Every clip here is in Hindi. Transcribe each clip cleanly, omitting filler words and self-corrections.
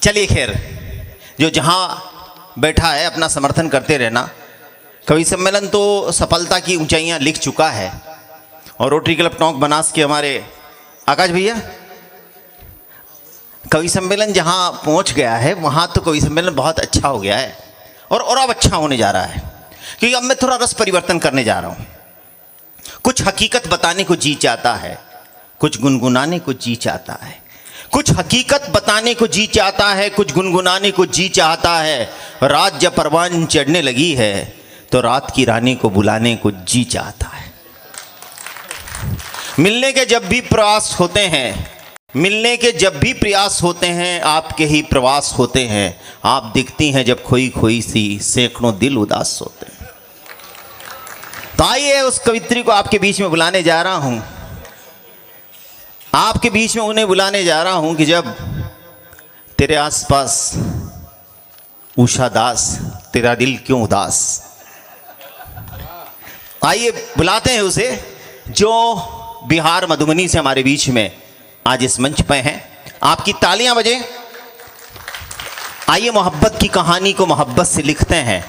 चलिए खैर, जो जहाँ बैठा है अपना समर्थन करते रहना। कवि सम्मेलन तो सफलता की ऊंचाइयाँ लिख चुका है और रोटरी क्लब टोंक बनास के हमारे आकाश भैया, कवि सम्मेलन जहाँ पहुँच गया है वहाँ तो कवि सम्मेलन बहुत अच्छा हो गया है और अब अच्छा होने जा रहा है, क्योंकि अब मैं थोड़ा रस परिवर्तन करने जा रहा हूँ। कुछ हकीकत बताने को जी चाहता है, कुछ गुनगुनाने को जी चाहता है, कुछ हकीकत बताने को जी चाहता है, कुछ गुनगुनाने को जी चाहता है। रात जब परवान चढ़ने लगी है तो रात की रानी को बुलाने को जी चाहता है। मिलने के जब भी प्रयास होते हैं, मिलने के जब भी प्रयास होते हैं, आपके ही प्रवास होते हैं। आप दिखती हैं जब खोई खोई सी, सैकड़ों दिल उदास होते हैं। तो आइए उस कवित्री को आपके बीच में बुलाने जा रहा हूं, आपके बीच में उन्हें बुलाने जा रहा हूं कि जब तेरे आसपास उषा दास, तेरा दिल क्यों उदास। आइए बुलाते हैं उसे, जो बिहार मधुबनी से हमारे बीच में आज इस मंच पे हैं। आपकी तालियां बजे। आइए मोहब्बत की कहानी को मोहब्बत से लिखते हैं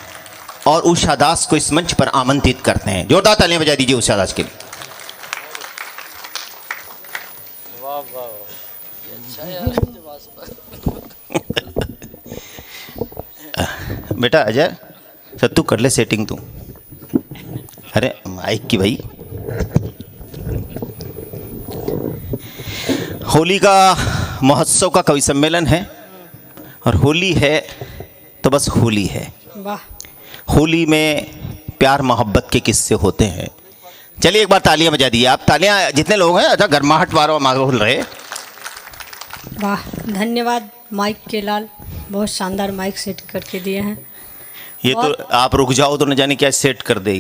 और उषा दास को इस मंच पर आमंत्रित करते हैं। जोरदार तालियां बजा दीजिए उषा दास के लिए। बेटा अजय, सत्तू कर ले सेटिंग तू। अरे माइक की भाई। होली का महोत्सव का कवि सम्मेलन है और होली है तो बस होली है। वाह। होली में प्यार मोहब्बत के किस्से होते हैं। चलिए एक बार तालियां बजा दिए आप। तालियां जितने लोग हैं, अच्छा गर्माहट वाला माहौल रहे। वाह, धन्यवाद माइक के लाल, बहुत शानदार माइक सेट करके दिए हैं। ये तो आप रुक जाओ तो न जाने क्या सेट कर दे।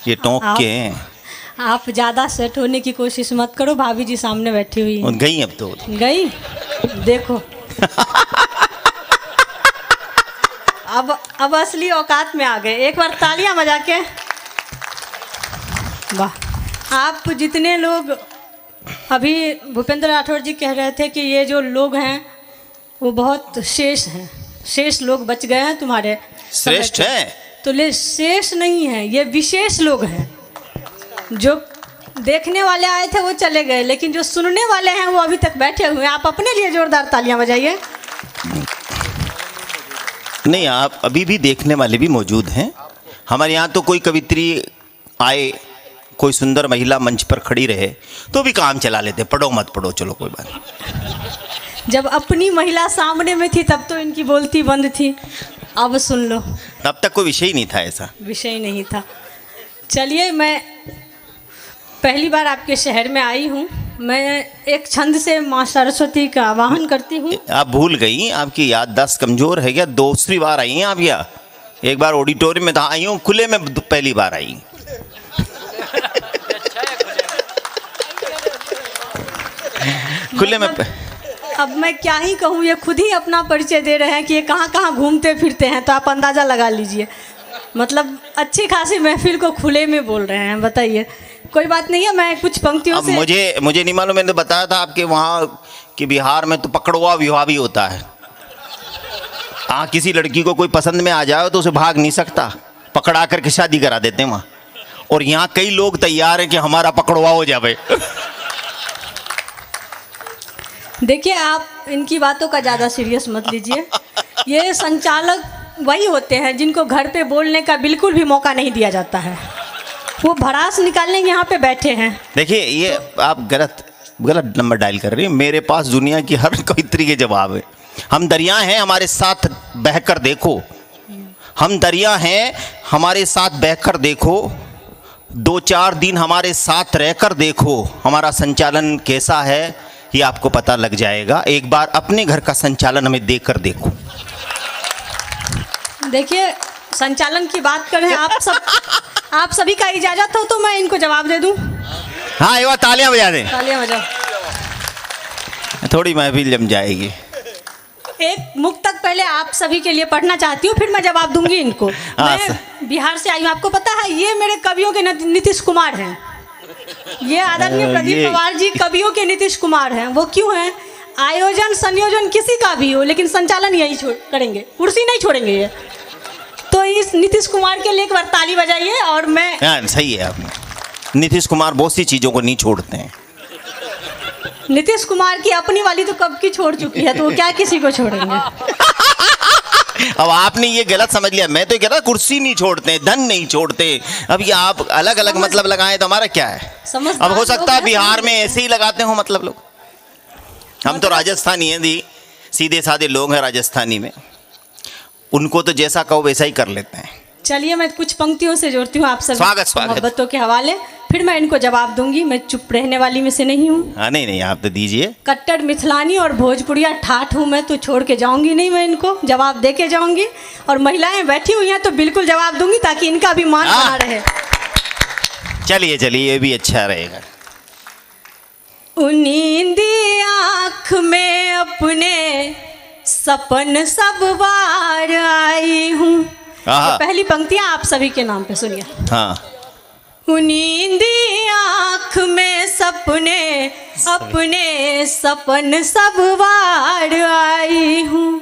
ये टोंक के हैं। आप ज़्यादा सेट होने की कोशिश मत करो, भाभी जी सामने बैठी हुई हैं। गई अब तो गई, देखो अब असली औकात में आ गए। एक बार तालियां बजा के। वाह। आप जितने लोग अभी भूपेंद्र राठौर जी कह रहे थे कि ये जो लोग हैं वो बहुत शेष हैं, शेष लोग बच गए हैं तुम्हारे। श्रेष्ठ है तो ले शेष नहीं है, ये विशेष लोग हैं। जो देखने वाले आए थे वो चले गए, लेकिन जो सुनने वाले हैं वो अभी तक बैठे हुए हैं। आप अपने लिए जोरदार तालियां बजाइए। नहीं, आप अभी भी देखने वाले भी मौजूद हैं। हमारे यहाँ तो कोई कवित्री आए, कोई सुंदर महिला मंच पर खड़ी रहे तो भी काम चला लेते, पढ़ो मत पढ़ो, चलो कोई बात नहीं। जब अपनी महिला सामने में थी तब तो इनकी बोलती बंद थी, अब सुन लो। तब तक कोई विषय ही नहीं था, ऐसा विषय नहीं था। चलिए, मैं पहली बार आपके शहर में आई हूँ। मैं एक छंद से माँ सरस्वती का आवाहन करती हूँ। आप भूल गई, आपकी याददाश्त कमजोर है क्या? दूसरी बार आई हैं आप यहाँ? एक बार ऑडिटोरियम में था, आई हूँ खुले में पहली बार आई। खुले में अब मैं क्या ही कहूँ, ये खुद ही अपना परिचय दे रहे हैं कि ये कहाँ कहाँ घूमते फिरते हैं, तो आप अंदाज़ा लगा लीजिए। मतलब अच्छी खासी महफिल को खुले में बोल रहे हैं। बताइए, कोई बात नहीं है, मैं कुछ पंक्तियों से। मुझे नहीं मालूम, मैंने तो बताया था आपके वहाँ कि बिहार में तो पकड़वा विवाह भी होता है। हाँ, किसी लड़की को कोई पसंद में आ जाए तो उसे भाग नहीं सकता, पकड़ा करके शादी करा देते हैं वहाँ। और यहाँ कई लोग तैयार हैं कि हमारा पकड़वा हो जाए। देखिए, आप इनकी बातों का ज़्यादा सीरियस मत लीजिए। ये संचालक वही होते हैं जिनको घर पे बोलने का बिल्कुल भी मौका नहीं दिया जाता है। वो भड़ास निकालने यहाँ पे बैठे हैं। देखिए, ये आप गलत नंबर डायल कर रही हैं। मेरे पास दुनिया की हर कवित्री के जवाब है। हम दरिया हैं, हमारे साथ बहकर देखो। हम दरिया हैं, हमारे साथ बहकर देखो। 2-4 दिन हमारे साथ रहकर देखो। हमारा संचालन कैसा है ये आपको पता लग जाएगा। एक बार अपने घर का संचालन हमें देकर देखो। देखिए, संचालन की बात करें, आप सभी का इजाजत हो तो मैं इनको जवाब दे दूं। हाँ, एक बार तालियां बजा दें। तालियां बजाओ, थोड़ी महफिल जम जाएगी। एक मुक्त तक पहले आप सभी के लिए पढ़ना चाहती हूँ, फिर मैं जवाब दूंगी इनको। मैं बिहार से आई हूँ, आपको पता है ये मेरे कवियों के नीतीश कुमार हैं। ये आदरणीय प्रदीप पवार जी कवियों के नीतीश कुमार हैं। वो क्यों हैं? आयोजन संयोजन किसी का भी हो, लेकिन संचालन यही करेंगे, कुर्सी नहीं छोड़ेंगे ये। तो इस नीतीश कुमार के लिए एक बार ताली बजाइए। और मैं हाँ, सही है आपने। नीतीश कुमार बहुत सी चीज़ों को नहीं छोड़ते हैं। नीतीश कुमार की अपनी वाली तो कब की छोड़ चुकी है, तो वो क्या किसी को छोड़ेंगे। अब आपने ये गलत समझ लिया। मैं तो कह रहा कुर्सी नहीं छोड़ते, धन नहीं छोड़ते। अब ये आप अलग अलग मतलब लगाएं तो हमारा क्या है। अब हो सकता है बिहार में ऐसे ही लगाते हो मतलब लोग। हम तो राजस्थानी हैं दी, सीधे साधे लोग हैं राजस्थानी में, उनको तो जैसा कहो वैसा ही कर लेते हैं। चलिए मैं कुछ पंक्तियों से जोड़ती हूँ आप सब स्वागत मोहब्बतों के हवाले, फिर मैं इनको जवाब दूंगी। मैं चुप रहने वाली में से नहीं हूँ। हाँ नहीं आप तो दीजिए। कट्टर मिथिलानी और भोजपुरिया ठाठ हूँ मैं, तो छोड़ के जाऊंगी नहीं, मैं इनको जवाब दे के जाऊंगी। और महिलाएं बैठी हुई हैं तो बिल्कुल जवाब दूंगी, ताकि इनका भी मान बना रहे। चलिए ये भी अच्छा रहेगा। नींदी आँख में अपने सपन सब बार आई हूँ। पहली पंक्तियाँ आप सभी के नाम पे सुनिए। हाँ। नींदी आँख में सपने अपने सपन सब बार आई हूँ।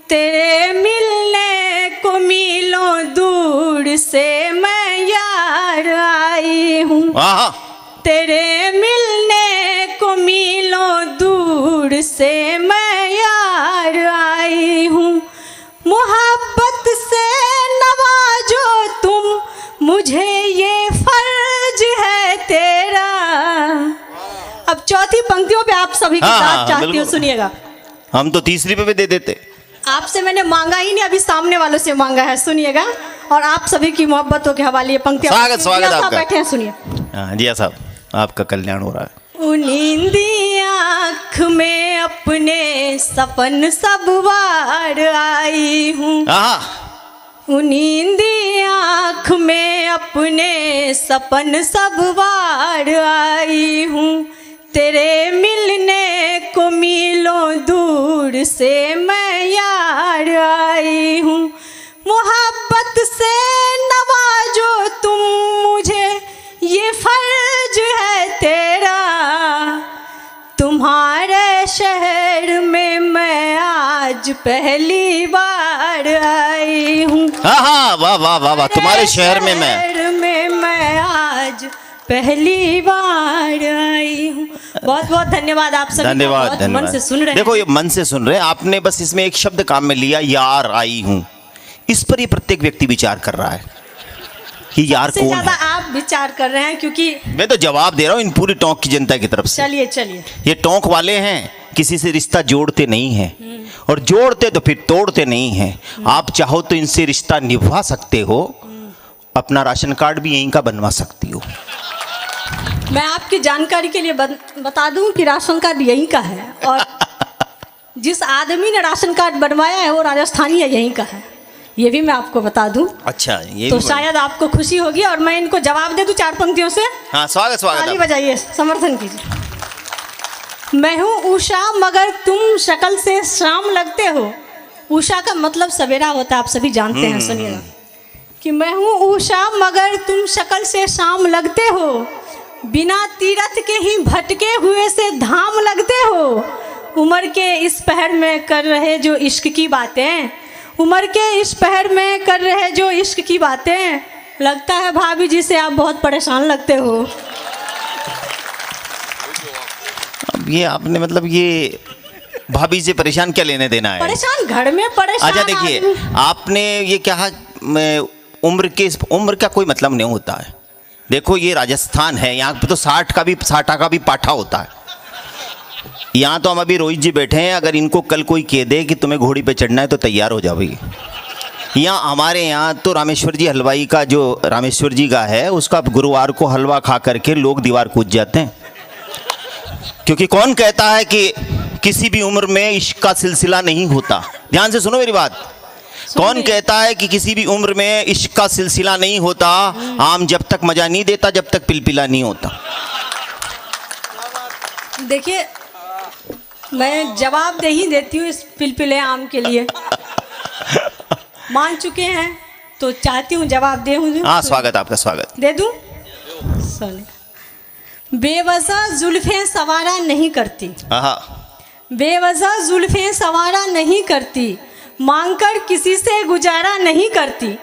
तेरे मिलने को मीलों दूर से मैं यार आई हूँ। तेरे मिलने को मीलों दूर से मैं यार आई हूँ। मोहब्बत से नवाजो तुम मुझे, ये फर्ज है तेरा। अब चौथी पंक्तियों पे आप सभी की साथ चाहती हूँ, सुनिएगा। हम तो तीसरी पे भी दे देते। आपसे मैंने मांगा ही नहीं, अभी सामने वालों से मांगा है, सुनिएगा। और आप सभी की मोहब्बतों के हवाले ये पंक्तियां। स्वागत आपका। बैठे हैं, सुनिए। जी साहब, आपका कल्याण हो रहा है। नींदी आँख में अपने सपन सब बार आई हूँ। नींदी आँख में अपने सपन सब बार आई हूँ। तेरे मिलने को मीलों दूर से मैं यार आई हूँ। मोहब्बत से नवाजो तुम मुझे, ये फर्ज है तेरा। तुम्हारे शहर में मैं आज पहली बार आई हूँ। वाह, तुम्हारे शहर में मैं आज पहली बार आई हूँ। बहुत बहुत धन्यवाद आप सभी। धन्यवाद। मन से सुन रहे हैं। देखो ये मन से सुन रहे हैं आपने, बस इसमें एक शब्द काम में लिया, यार आई हूँ। इस पर ये प्रत्येक व्यक्ति विचार कर रहा है कि यार कौन है। आप विचार कर रहे हैं, क्योंकि मैं तो जवाब दे रहा हूँ इन पूरी टोंक की जनता की तरफ से। चलिए ये टोंक वाले हैं, किसी से रिश्ता जोड़ते नहीं हैं, और जोड़ते तो फिर तोड़ते नहीं हैं। आप चाहो तो इनसे रिश्ता निभा सकते हो, अपना राशन कार्ड भी यहीं का बनवा सकती हो। मैं आपकी जानकारी के लिए बता दूं कि राशन कार्ड यहीं का है, और जिस आदमी ने राशन कार्ड बनवाया है वो राजस्थानी है, यहीं का है। ये भी मैं आपको बता दूं। अच्छा, ये तो शायद आपको खुशी होगी, और मैं इनको जवाब दे दूं चार पंक्तियों से। हाँ, स्वागत। ताली बजाइए, समर्थन कीजिए। मैं हूँ उषा मगर तुम शक्ल से शाम लगते हो। उषा का मतलब सवेरा होता है, आप सभी जानते हैं। सुनिएगा कि मैं हूँ उषा मगर तुम शक्ल से शाम लगते हो। बिना तीरथ के ही भटके हुए से धाम लगते हो। उम्र के इस पहर में कर रहे जो इश्क की बातें, उम्र के इस पहर में कर रहे जो इश्क की बातें, लगता है भाभी जी से आप बहुत परेशान लगते हो। अब ये आपने मतलब ये भाभी से परेशान क्या लेने देना है? परेशान घर में परेशान। अच्छा देखिए, आपने ये कहा उम्र का कोई मतलब नहीं होता है। देखो ये राजस्थान है, यहाँ पे तो 60 का भी पाठा होता है। यहाँ तो हम अभी रोहित जी बैठे हैं, अगर इनको कल कोई कह दे कि तुम्हें घोड़ी पे चढ़ना है तो तैयार हो जाओ भाई। यहाँ हमारे यहाँ तो रामेश्वर जी हलवाई का जो रामेश्वर जी का है, उसका गुरुवार को हलवा खा करके लोग दीवार कूद जाते हैं। क्योंकि कौन कहता है कि किसी भी उम्र में इश्क का सिलसिला नहीं होता? ध्यान से सुनो मेरी बात। कौन कहता है कि किसी भी उम्र में इश्क का सिलसिला नहीं होता? आम जब तक मजा नहीं देता जब तक पिलपिला नहीं होता। देखिए मैं जवाब दे ही देती हूँ इस पिलपिले आम के लिए। मान चुके हैं तो चाहती हूँ जवाब दे हूँ। हाँ, स्वागत, आपका स्वागत। दे दूँ? बेवजह जुल्फें सवारा नहीं करती, बेवजह जुल्फें सवारा नहीं करती, मांगकर किसी से गुजारा नहीं करती।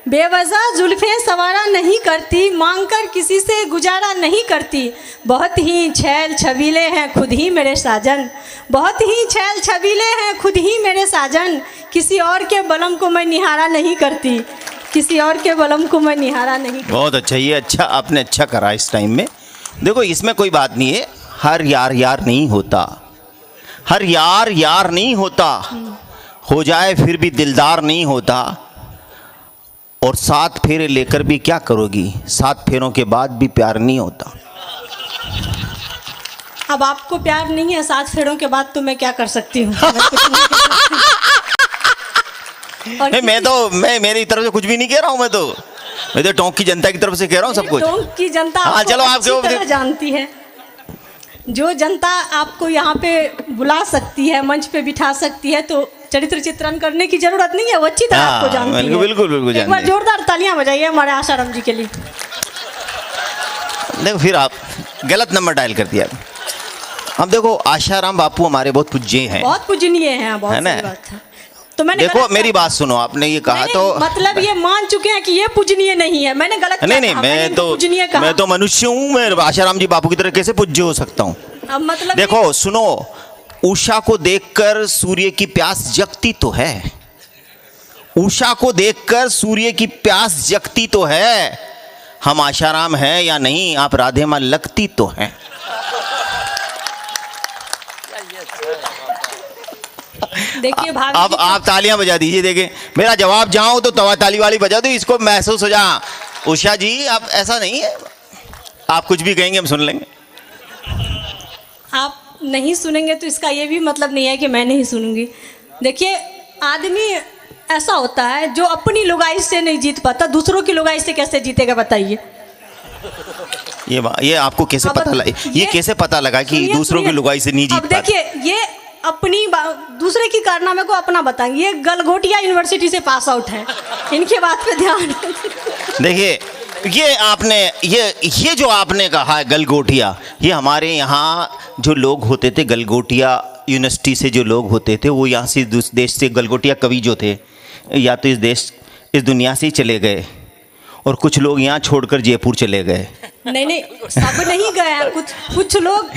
बेवजह जुल्फें सवारा नहीं करती, मांगकर किसी से गुजारा नहीं करती। बहुत ही छैल छबीले हैं खुद ही मेरे साजन, बहुत ही छैल छबीले हैं खुद ही मेरे साजन। किसी और के बलम को मैं निहारा नहीं करती, किसी और के बलम को मैं निहारा नहीं करती। बहुत अच्छा, ये अच्छा आपने अच्छा करा इस टाइम में। देखो इसमें कोई बात नहीं है, हर यार यार नहीं होता, हर यार यार नहीं होता, हो जाए फिर भी दिलदार नहीं होता। और 7 फेरे लेकर भी क्या करोगी, 7 फेरों के बाद भी प्यार नहीं होता। अब आपको प्यार नहीं है 7 फेरों के बाद, तो मैं क्या कर सकती हूँ? मैं कुछ नहीं कर सकती। मैं मेरी तरफ से कुछ भी नहीं कह रहा हूँ, मैं तो टोंक की जनता की तरफ से कह रहा हूँ सब कुछ। टोंक की जनता हाँ, आपको चलो अच्छी तरह जानती है। जो जनता आपको यहाँ पे बुला सकती है, मंच पे बिठा सकती है, तो चरित्र चित्रण करने की जरूरत नहीं है, वो अच्छी तरह आपको जानती है। बिल्कुल बिल्कुल एक बार जोरदार तालियां बजाइए हमारे आशाराम जी के लिए। देखो फिर आप गलत नंबर डायल कर दिया। अब देखो आशाराम बापू हमारे बहुत पूज्य हैं, बहुत पूजनीय हैं, बहुत सही बात है। तो मैंने देखो मेरी बात सुनो, आपने ये कहा तो मतलब ये मान चुके हैं कि ये पूजनीय नहीं है। मैंने गलत नहीं, मैं तो मनुष्य हूँ, मैं आशाराम जी बापू की तरह कैसे पूज्य हो सकता हूँ? अब मतलब देखो सुनो, उषा को देखकर सूर्य की प्यास जगती तो है, उषा को देखकर सूर्य की प्यास जगती तो है। हम आशाराम हैं या नहीं, आप राधे माँ लगती तो हैं। देखिए भाभी, अब आप तालियां बजा दीजिए। देखें मेरा जवाब जाऊं तो तवा ताली वाली बजा दो, इसको महसूस हो जा। उषा जी अब ऐसा नहीं है, आप कुछ भी कहेंगे हम सुन लेंगे। आप नहीं सुनेंगे तो इसका ये भी मतलब नहीं है कि मैं नहीं सुनूंगी। देखिए आदमी ऐसा होता है जो अपनी लुगाई से नहीं जीत पाता, दूसरों की लुगाई से कैसे जीतेगा बताइए? ये आपको कैसे पता लगा, ये कैसे पता लगा कि दूसरों की लुगाई से नहीं जीत पाता? देखिए ये अपनी दूसरे की कारनामे को अपना बताएंगे। ये गलगोटिया यूनिवर्सिटी से पास आउट है, इनकी बात पे ध्यान। देखिए ये आपने ये जो आपने कहा है गलगोटिया, ये हमारे यहाँ जो लोग होते थे गलगोटिया यूनिवर्सिटी से जो लोग होते थे, वो यहाँ से देश से गलगोटिया कवि जो थे, या तो इस दुनिया से ही चले गए, और कुछ लोग यहाँ छोड़कर जयपुर चले गए। नहीं सब नहीं गए हैं, कुछ लोग,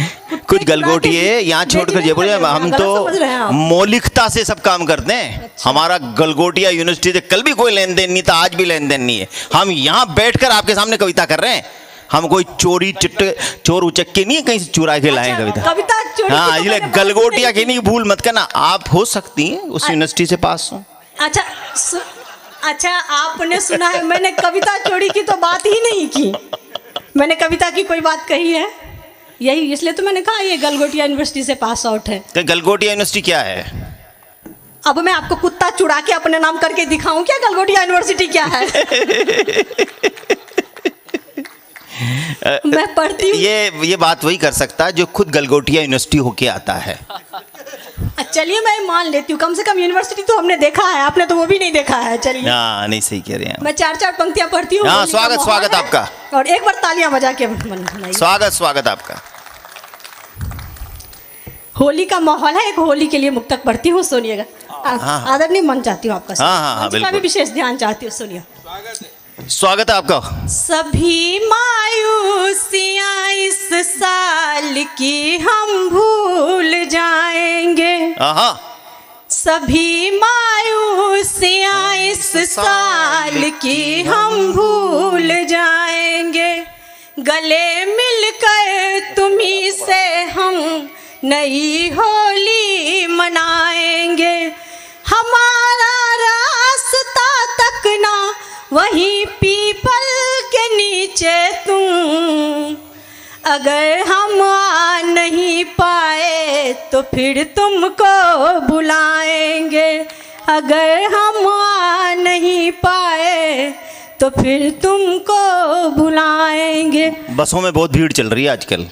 कुछ गलगोटिए यहाँ छोड़कर जयपुर। हम तो मौलिकता से सब काम करते हैं। अच्छा। हमारा गलगोटिया यूनिवर्सिटी से कल भी कोई लेन देन नहीं था, आज भी लेन देन नहीं है। हम यहाँ बैठकर आपके सामने कविता कर रहे हैं, हम कोई चोर उचक्के नहीं है कहीं से चुरा के लाए कविता चोरी। हाँ, इसलिए गलगोटिया की नहीं भूल मत करना। आप हो सकती हैं उस यूनिवर्सिटी से पास हो। अच्छा आपने सुना है, मैंने कविता चोरी की तो बात ही नहीं की, मैंने कविता की कोई बात कही है? यही इसलिए तो मैंने कहा ये गलगोटिया यूनिवर्सिटी से पास आउट है। तो गलगोटिया यूनिवर्सिटी क्या है? अब मैं आपको कुत्ता चुरा के अपने नाम करके दिखाऊं क्या गलगोटिया यूनिवर्सिटी क्या है? मैं पढ़ती हूँ। ये बात वही कर सकता है जो खुद गलगोटिया यूनिवर्सिटी होके आता है। चलिए मैं मान लेती हूँ, कम से कम यूनिवर्सिटी तो हमने देखा है, आपने तो वो भी नहीं देखा है। चलिए हाँ, नहीं सही कह रहे हैं। मैं 4 पंक्तियां पढ़ती हूँ। हाँ, स्वागत आपका, और एक बार तालियां बजा के स्वागत आपका। होली का माहौल है, एक होली के लिए मुक्तक पढ़ती हूँ, सुनिएगा। आदरणीय मन चाहती हूँ आपका। हाँ, बिल्कुल भी विशेष ध्यान चाहती हूँ, सुनिए। स्वागत है आपका। सभी मायूसियाँ इस साल की हम भूल जाएंगे, सभी मायूसियाँ इस साल की हम भूल जाएंगे। गले मिलकर तुम्हीं से हम नई होली मनाएंगे। हमारा रास्ता तकना वहीं पीपल के नीचे तुम, अगर हम आ नहीं पाए तो फिर तुमको बुलाएंगे। अगर हम आ नहीं पाए तो फिर तुमको बुलाएंगे। बसों में बहुत भीड़ चल रही है आजकल,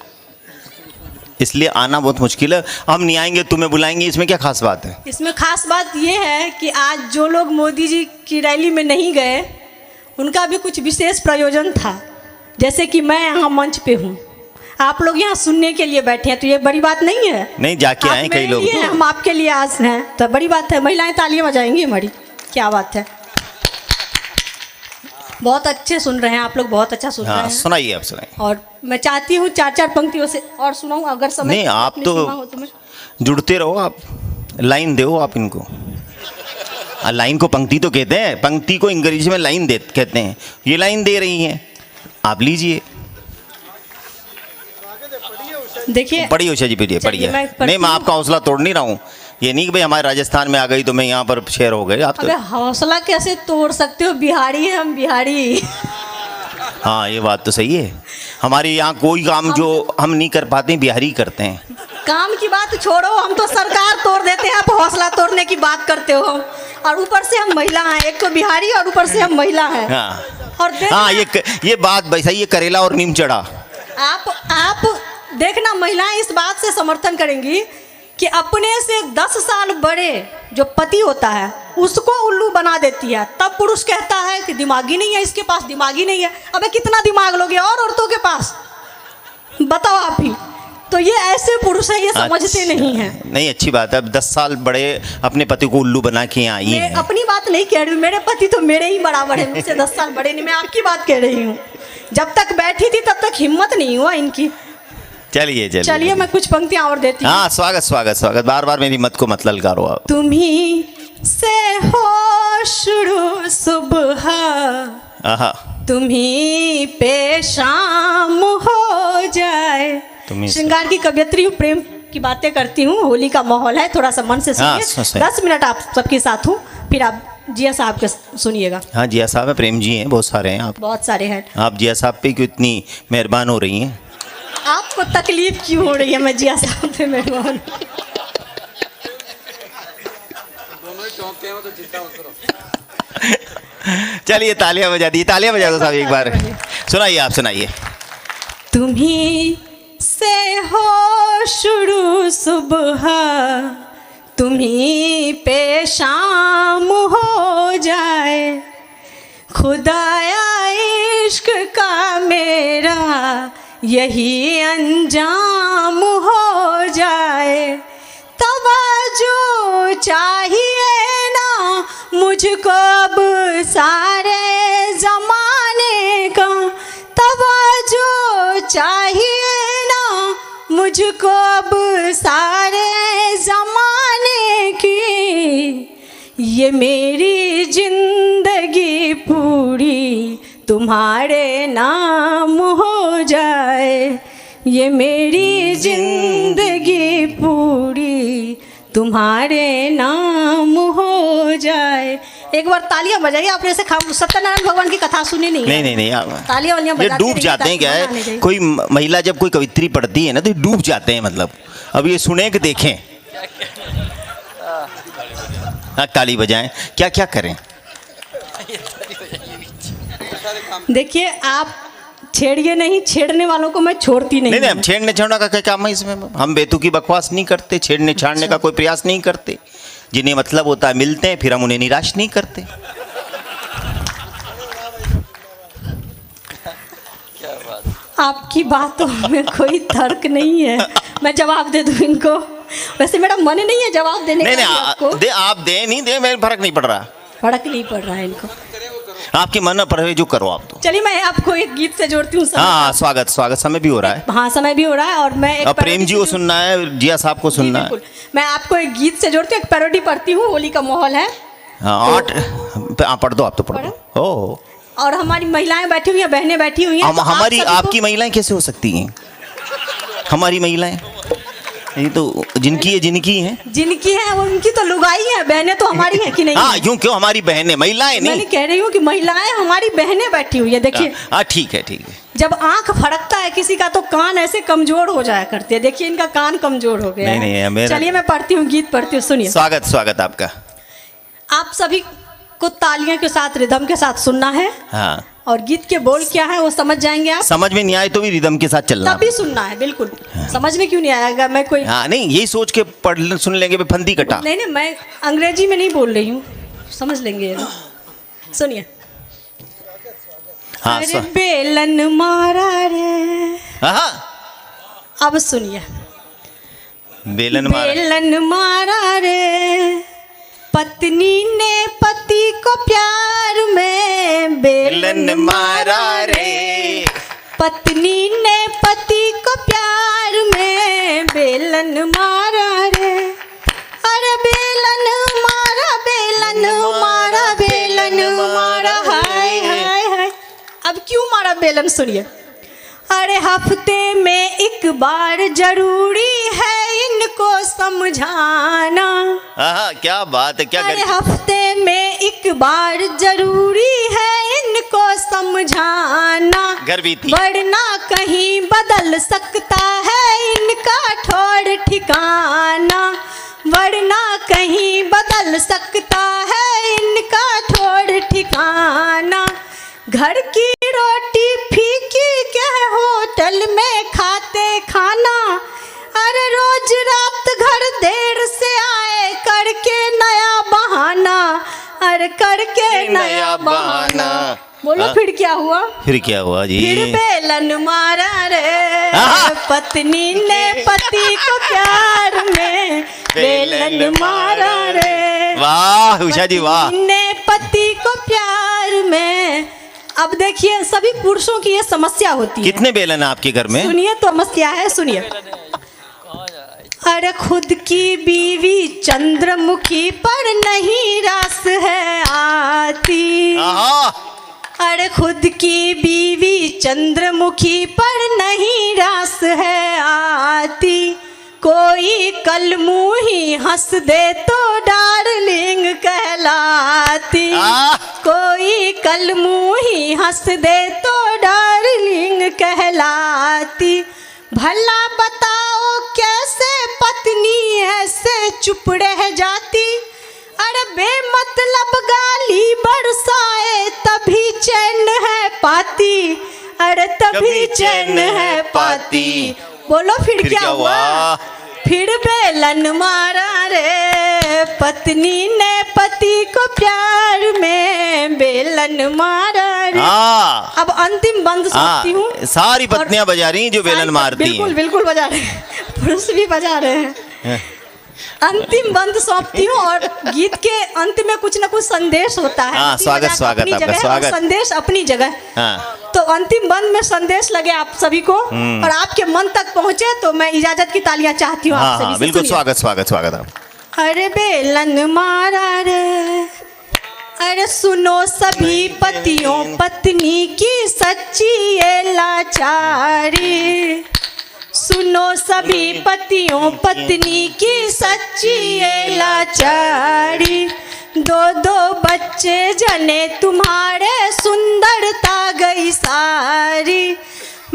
इसलिए आना बहुत मुश्किल है। हम नहीं आएंगे, तुम्हें बुलाएंगे, इसमें क्या खास बात है? इसमें खास बात ये है कि आज जो लोग मोदी जी की रैली में नहीं गए, उनका भी कुछ विशेष प्रयोजन था। जैसे कि मैं यहाँ मंच पे हूँ, आप लोग यहाँ सुनने के लिए बैठे हैं तो ये बड़ी बात नहीं है। नहीं, जाके आप आए कई मेरे लोग लिए हैं, हम आपके लिए आज हैं तो बड़ी बात है। महिलाएं तालियां बजाएंगी हमारी, क्या बात है। बहुत अच्छे सुन रहे हैं आप लोग, बहुत अच्छा सुन रहे हाँ, हैं। सुनाइए, आप सुनाइए। और मैं चाहती हूँ 4-4 पंक्तियों से और सुनाऊँ अगर समय नहीं, आप अपनी तो सीमा हो मैं जुड़ते रहो, आप लाइन दो आप इनको। लाइन को पंक्ति तो कहते हैं, पंक्ति को अंग्रेजी में लाइन दे कहते हैं। ये लाइन दे रही हैं, आप लीजिए। देखिए पढ़िए उषा जी, पढ़िए चलिए, मैं पढ़ती नहीं, मैं हूँ। आपका हौसला तोड़ नहीं रहा हूँ। ये नहीं कि भाई हमारे राजस्थान में आ गई तो मैं यहाँ पर शेर हो गए। आप अबे तो हौसला कैसे तोड़ सकते हो, बिहारी है हम, बिहारी। हाँ, ये बात तो सही है। हमारे यहाँ कोई काम जो हम नहीं कर पाते बिहारी करते हैं। काम की बात छोड़ो, हम तो सरकार तोड़ देते हैं, आप हौसला तोड़ने की बात करते हो। और ऊपर से हम महिला हैं, एक तो बिहारी और ऊपर से हम महिला हैं। हाँ और हाँ, ये बात भाई सही है। करेला और नीम चढ़ा। आप देखना, महिलाएं इस बात से समर्थन करेंगी कि अपने से 10 साल बड़े जो पति होता है उसको उल्लू बना देती है, तब पुरुष कहता है कि दिमागी नहीं है इसके पास, दिमागी नहीं है। अबे कितना दिमाग लोगे और औरतों के पास, बताओ आप ही। तो ये ऐसे पुरुष हैं, ये समझते नहीं हैं। नहीं, अच्छी बात है। अब 10 साल बड़े अपने पति को उल्लू बना के आई मैं हैं। अपनी बात नहीं कह रही हूँ, मेरे पति तो मेरे ही बराबर है, मुझसे 10 साल बड़े नहीं। मैं आपकी बात कह रही हूँ। जब तक बैठी थी तब तक हिम्मत नहीं हुआ इनकी। चलिए मैं कुछ पंक्तियां और देती हूँ। हाँ, स्वागत। बार बार मेरी मत को मत ललकारो आप। तुम्ही से हो शुरू सुबह, आहा, तुम्ही पे शाम हो जाए। तुम्ही से- श्रृंगार की कवियत्री हूँ, प्रेम की बातें करती हूँ, होली का माहौल है, थोड़ा सा मन से हाँ, सुनिए। 10 मिनट आप सबके साथ हूँ, फिर आप जिया साहब के सुनिएगा। हाँ, जिया साहब है, प्रेम जी हैं, बहुत सारे हैं आप। बहुत सारे हैं। आप जिया साहब पे क्यों इतनी मेहरबान हो रही हैं? आपको तकलीफ क्यों हो रही है? मैं जिया साहब पे मेहरबान। चलिए, तालियां बजा दी, तालियां बजा दो साहब एक बार। सुनाइए, आप सुनाइए। तुम्ही से हो शुरू सुबह, तुम्ही पे शाम हो जाए। खुदाया इश्क का मेरा यही अंजाम हो जाए। तवज्जो चाहिए ना मुझको अब सारे ज़माने का, तवज्जो चाहिए ना मुझको अब सारे ज़माने की। ये मेरी जिंदगी पूरी तुम्हारे नाम हो जाए। ये मेरी जिंदगी पूरी तुम्हारे नाम हो जाए। एक बार तालियां बजाइए। आपने ऐसे सत्यनारायण भगवान की कथा सुनी नहीं है? नहीं, तालियां वालियां ये बजाते डूब रहिए जाते हैं। ताकि क्या मजा आने है, चाहिए। कोई महिला जब कोई कवित्री पढ़ती है ना तो ये डूब जाते हैं। मतलब अब ये सुने कि देखें। हाँ, ताली बजाएं। क्या क्या करें? देखिए, आप छेड़िए नहीं, छेड़ने वालों को मैं छोड़ती नहीं। नहीं, हम छेड़ने छाड़ने का क्या काम है इसमें? हम बेतुकी बकवास नहीं करते, छेड़ने छाड़ने का कोई प्रयास नहीं करते। जिन्हें मतलब होता है मिलते हैं, फिर हम उन्हें निराश नहीं करते। आपकी बातों में कोई तर्क नहीं है, मैं जवाब दे दूं इनको। वैसे मेरा मन नहीं है जवाब देने नहीं का आपको। नहीं, आप दे नहीं दे, मेरे फर्क नहीं पड़ रहा। फर्क नहीं पड़ रहा है इनको। आपकी मन में पड़े जो करो आप तो। चलिए, मैं आपको एक गीत से जोड़ती हूँ। हाँ, स्वागत। समय भी हो रहा है। हाँ, समय भी हो रहा है। और मैं एक अब प्रेम जी को सुनना है, जिया साहब को सुनना है। बिल्कुल, मैं आपको एक गीत से जोड़ती हूँ, एक पैरोडी पढ़ती हूँ। होली का माहौल है। हाँ, पढ़ दो आप तो, पढ़ दो। ओ, और हमारी महिलाएं बैठी हुई हैं, बहनें बैठी हुई हैं। तो आप हमारी सभी को- आपकी महिलाएं कैसे हो सकती हैं? हमारी महिलाएं ये तो जिनकी हैं। जिनकी है उनकी तो लुगाई है, बहनें तो हमारी हैं कि नहीं? हाँ, यूं क्यों? हमारी बहनें, महिलाएं मैंने नहीं। कह रही हूँ कि महिलाएं हमारी बहनें बैठी हुई है। देखिए, हाँ, ठीक है। जब आंख फड़कता है किसी का तो कान ऐसे कमजोर हो जाया करते हैं। देखिए, इनका कान कमजोर हो गया नहीं, है। मेरा- चलिए, मैं पढ़ती हूँ, गीत पढ़ती हूँ, सुनिए। स्वागत आपका। आप सभी को तालियों के साथ, रिदम के साथ सुनना है। हाँ, और गीत के बोल क्या है वो समझ जाएंगे आप। समझ में नहीं आए तो भी रिदम के साथ चलना। तभी सुनना है, बिल्कुल। समझ में क्यों नहीं आएगा? मैं कोई हाँ, नहीं, यही सोच के पढ़ सुन लेंगे फंदी कटा। नहीं, मैं अंग्रेजी में नहीं बोल रही हूँ, समझ लेंगे ये। सुनिए। हाँ, अरे बेलन मारा रे, हाँ, अब सुनिए। बेलन मारा, बेलन मारा रे पत्नी ने पति को प्यार में, बेलन मारा रे पत्नी ने पति को प्यार में, बेलन मारा रे। अरे बेलन मारा, बेलन मारा, बेलन मारा, हाय हाय हाय। अब क्यों मारा बेलन सुनिए। अरे हफ्ते में एक बार जरूरी है इनको समझाना। हाँ, क्या बात है, क्या अरे हफ्ते में एक बार जरूरी है इनको समझाना, घर भी थी, वरना कहीं बदल सकता है इनका ठौर ठिकाना, वरना कहीं बदल सकता है इनका ठौर ठिकाना। घर की रोटी फीकी क्या होटल में खाते खाना, अरे रोज रात घर देर से आए करके नया बहाना, अरे करके नया बहाना। बोलो फिर क्या हुआ, फिर क्या हुआ जी। फिर बेलन मारा रे पत्नी ने पति को प्यार में, बेलन मारा रे। वाह उषा जी वाह। ने पति को प्यार में। अब देखिए सभी पुरुषों की ये समस्या होती है। कितने बेलन है आपके घर में? सुनिए तो समस्या है, सुनिए। अरे खुद की बीवी चंद्रमुखी पर नहीं रास है आती, अरे खुद की बीवी चंद्रमुखी पर नहीं रास है आती, कोई कल मुँही हंस दे तो डार्लिंग कहलाती, कोई कल मुँही हंस दे तो डार्लिंग कहलाती। भला बताओ कैसे पत्नी ऐसे चुप रह जाती, अरे बेमतलब गाली बरसाए तभी चैन है पाती, अरे तभी चैन है पाती। बोलो फिर क्या हुआ। फिर बेलन मारा रे पत्नी ने पति को प्यार में, बेलन मारा रे। अब अंतिम बंद सोचती हूँ। सारी पत्नियां बजा रही जो बेलन मारती हैं। बिल्कुल बिल्कुल बजा रहे हैं, पुरुष भी बजा रहे हैं। अंतिम बंद सौंपती हूँ और गीत के अंत में कुछ ना कुछ संदेश होता है। स्वागत स्वागत आपका, स्वागत। संदेश अपनी जगह। तो अंतिम बंद में संदेश लगे आप सभी को और आपके मन तक पहुँचे तो मैं इजाजत की तालियां चाहती हूँ आप सभी से। बिल्कुल स्वागत स्वागत स्वागत। अरे बेलन मारा रे, अरे सुनो सभी पतियों पत्नी की सच्ची ये लाचारी, सुनो सभी पतियों पत्नी की सच्ची ये लाचारी। दो दो बच्चे जने तुम्हारे सुंदरता गई सारी,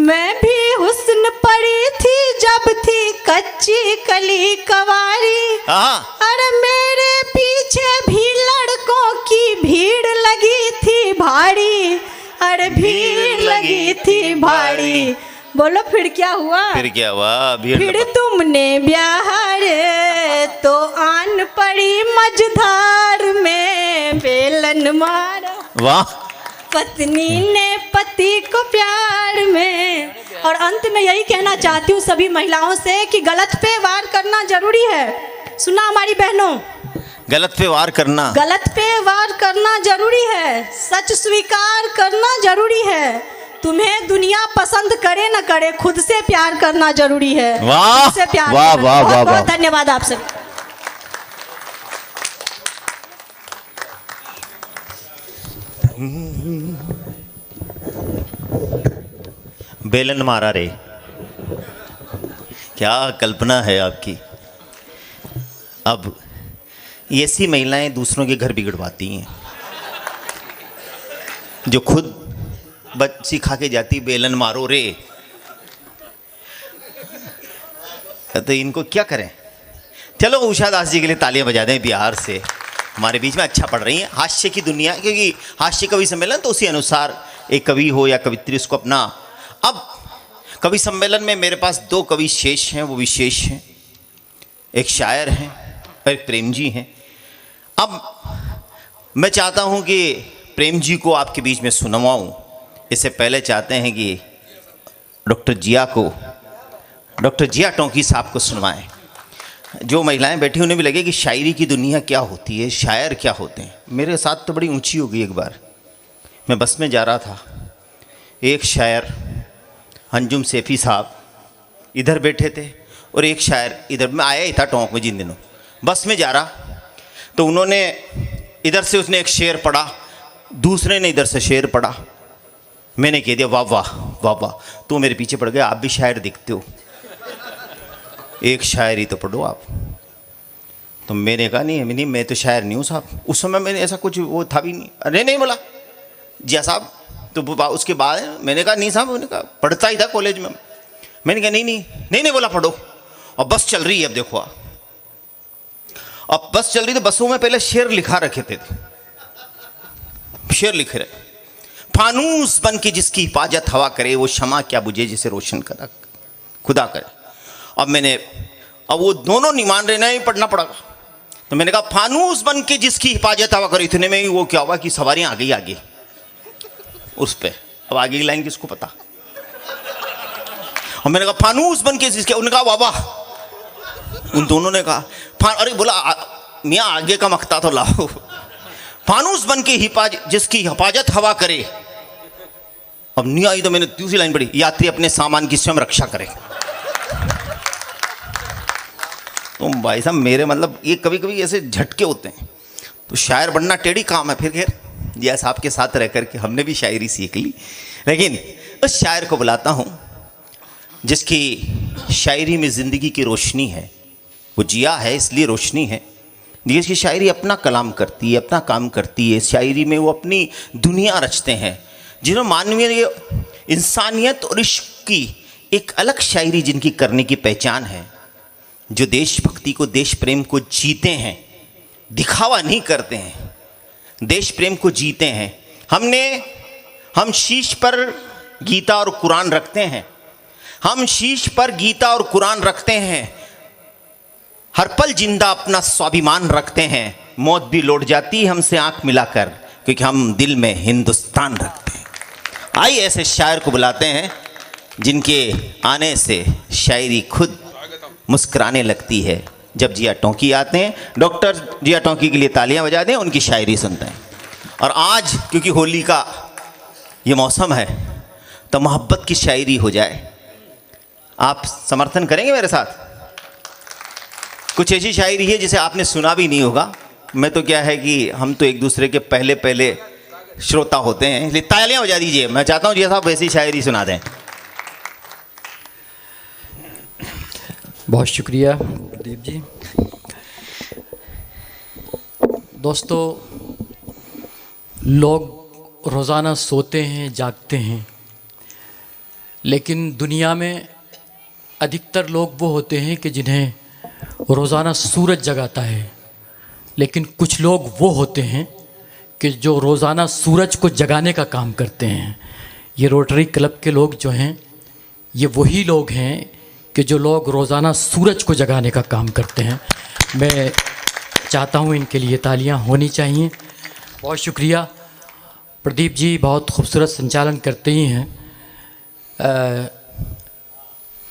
मैं भी हुस्न पड़ी थी जब थी कच्ची कली कवारी, अरे मेरे पीछे भी लड़कों की भीड़ लगी थी भारी, अरे भीड़ लगी थी भारी। बोलो फिर क्या हुआ। फिर क्या हुआ। फिर तुमने ब्याह रे तो आन पड़ी मझधार में, बेलन मारा। वाह। पत्नी ने पति को प्यार में। और अंत में यही कहना चाहती हूँ सभी महिलाओं से कि गलत पे वार करना जरूरी है। सुना हमारी बहनों, गलत पे वार करना, गलत पे वार करना जरूरी है, सच स्वीकार करना जरूरी है। तुम्हें दुनिया पसंद करे न करे, खुद से प्यार करना जरूरी है। वाह खुद से प्यार वाह वाह वाह वाह। धन्यवाद आप सभी। बेलन मारा रे, क्या कल्पना है आपकी। अब ऐसी महिलाएं दूसरों के घर बिगड़वाती हैं, जो खुद बच्ची खा के जाती बेलन मारो रे। तो इनको क्या करें। चलो उषा दास जी के लिए तालियां बजा दें, बिहार से हमारे बीच में अच्छा पढ़ रही हैं। हास्य की दुनिया, क्योंकि हास्य कवि सम्मेलन तो उसी अनुसार एक कवि हो या कवित्री उसको अपना। अब कवि सम्मेलन में मेरे पास दो कवि शेष हैं, वो विशेष हैं। एक शायर हैं और एक प्रेम जी हैं। अब मैं चाहता हूं कि प्रेम जी को आपके बीच में सुनवाऊं। इससे पहले चाहते हैं कि डॉक्टर जिया को डॉक्टर जिया टोंकी साहब को सुनवाएं। जो महिलाएं बैठी उन्हें भी लगे कि शायरी की दुनिया क्या होती है, शायर क्या होते हैं। मेरे साथ तो बड़ी ऊंची हो गई। एक बार मैं बस में जा रहा था, एक शायर अंजुम सैफी साहब इधर बैठे थे और एक शायर इधर। मैं आया ही था टोंक में जिन दिनों, बस में जा रहा, तो उन्होंने इधर से उसने एक शेर पढ़ा, दूसरे ने इधर से शेर पढ़ा। मैंने कह दिया वाह वाह वाह वाह, तो मेरे पीछे पड़ गया, आप भी शायर दिखते हो, एक शायरी तो पढ़ो आप। तो मैंने कहा नहीं मैं तो शायर नहीं हूँ साहब। उस समय मैंने ऐसा कुछ वो था भी नहीं। अरे नहीं बोला जिया साहब। तो उसके बाद मैंने कहा नहीं साहब, मैंने कहा पढ़ता ही था कॉलेज में। मैंने कहा नहीं बोला पढ़ो। और बस चल रही है, अब देखो आप, अब बस चल रही, तो बसों में पहले शेर लिखा रखे थे, शेर लिखे रहे। फानूस बन के जिसकी हिफाजत हवा करे, वो शमा क्या बुझे जिसे रोशन करा खुदा करे। अब वो दोनों नहीं मान रहे, नहीं पढ़ना पड़ेगा। तो मैंने कहा फानूस बन के जिसकी हिफाजत हवा करे, इतने में ही वो क्या हुआ कि सवारियां आ गई आगे उस पे। अब आगे की लाइन किसको पता। और मैंने कहा फानूस बन के जिसके, उन्होंने कहा वाह। उन दोनों ने कहा अरे बोला मियाँ आगे का मख्ता तो लाओ। फानूस बन के जिसकी हिफाजत हवा करे। अब नहीं आई तो मैंने दूसरी लाइन पढ़ी, यात्री अपने सामान की स्वयं रक्षा करे। तो भाई साहब मेरे मतलब ये कभी कभी ऐसे झटके होते हैं। तो शायर बनना टेढ़ी काम है। फिर खैर जिया साहब के साथ रह करके हमने भी शायरी सीख ली। लेकिन उस शायर को बुलाता हूँ जिसकी शायरी में ज़िंदगी की रोशनी है। वो जिया है इसलिए रोशनी है। जिसकी शायरी अपना कलाम करती है, अपना काम करती है। शायरी में वो अपनी दुनिया रचते हैं, जिन्होंने मानवीय इंसानियत और इश्क की एक अलग शायरी जिनकी करने की पहचान है। जो देशभक्ति को, देश प्रेम को जीते हैं, दिखावा नहीं करते हैं, देश प्रेम को जीते हैं। हम शीश पर गीता और कुरान रखते हैं, हम शीश पर गीता और कुरान रखते हैं। हर पल जिंदा अपना स्वाभिमान रखते हैं। मौत भी लौट जाती है हमसे आंख मिलाकर, क्योंकि हम दिल में हिंदुस्तान रखते हैं। आइए ऐसे शायर को बुलाते हैं जिनके आने से शायरी खुद मुस्कुराने लगती है। जब जिया टोंकी आते हैं, डॉक्टर जिया टोंकी के लिए तालियां बजा दें, उनकी शायरी सुनते हैं। और आज क्योंकि होली का ये मौसम है, तो मोहब्बत की शायरी हो जाए। आप समर्थन करेंगे मेरे साथ? कुछ ऐसी शायरी है जिसे आपने सुना भी नहीं होगा। मैं तो क्या है कि हम तो एक दूसरे के पहले श्रोता होते हैं, इसलिए तालियां बजा दीजिए। मैं चाहता हूँ जिया साहब वैसी शायरी सुना दें। बहुत शुक्रिया प्रदीप जी। दोस्तों, लोग रोज़ाना सोते हैं, जागते हैं, लेकिन दुनिया में अधिकतर लोग वो होते हैं कि जिन्हें रोज़ाना सूरज जगाता है। लेकिन कुछ लोग वो होते हैं कि जो रोज़ाना सूरज को जगाने का काम करते हैं। ये रोटरी क्लब के लोग जो हैं, ये वही लोग हैं कि जो लोग रोज़ाना सूरज को जगाने का काम करते हैं। मैं चाहता हूँ इनके लिए तालियां होनी चाहिए। बहुत शुक्रिया प्रदीप जी, बहुत खूबसूरत संचालन करते ही हैं।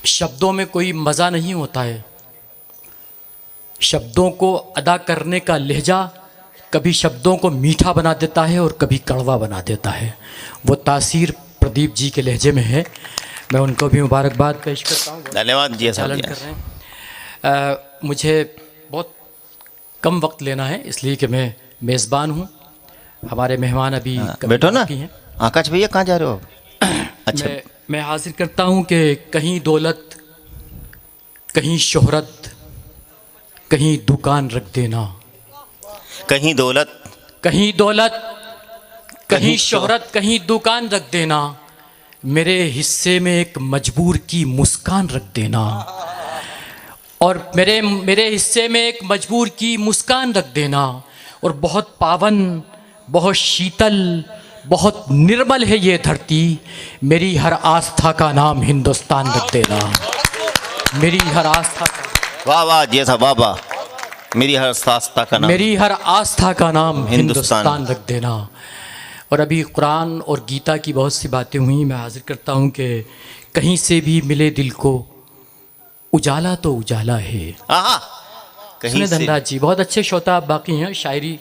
शब्दों में कोई मज़ा नहीं होता है। शब्दों को अदा करने का लहजा कभी शब्दों को मीठा बना देता है और कभी कड़वा बना देता है। वो तासीर प्रदीप जी के लहजे में है। मैं उनको भी मुबारकबाद पेश करता हूँ। धन्यवाद जी संचालन कर रहे हैं। मुझे बहुत कम वक्त लेना है, इसलिए कि मैं मेज़बान हूँ। हमारे मेहमान अभी बैठो ना। हैं। आकाश भैया कहाँ जा रहे हो? अच्छा, मैं हाजिर करता हूँ कि कहीं दौलत, कहीं शोहरत, कहीं दुकान रख देना। कहीं दौलत, कहीं दौलत, कहीं शोहरत, कहीं दुकान रख देना। मेरे हिस्से में एक मजबूर की मुस्कान रख देना। और मेरे हिस्से में एक मजबूर की मुस्कान रख देना। और बहुत पावन, बहुत शीतल, बहुत निर्मल है ये धरती। मेरी हर आस्था का नाम हिंदुस्तान रख देना। मेरी हर आस्था का, वाह वाह जैसा वाह वाह, मेरी हर आस्था का नाम, मेरी हर आस्था का नाम हिंदुस्तान रख देना। और अभी कुरान और गीता की बहुत सी बातें हुई। मैं हाजिर करता हूँ कि कहीं से भी मिले दिल को उजाला तो उजाला है। आहा, कहीं सुने से धनराज जी बहुत अच्छे श्रोता आप बाकी हैं, शायरी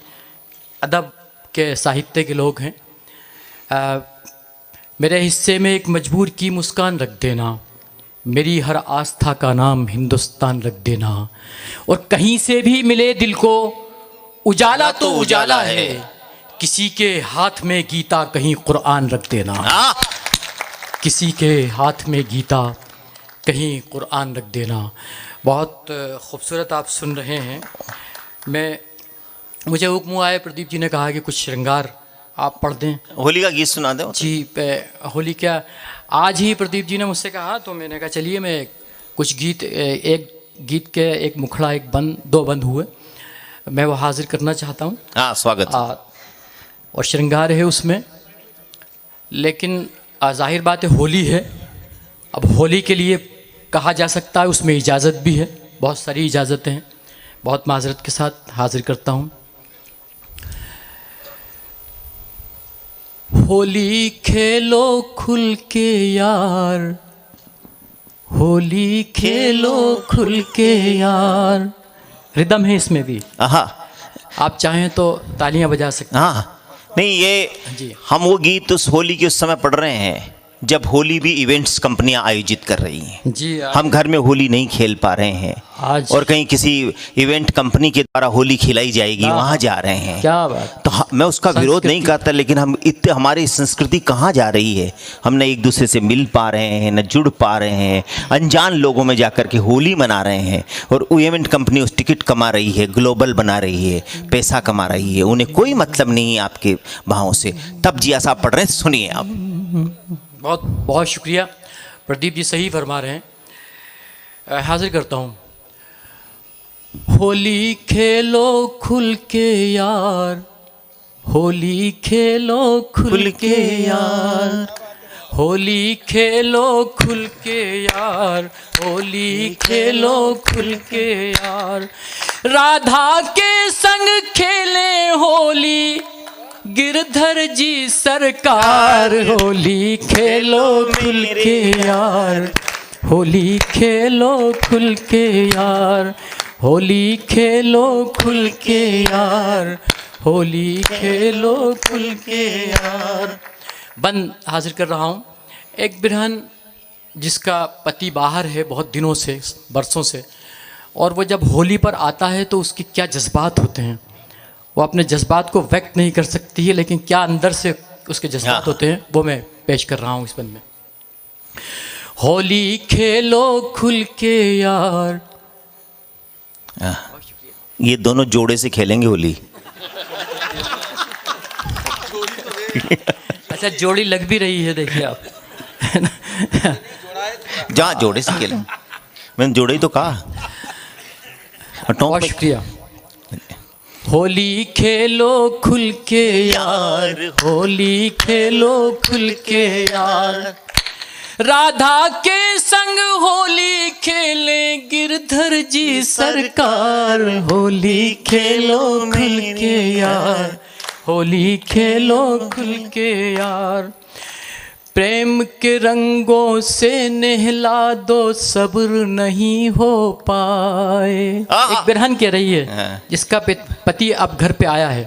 अदब के साहित्य के लोग हैं। मेरे हिस्से में एक मजबूर की मुस्कान रख देना, मेरी हर आस्था का नाम हिंदुस्तान रख देना, और कहीं से भी मिले दिल को उजाला तो उजाला है, किसी के हाथ में गीता कहीं कुरान रख देना। हाँ, किसी के हाथ में गीता कहीं कुरान रख देना। बहुत खूबसूरत आप सुन रहे हैं। मुझे हुक्म आए, प्रदीप जी ने कहा कि कुछ श्रृंगार आप पढ़ दें। होली का गीत सुना दो जी, होली क्या, आज ही प्रदीप जी ने मुझसे कहा, तो मैंने कहा चलिए मैं कुछ गीत, एक गीत के एक मुखड़ा, एक बंद, 2 बंद हुए, मैं वो हाजिर करना चाहता हूँ। हाँ, स्वागत। और श्रृंगार है उसमें, लेकिन जाहिर बात है होली है। अब होली के लिए कहा जा सकता है, उसमें इजाज़त भी है, बहुत सारी इजाज़तें हैं। बहुत माजरत के साथ हाजिर करता हूँ। होली खेलो खुल के यार, होली खेलो खुल के यार। रिदम है इसमें भी, हाँ, आप चाहें तो तालियां बजा सकते हैं। हाँ, नहीं ये जी। हम वो गीत उस होली के उस समय पढ़ रहे हैं जब होली भी इवेंट्स कंपनियां आयोजित कर रही हैं। जी, हम घर में होली नहीं खेल पा रहे हैं आज और कहीं किसी इवेंट कंपनी के द्वारा होली खिलाई जाएगी, वहाँ जा रहे हैं। क्या बात। तो मैं उसका विरोध नहीं करता, लेकिन हम इतने, हमारी संस्कृति कहाँ जा रही है? हम न एक दूसरे से मिल पा रहे हैं, न जुड़ पा रहे हैं, अनजान लोगों में जाकर के होली मना रहे हैं। और इवेंट कंपनी उस टिकट कमा रही है, ग्लोबल बना रही है, पैसा कमा रही है, उन्हें कोई मतलब नहीं है आपके भावों से। तब जी ऐसा पढ़ रहे हैं, सुनिए आप। बहुत बहुत शुक्रिया, प्रदीप जी सही फरमा रहे हैं। हाजिर करता हूँ। होली खेलो खुल के यार, होली खेलो खुल के यार, होली खेलो खुल के यार, होली खेलो खुल के यार। राधा के संग खेले होली गिरधर जी सरकार, होली खेलो खुल के यार, होली खेलो खुल के यार, होली खेलो खुल के यार, होली खेलो खुल के यार। बंद हाजिर कर रहा हूँ। एक बिरहन जिसका पति बाहर है बहुत दिनों से, बरसों से, और वो जब होली पर आता है तो उसके क्या जज्बात होते हैं, वो अपने जज्बात को व्यक्त नहीं कर सकती है, लेकिन क्या अंदर से उसके जज्बात होते हैं वो मैं पेश कर रहा हूँ इस बंद में। होली खेलो खुल के यार। ये दोनों जोड़े से खेलेंगे होली। अच्छा, जोड़ी लग भी रही है, देखिए आप। जहाँ जोड़े से खेलें, मैंने जोड़े ही तो कहा। बहुत शुक्रिया। होली खेलो खुल के यार, होली खेलो खुल के यार। राधा के संग होली खेले गिरधर जी सरकार, होली खेलो खुल के यार, होली खेलो खुल के यार। प्रेम के रंगों से नहला दो, सब्र नहीं हो पाए। एक बिरहन कह रही है जिसका पति अब घर पे आया है,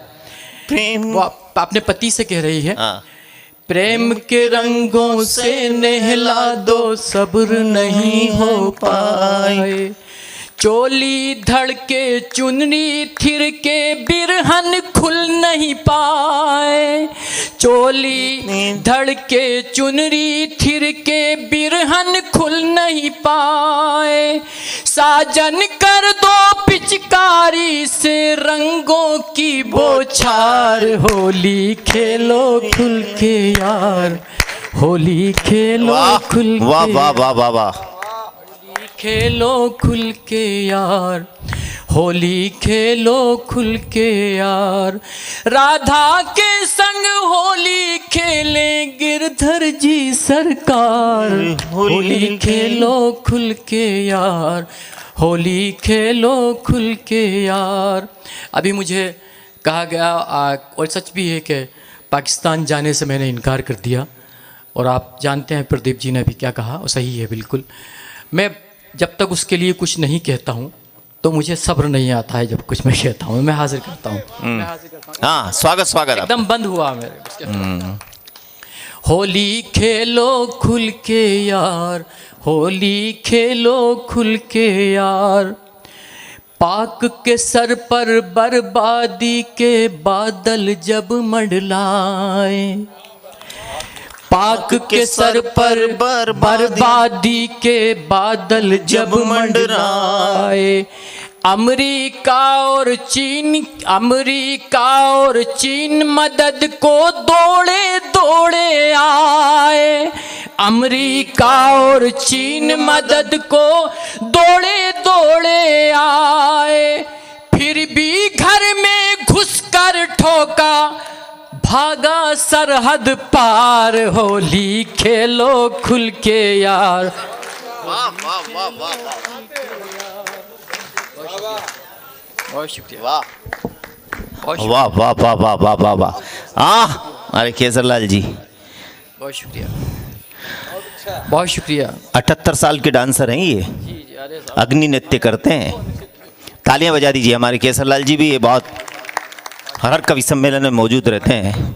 प्रेम, वो अपने पति से कह रही है, प्रेम के रंगों से नहला दो, सब्र नहीं हो पाए। चोली धड़के चुनरी थिर के बिरहन खुल नहीं पाए, चोली धड़के चुनरी थिर के बिरहन खुल नहीं पाए। साजन कर दो पिचकारी से रंगों की बौछार, होली खेलो खुल के यार, होली खेलो खुल के, वाह वाह वाह वाह वाह, खेलो खुल के यार, होली खेलो खुल के यार। राधा के संग होली खेले गिरधर जी सरकार, होली खेलो खुल के यार, होली खेलो खुल के यार। अभी मुझे कहा गया, और सच भी है कि पाकिस्तान जाने से मैंने इनकार कर दिया, और आप जानते हैं प्रदीप जी ने भी क्या कहा, और सही है बिल्कुल। मैं जब तक उसके लिए कुछ नहीं कहता हूँ तो मुझे सब्र नहीं आता है। जब कुछ मैं कहता हूँ मैं हाजिर करता हूँ। हाँ, स्वागत स्वागत आप। एकदम बंद हुआ मेरे। होली खेलो खुल के यार, होली खेलो खुल के यार, पाक के सर पर बर्बादी के बादल जब मंडलाए, पाक के सर पर बर्बादी के बादल जब मंडराए, अमेरिका और चीन मदद को दौड़े दौड़े आए, अमेरिका और चीन मदद को दौड़े दौड़े आए, फिर भी घर में घुसकर ठोका, भागा सरहद पार, होली खेलो खुल के यार। वाह वाह वाह वाह बहुत शुक्रिया। वाह वाह वाह वाह वाह वाह वाह वाह। अरे केसरलाल जी बहुत शुक्रिया, बहुत शुक्रिया। 78 साल के डांसर हैं ये, अग्नि नृत्य करते हैं। तालियां बजा दीजिए। हमारे केसरलाल जी भी ये बहुत हर कवि सम्मेलन में मौजूद रहते हैं।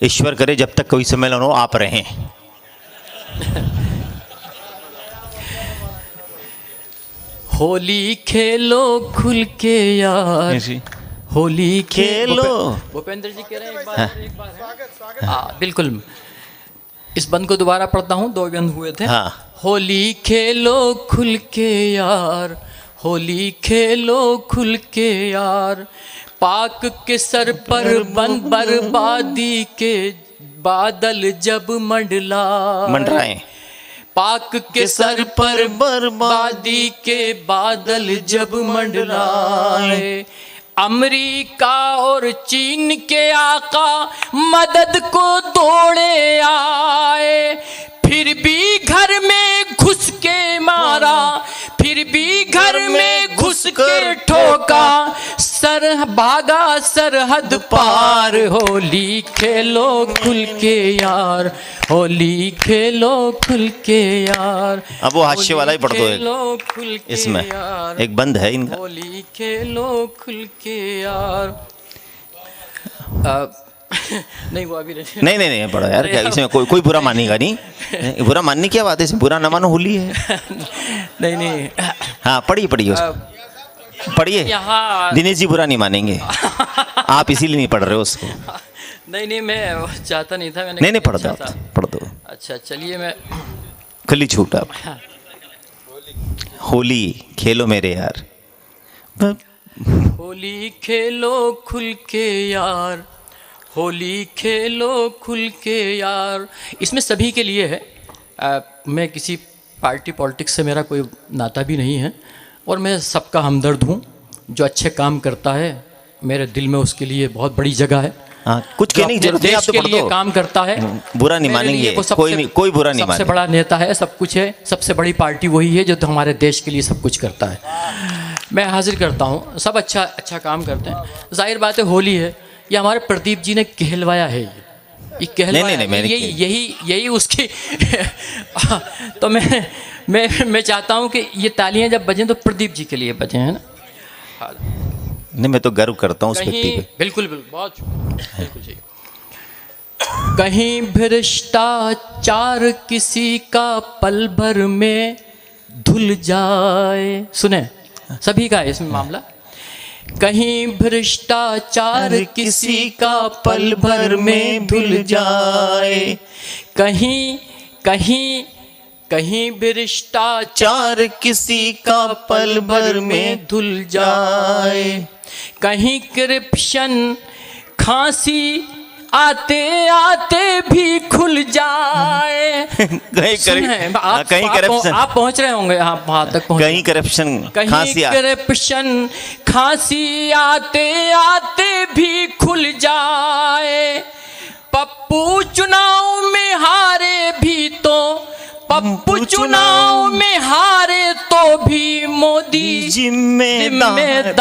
ईश्वर करे जब तक कवि सम्मेलन हो आप रहें। होली खेलो खुल के यार, होली खेलो। भूपेंद्र जी कह रहे हैं एक बार हाँ बिल्कुल। इस बंद को दोबारा पढ़ता हूँ, 2 बंद हुए थे। हाँ। होली खेलो खुल के यार, होली खेलो खुल के यार, पाक के सर पर बर्बादी के बादल जब मंडराए, पाक के सर पर बर्बादी के बादल जब मंडराए, अमेरिका और चीन के आका मदद को दौड़े आए, फिर भी घर में घुस के मारा, फिर भी घर में घुस के ठोका, भागा सरहद पार, होली खेलो खुल के यार, होली खेलो खुल के यार। अब वो हास्य वाला ही पढ़ दो खेलो खुल के इसमें यार, एक बंद है इनका। होली खेलो खुल के यार। नहीं वो अभी नहीं पढ़ो यार, क्या इसमें कोई बुरा मानेगा नहीं। बुरा मानने की बात है, इसमें बुरा न मानो, होली है। नहीं हाँ पढ़िए उसको पढ़िए। दिनेश जी बुरा नहीं मानेंगे। आप इसीलिए नहीं पढ़ रहे हो उसको। नहीं मैं चाहता नहीं था। मैंने नहीं पढ़ दो। अच्छा चलिए मैं खुली छूट। आप होली खेलो मेरे यार, होली खेलो खुल के यार, होली खेलो खुल के यार। इसमें सभी के लिए है। मैं किसी पार्टी पॉलिटिक्स से मेरा कोई नाता भी नहीं है और मैं सबका हमदर्द हूँ। जो अच्छे काम करता है मेरे दिल में उसके लिए बहुत बड़ी जगह है। हाँ, कुछ कहने की जरूरत नहीं, आप तो देश के लिए काम करता है, बुरा नहीं मानेंगे। कोई बुरा नहीं मानेगा। सबसे बड़ा नेता है, सब कुछ है। सबसे बड़ी पार्टी वही है जो तो हमारे देश के लिए सब कुछ करता है। मैं हाजिर करता हूँ, सब अच्छा काम करते हैं। जाहिर बात है होली है, ये हमारे प्रदीप जी ने कहलवाया है। ये कहलवाया यही उसकी तो मैं चाहता हूँ कि ये तालियां जब बजें तो प्रदीप जी के लिए बजें, है ना। नहीं मैं तो गर्व करता हूँ उस व्यक्ति पे। बिल्कुल बहुत बिल्कुल जी। कहीं भ्रष्टाचार किसी का पल भर में धुल जाए, सुने सभी का है इसमें मामला। कहीं भ्रष्टाचार किसी का पल भर में धुल जाए, कहीं भ्रष्टाचार किसी का पल भर में धुल जाए, कहीं करप्शन खांसी आते आते भी खुल जाए। कहीं आप पहुंच रहे होंगे वहां तक। कहीं करप्शन खांसी आते आते भी खुल जाए, पप्पू चुनाव में हारे भी तो मोदी जिम्मेदार।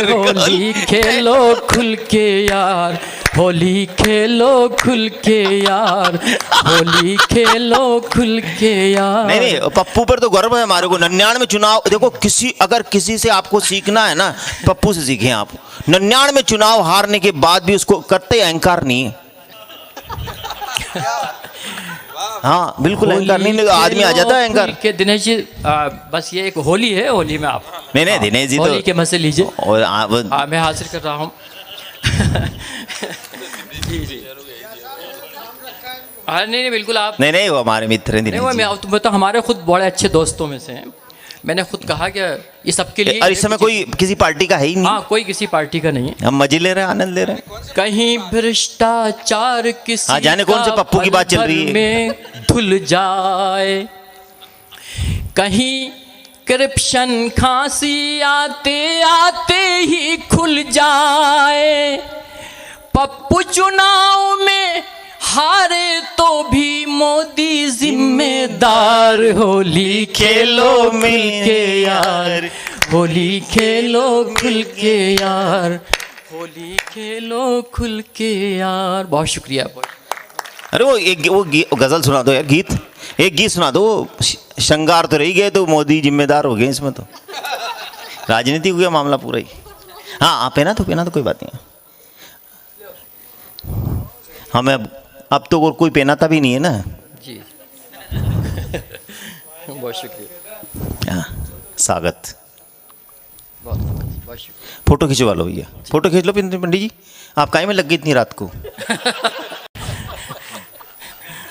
होली खेलो खुल के यार, होली खेलो खुल के यार, होली खेलो खुल के यार। नहीं नहीं, पप्पू पर तो गर्व है हमारे को। 99 में चुनाव, देखो अगर किसी से आपको सीखना है ना, पप्पू से सीखें आप। 99 में चुनाव हारने के बाद भी उसको करते अहंकार नहीं है। हाँ बिल्कुल अहंकार नहीं, आदमी आ जाता है अहंकार के। दिनेश जी बस ये एक होली है, होली में आप नहीं दिनेश जी होली तो के मजे लीजिए। और मैं हाजिर कर रहा हूँ। जी जी नहीं बिल्कुल आप नहीं वो हमारे मित्र हैं नहीं, वो तो हमारे खुद बड़े अच्छे दोस्तों में से हैं। मैंने खुद कहा कि ये सबके लिए। और इस समय कोई किसी पार्टी का है ही नहीं। हाँ कोई किसी पार्टी का नहीं है, हम मजे ले रहे हैं, आनंद ले रहे हैं। कहीं भ्रष्टाचार किसी हाँ जाने कौन से पप्पू की बात चल रही है में धुल जाए, कहीं करप्शन खांसी आते आते ही खुल जाए, पप्पू चुनाव में हारे तो भी मोदी जिम्मेदार। होली खेलो मिल के यार, होली खेलो खुल के यार, होली खेलो खुल के यार। बहुत शुक्रिया। अरे वो गजल सुना दो यार, एक गीत सुना दो। श्रृंगार तो रही गए तो मोदी जिम्मेदार हो गए इसमें, तो राजनीति हो गया मामला पूरा ही। हाँ पहना तो कोई बात नहीं। हमें अब तो और कोई पहनाता भी नहीं है ना जी। बहुत शुक्रिया। हाँ स्वागत। बहुत शुक्रिया। फोटो खिंचवा लो भैया, फोटो खींच लो पंडित जी। आप काहे में लग गई इतनी रात को?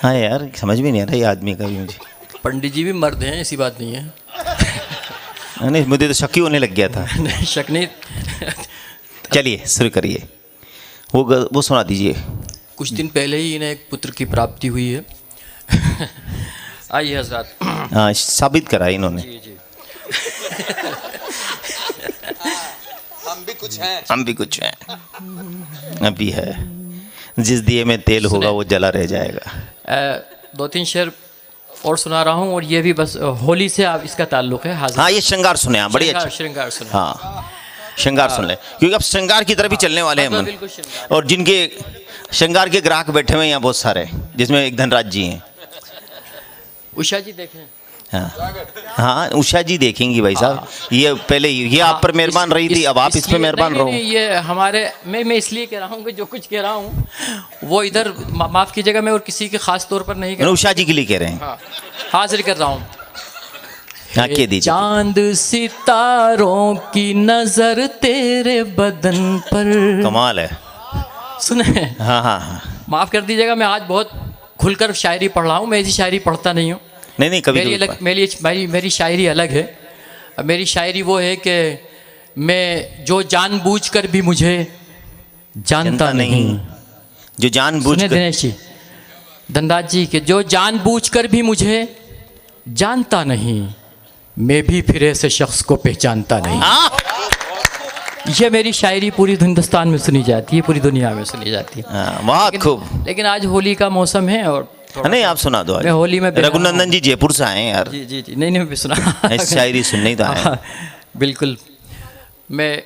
हाँ यार समझ में नहीं आ रहा ये आदमी का भी मुझे। पंडित जी भी मर्द हैं, ऐसी बात नहीं है। नहीं मुझे तो शक ही होने लग गया था। नहीं शक नहीं। चलिए शुरू करिए, वो सुना दीजिए। कुछ दिन पहले ही इन्हें एक पुत्र की प्राप्ति हुई है। आइए हजरत। हाँ साबित करा इन्होंने। जी जी। हम भी कुछ हैं अभी है। जिस दिए में तेल होगा वो जला रह जाएगा। 2-3 शेर और सुना रहा हूँ, और ये भी बस होली से आप इसका ताल्लुक है। हाँ ये श्रृंगार सुने आप, बड़ी अच्छा श्रृंगार सुने। हाँ श्रृंगार सुन ले, क्योंकि अब श्रृंगार की तरफ ही चलने वाले हैं मन। और जिनके श्रृंगार के ग्राहक बैठे हुए हैं यहाँ बहुत सारे, जिसमें एक धनराज जी हैं। उषा जी देखें। हाँ उषा जी देखेंगी भाई साहब। ये पहले ये आप पर मेहरबान रही थी, अब आप इस पे मेहरबान रहो। ये हमारे मैं इसलिए कह रहा हूँ कि जो कुछ कह रहा हूँ वो इधर माफ़ कीजिएगा, मैं और किसी के खास तौर पर नहीं कह रहा। उषा जी के लिए कह रहे हैं। हाँ हाजिर कर रहा हूँ। चांद सितारों की नजर तेरे बदन पर। कमाल है। सुने। हाँ माफ़ कर दीजिएगा, मैं आज बहुत खुलकर शायरी पढ़ रहा हूँ। मैं ऐसी शायरी पढ़ता नहीं हूँ। नहीं कभी मेरी शायरी अलग है। मेरी शायरी वो है कि मैं जो जानबूझकर भी मुझे जानता नहीं, जो जानबूझकर। दिनेश जी धनराज जी के जो जानबूझकर भी मुझे जानता नहीं, मैं भी फिर ऐसे शख्स को पहचानता नहीं। ये मेरी शायरी पूरी हिंदुस्तान में सुनी जाती है, पूरी दुनिया में सुनी जाती है। बहुत खूब। लेकिन आज होली का मौसम है और नहीं आप सुना दो। मैं होली में रघुनंदन जी जयपुर से आए हैं यार। जी जी जी नहीं भी सुना। शायरी सुनने ही तो आए। बिल्कुल मैं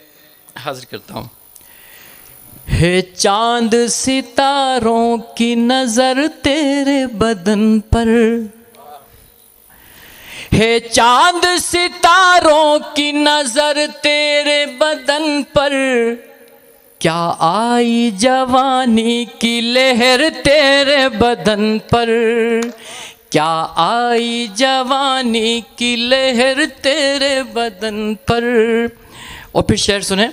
हाजिर करता हूँ। हे चांद सितारों की नजर तेरे बदन पर, हे चांद सितारों की नजर तेरे बदन पर, क्या आई जवानी की लहर तेरे बदन पर, क्या आई जवानी की लहर तेरे बदन पर। और फिर शेर सुने,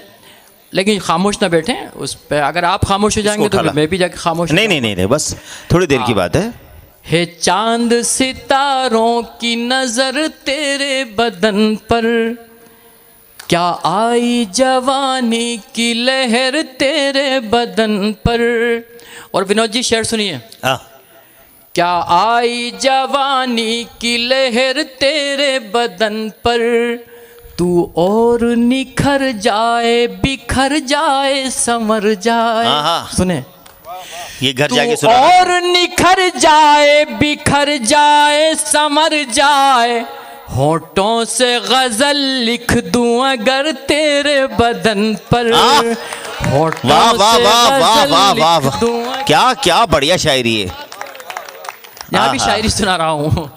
लेकिन खामोश ना बैठें उस पर। अगर आप खामोश हो जाएंगे तो मैं भी जाके खामोश। नहीं बस थोड़ी देर की बात है। हे चांद सितारों की नजर तेरे बदन पर, क्या आई जवानी की लहर तेरे बदन पर। और विनोद जी शेर सुनिए। क्या आई जवानी की लहर तेरे बदन पर, तू और निखर जाए बिखर जाए संवर जाए। सुने ये घर जाके सुना। और निखर जाए बिखर जाए संवर जाए, होठों से गजल लिख दूं अगर तेरे बदन पर। होठों वाह वाह से वाह वाह गजल वाह वाह लिख वाह, दूं। क्या क्या बढ़िया शायरी है। यहाँ भी शायरी सुना रहा हूँ।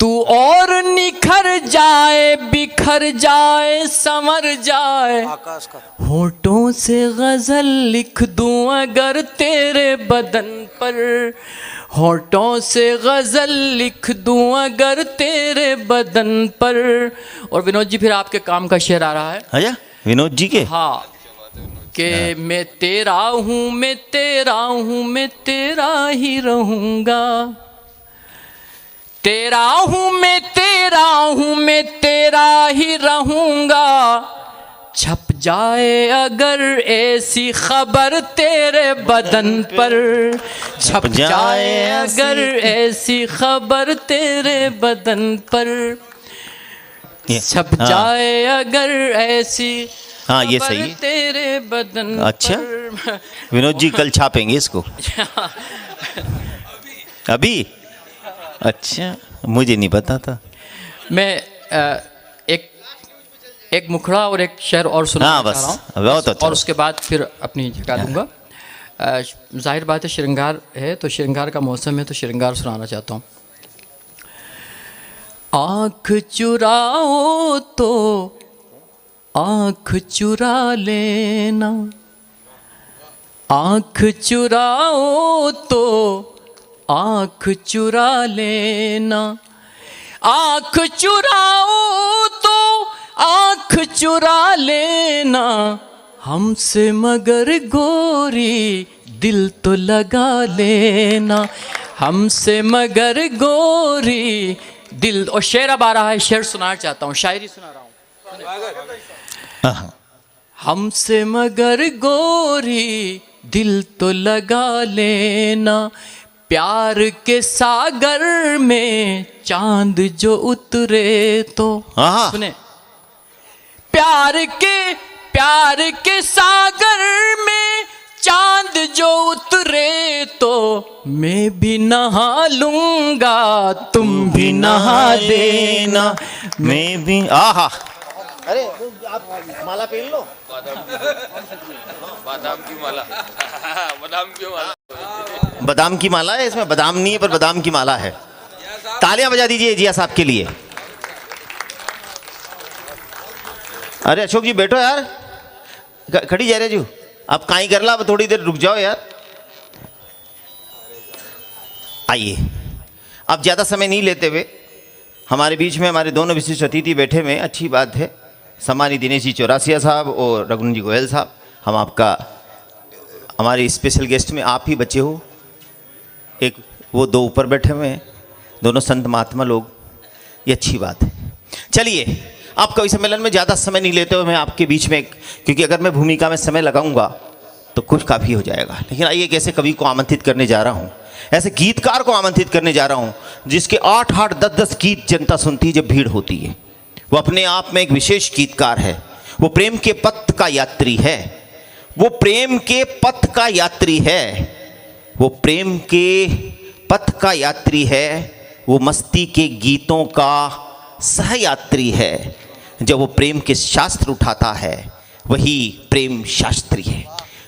तू और निखर जाए, बिखर जाए, संवर जाए, होठों से गजल लिख दूं अगर तेरे बदन पर। होठों से गजल लिख दूं अगर तेरे बदन पर। और विनोद जी फिर आपके काम का शेर आ रहा है। अच्छा, विनोद जी के। हाँ, कि मैं तेरा हूँ, मैं तेरा हूँ, मैं तेरा ही रहूँगा। तेरा हूँ मैं, तेरा हूँ मैं, तेरा ही रहूँगा। छप जाए अगर ऐसी खबर तेरे बदन पर। छप जाए अगर ऐसी खबर तेरे बदन पर। छप जाए अगर ऐसी हाँ, ये खबर सही है। तेरे बदन अच्छा, पर। विनोद जी कल छापेंगे इसको। अभी? अच्छा, मुझे नहीं पता था। मैं एक मुखड़ा और एक शेर और सुनाना हाँ, चाह बस, रहा हूँ बहुत अच्छा। और उसके बाद फिर अपनी जगह दूंगा। जाहिर बात है श्रृंगार है, तो श्रृंगार का मौसम है, तो श्रृंगार सुनाना चाहता हूँ। आँख चुराओ तो आँख चुरा लेना, आँख चुराओ तो आँख चुरा लेना। आँख चुराओ तो आँख चुरा लेना, हमसे मगर गोरी दिल तो लगा लेना। हमसे मगर गोरी दिल। और शेर अब आ रहा है, शेर सुनाना चाहता हूँ, शायरी सुना रहा हूँ। हमसे मगर गोरी दिल तो लगा लेना, प्यार के सागर में चांद जो उतरे तो। सुने, प्यार के सागर में चांद जो उतरे तो मैं भी नहा लूंगा, तुम भी नहा देना। मैं भी। आहा, अरे आप माला पहन लो। बादाम की माला। बादाम की माला। बादाम की माला है इसमें, बादाम नहीं है पर बादाम की माला है। तालियां बजा दीजिए जिया साहब के लिए। अरे अशोक जी बैठो यार, खड़ी जा रहे जी, आप काई कर ला, अब थोड़ी देर रुक जाओ यार। आइए, अब ज़्यादा समय नहीं लेते हुए हमारे बीच में हमारे दोनों विशिष्ट अतिथि बैठे हुए, अच्छी बात है। सम्मानित दिनेश जी चौरासिया साहब और रघुनंदन जी गोयल साहब, हम आपका हमारे स्पेशल गेस्ट में आप ही बचे हो। एक वो दो ऊपर बैठे हुए हैं, दोनों संत महात्मा लोग, ये अच्छी बात है। चलिए, आप कवि सम्मेलन में ज़्यादा समय नहीं लेते हुए मैं आपके बीच में, क्योंकि अगर मैं भूमिका में समय लगाऊंगा तो कुछ काफ़ी हो जाएगा। लेकिन आइए, एक ऐसे कवि को आमंत्रित करने जा रहा हूँ, ऐसे गीतकार को आमंत्रित करने जा रहा हूँ जिसके 8-8, 10-10 गीत जनता सुनती है जब भीड़ होती है। वो अपने आप में एक विशेष गीतकार है। वो प्रेम के पथ का यात्री है। वो प्रेम के पथ का यात्री है। वो प्रेम के पथ का यात्री है। वो मस्ती के गीतों का सहयात्री है। जब वो प्रेम के शास्त्र उठाता है वही प्रेम शास्त्री है।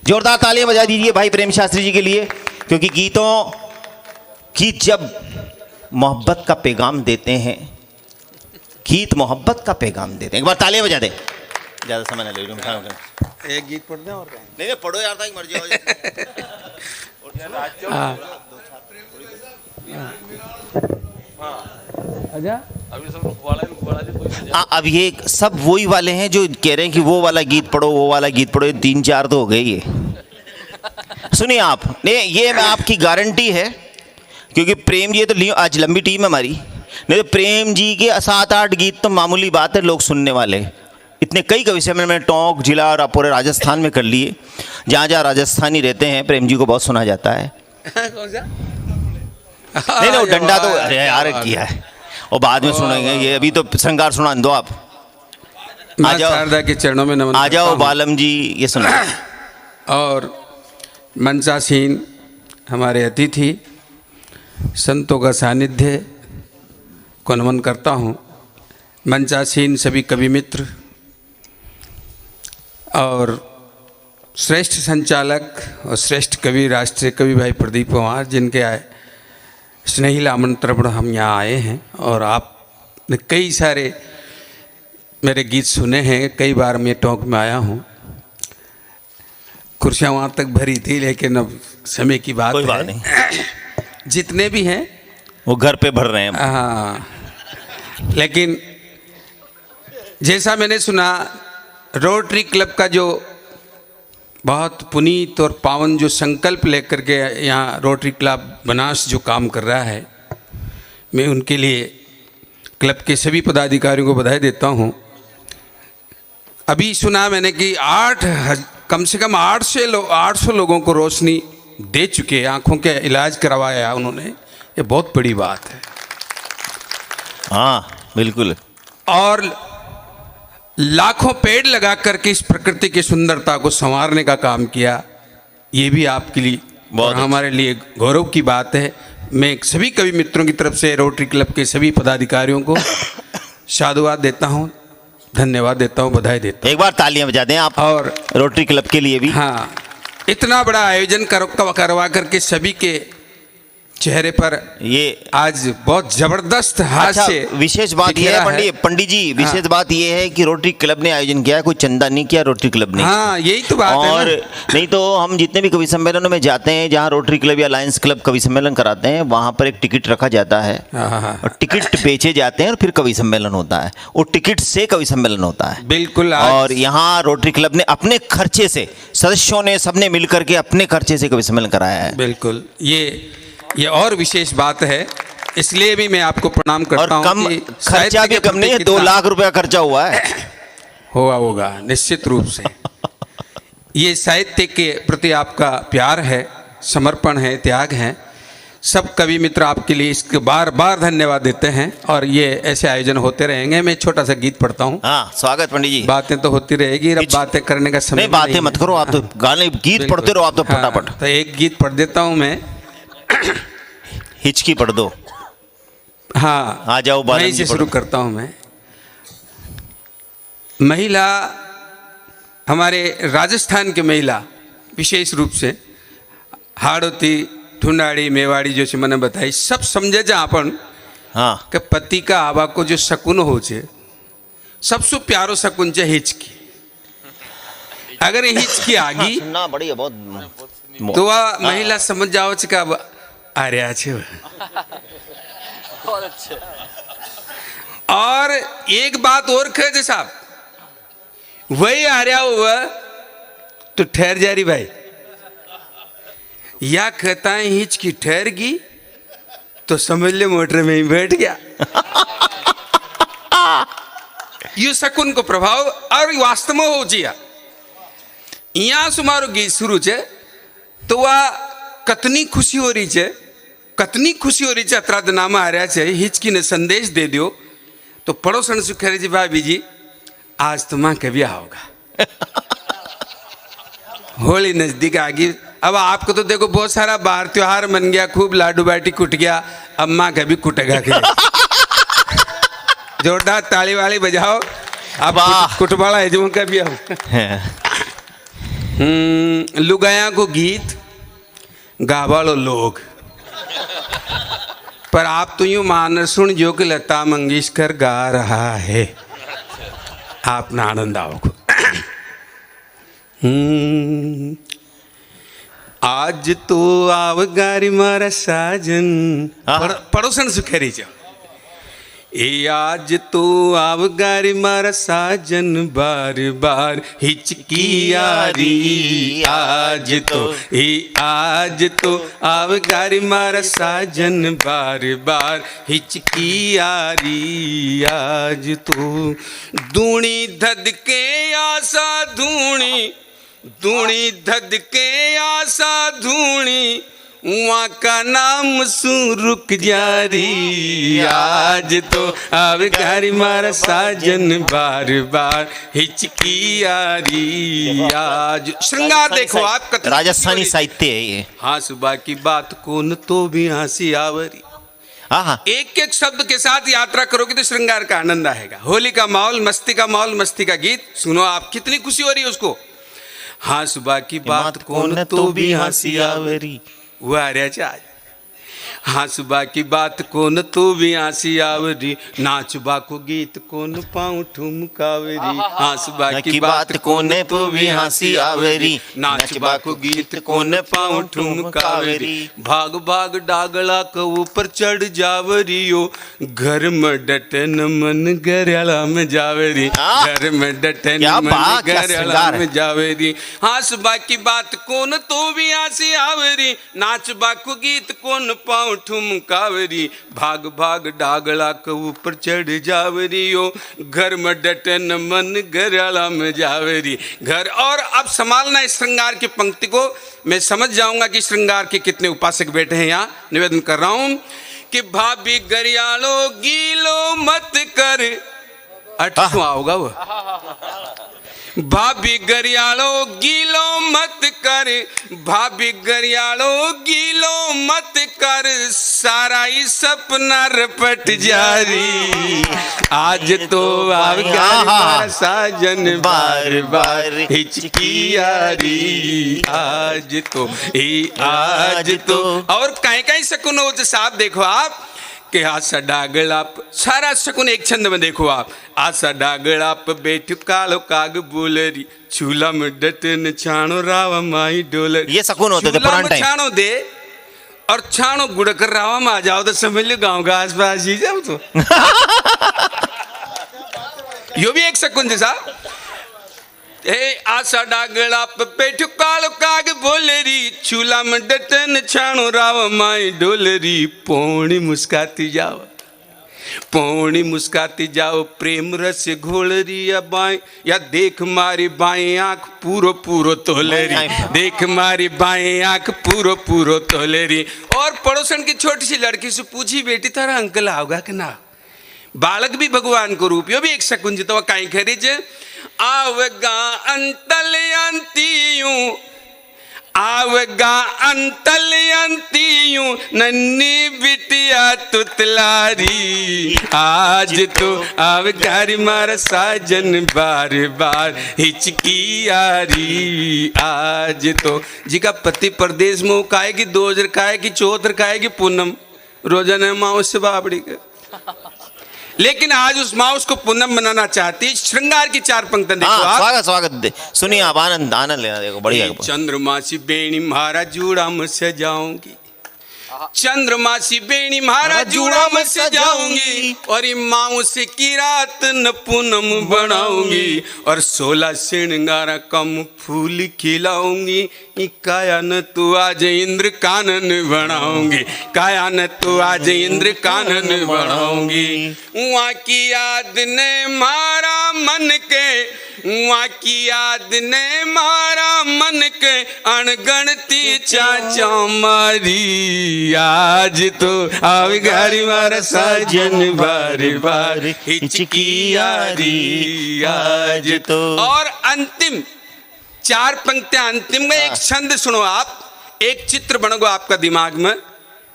जोरदार तालियां बजा दीजिए भाई प्रेम शास्त्री जी के लिए, क्योंकि गीत जब मोहब्बत का पैगाम देते हैं, गीत मोहब्बत का पैगाम देते हैं। एक बार तालियां बजा दें, ज़्यादा समय ना ले लूँ। एक गीत पढ़ दें और नहीं पढ़ो यार, तक मर जाओ। अब ये सब वही वाले हैं जो कह रहे हैं कि वो वाला गीत पढ़ो, वो वाला गीत पढ़ो। 3-4 तो हो गए ये। सुनिए आप, नहीं ये मैं आपकी गारंटी है, क्योंकि प्रेम जी तो आज लंबी टीम है हमारी, नहीं तो प्रेम जी के 7-8 गीत तो मामूली बात है लोग सुनने वाले। इतने कई कवि से मैंने टोंक जिला और पूरे राजस्थान में कर लिए। जहाँ जहाँ राजस्थानी रहते हैं प्रेम जी को बहुत सुना जाता है। कौन सा? नहीं वो डंडा तो अरे यार किया है, और बाद में सुनेंगे। ये अभी तो श्रृंगार सुना दो आप। आ जाओ के चरणों में नमन। आ जाओ बालम जी, ये सुना। और मंचासीन हमारे अतिथि, संतों का सानिध्य, को नमन करता हूँ। मंचासीन सभी कवि मित्र और श्रेष्ठ संचालक और श्रेष्ठ कवि राष्ट्रीय कवि भाई प्रदीप पवार, जिनके स्नेहिल आमंत्रण हम यहाँ आए हैं। और आपने कई सारे मेरे गीत सुने हैं, कई बार मैं टॉक में आया हूँ। कुर्सियाँ वहाँ तक भरी थी, लेकिन अब समय की बात कोई है। बात नहीं, जितने भी हैं वो घर पे भर रहे हैं। हाँ, लेकिन जैसा मैंने सुना, रोटरी क्लब का जो बहुत पुनीत और पावन जो संकल्प लेकर के यहाँ रोटरी क्लब बनास जो काम कर रहा है, मैं उनके लिए क्लब के सभी पदाधिकारियों को बधाई देता हूँ। अभी सुना मैंने कि कम से कम 800 लोगों को रोशनी दे चुके, आँखों के इलाज करवाया उन्होंने। ये बहुत बड़ी बात है। हाँ बिल्कुल। और लाखों पेड़ लगा करके इस प्रकृति की सुंदरता को संवारने का काम किया, ये भी आपके लिए और हमारे लिए गौरव की बात है। मैं सभी कवि मित्रों की तरफ से रोटरी क्लब के सभी पदाधिकारियों को साधुवाद देता हूँ, धन्यवाद देता हूँ, बधाई देता हूँ। एक बार तालियां बजा दें आप और रोटरी क्लब के लिए भी। हाँ, इतना बड़ा आयोजन करवा करके सभी के चेहरे पर ये आज बहुत जबरदस्त हास्य। अच्छा, विशेष बात यह है पंडित जी, विशेष बात यह है कि रोटरी क्लब ने आयोजन किया है, कोई चंदा नहीं किया रोटरी क्लब ने। हाँ, यही तो बात है। और नहीं तो हम जितने भी कवि सम्मेलनों में जाते हैं, जहाँ रोटरी क्लब या लायंस क्लब कवि सम्मेलन कराते हैं, वहाँ पर एक टिकट रखा जाता है और टिकट बेचे जाते हैं और फिर कवि सम्मेलन होता है। वो टिकट से कवि सम्मेलन होता है। बिल्कुल। और यहाँ रोटरी क्लब ने अपने खर्चे से, सदस्यों ने सबने मिल करके अपने खर्चे से कवि सम्मेलन कराया है। बिल्कुल, ये और विशेष बात है, इसलिए भी मैं आपको प्रणाम करता हूँ। और कम खर्चा भी कम नहीं है, 2 लाख रुपया खर्चा हुआ है। होगा निश्चित रूप से। ये साहित्य के प्रति आपका प्यार है, समर्पण है, त्याग है। सब कवि मित्र आपके लिए इसके बार बार धन्यवाद देते हैं और ये ऐसे आयोजन होते रहेंगे। मैं छोटा सा गीत पढ़ता हूँ। हाँ, स्वागत पंडित जी। बातें तो होती रहेगी, अब बातें करने का समय नहीं, बातें मत करो आप, तो गाने गीत पढ़ते रहो आप तो फटाफट। तो एक गीत पढ़ देता हूँ मैं। हिचकी पढ़ दो। हाँ, आ जाओ, वहीं से शुरू करता हूँ मैं। महिला, हमारे राजस्थान के महिला विशेष रूप से हाड़ोती, ढूंढाड़ी, मेवाड़ी जैसे मैंने बताई, सब समझे जा अपन। हाँ, कि पति का आवा को जो शकुन हो छे, सबसे प्यारो शकुन छे हिचकी। अगर हिचकी आगी सुनना बड़ी बहुत तो वह महिला समझ जाओ कि अब आ रहा छे। और एक बात और कहे साहब, वही आ रहा हुआ तो ठहर जा रही भाई, या कहता है हिचकी ठहर गई तो समझ ले मोटर में ही बैठ गया। ये शकुन को प्रभाव और वास्तव में हो जिया। यहाँ सुमारो गीत शुरू छे तो वह कतनी खुशी हो रही है, कतनी खुशी हो रही है, अतराधनामा आ रहा है। हिचकी ने संदेश दे दियो तो पड़ोसन से कह रही जी, भाभी जी आज तो माँ का ब्याह होगा। होली नजदीक आ गई, अब आपको तो देखो बहुत सारा बाहर त्योहार मन गया, खूब लाडू बाटी कुट गया, अब माँ का भी कुटेगा। जोरदार ताली वाली बजाओ, अब कुटवाड़ा है जो का ब्याह। लुगाया को गीत गावालो लोग, पर आप तो यूं मान सुन जो कि लता मंगेशकर गा रहा है, आप ना आनंद आओगे। आज तो आवगारी मारा साजन, पड़ोसन सुखेरी जाओ। ए आज तो आवगारी मारा साजन, बार बार हिचकी यारी। आज तो आवगारी मारा साजन, बार बार हिचकी यारी। आज तो दूणी धद के आशा धूणी, दूणी धद के आशा धूणी, वहाँ का नाम सू रुक जारी। आज तो आवगारी मारा साजन, बार बार हिचकी यारी। आज श्रृंगार देखो आपका राजस्थानी साहित्य है ये। हाँ, सुबह की बात को न तो भी हंसी आवरी। हाँ हाँ एक एक शब्द के साथ यात्रा करोगे तो श्रृंगार का आनंद आएगा। होली का माहौल, मस्ती का माहौल, मस्ती का गीत सुनो आप, कितनी खुशी हो रही है उसको। हाँ सुबह की बात कौन तो भी हंसी आवरी, वो आ रहा आज। हाँ सुबह की बात कौन तो भी हंसी आवरी, नाच बाको गीत कौन पाऊं ठुमकावरी। हाँ सुबह की बात कौन तो भी हंसी आवरी, नाच बाको गीत कौन पाऊं ठुमकावरी। भाग भाग डागला के ऊपर चढ़ जावरियो, घर में डटन मन घरला में जावरी, घर में डटन मन घरला में जावरी। हाँ सुबह की बात कौन तो भी हंसी आवरी, नाच बाको गीत कौन पाऊं ठुमकावरी। भाग भाग डागला के ऊपर चढ़ जावरियो, घर में डटन मन घरला में जावरी। घर और अब संभालना इस श्रृंगार की पंक्ति को। मैं समझ जाऊंगा कि श्रृंगार के कितने उपासक बैठे हैं यहाँ। निवेदन कर रहा हूं कि भाभी गरियालो गीलो मत कर, 8वां होगा वो। भाभी गरियालो गीलो मत कर, भाभी गरियालो गीलो मत कर, सारा ही सपना रपट जारी। आज तो आप साजन बार बार हिचकियारी, आज तो और कहीं कहीं शकुन हो साहब। देखो आप कि आशा डागलाप, सारा शकुन एक छंद में देखो आप। आशा डागलाप बैठ कालो काग बोलरी, चूल्हा में डटन छाणो रावा माई डोलर। ये शकुन होते थे पुराने टाइम। छाणो दे और छाणो गुड़ कर रावा में आ जाओ तो समझ लो गांव का आसपास ही जाओ तो। यो भी एक शकुन जैसा। आशा डागला पेठु कालो काग बोलेरी, चूल्हा में डटन छाणो राव माई डोलरी। पौणी मुस्काती जाओ, पौणी मुस्काती जाओ, प्रेम रस घोलरी या बाएं, या देख मारी बाएं आंख पूरो पूरो तोलेरी, देख मारी बाएं आंख पूरो पूरो तोलेरी। और पड़ोसन की छोटी सी लड़की से पूछी, बेटी तारा अंकल आओगा कि ना। बालक भी भगवान को रूप, यो भी एक शकुन जितो काई खरीज। आवगा अंतलयंतियूं, आवगा अंतलयंतियूं, नन्ही बिटिया तुतलारी। आज तो आवगारी मारा साजन बार बार हिचकियारी। आज तो जी का पति प्रदेश में काएगी 2000 काएगी 74 काएगी पूनम, रोजाना माओ से बाबड़ी के। लेकिन आज उस माँ उसको पूनम बनाना चाहती। श्रृंगार की 4 पंक्तियां देखो आप। स्वागत स्वागत सुनिए आप, आनंद आनंद लेना। देखो बढ़िया। चंद्रमासी बेणी महाराज जूड़ा में सजाऊंगी, चंद्रमासी बेणी महाराज जूड़ा में सजाऊंगी, और माऊ से की रात न पूनम बनाऊंगी, और 16 श्रृंगार कम फूल खिलाऊंगी। काया न तू आज इंद्र कानन बनाऊंगी, काया न तू आज इंद्र कानन बनाऊंगी। वहाँ की याद ने मारा मन के, वहाँ की याद ने मारा मन के, अनगणती चाचा मारी। आज तो आवगारी मारा साजन बार बार हिचकियारी। आज तो और अंतिम 4 पंक्तियां अंतिम में एक छंद सुनो आप, एक चित्र बनोगे आपका दिमाग में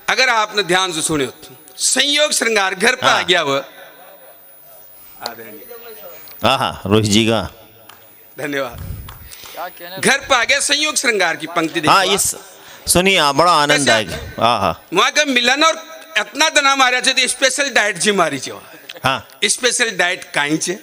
अगर आपने ध्यान से सुने तो। संयोग श्रृंगार घर पर आ गया वो। हाँ रोहित जी का धन्यवाद। घर पर आ गया संयोग श्रृंगार की पंक्ति देखो। हाँ ये सुनिए आप, बड़ा आनंद आएगा। हाँ हाँ वहाँ का मिलन और इतना तना मारा तो स्पेशल डाइट जी मारी छे। हाँ स्पेशल डाइट काई छे,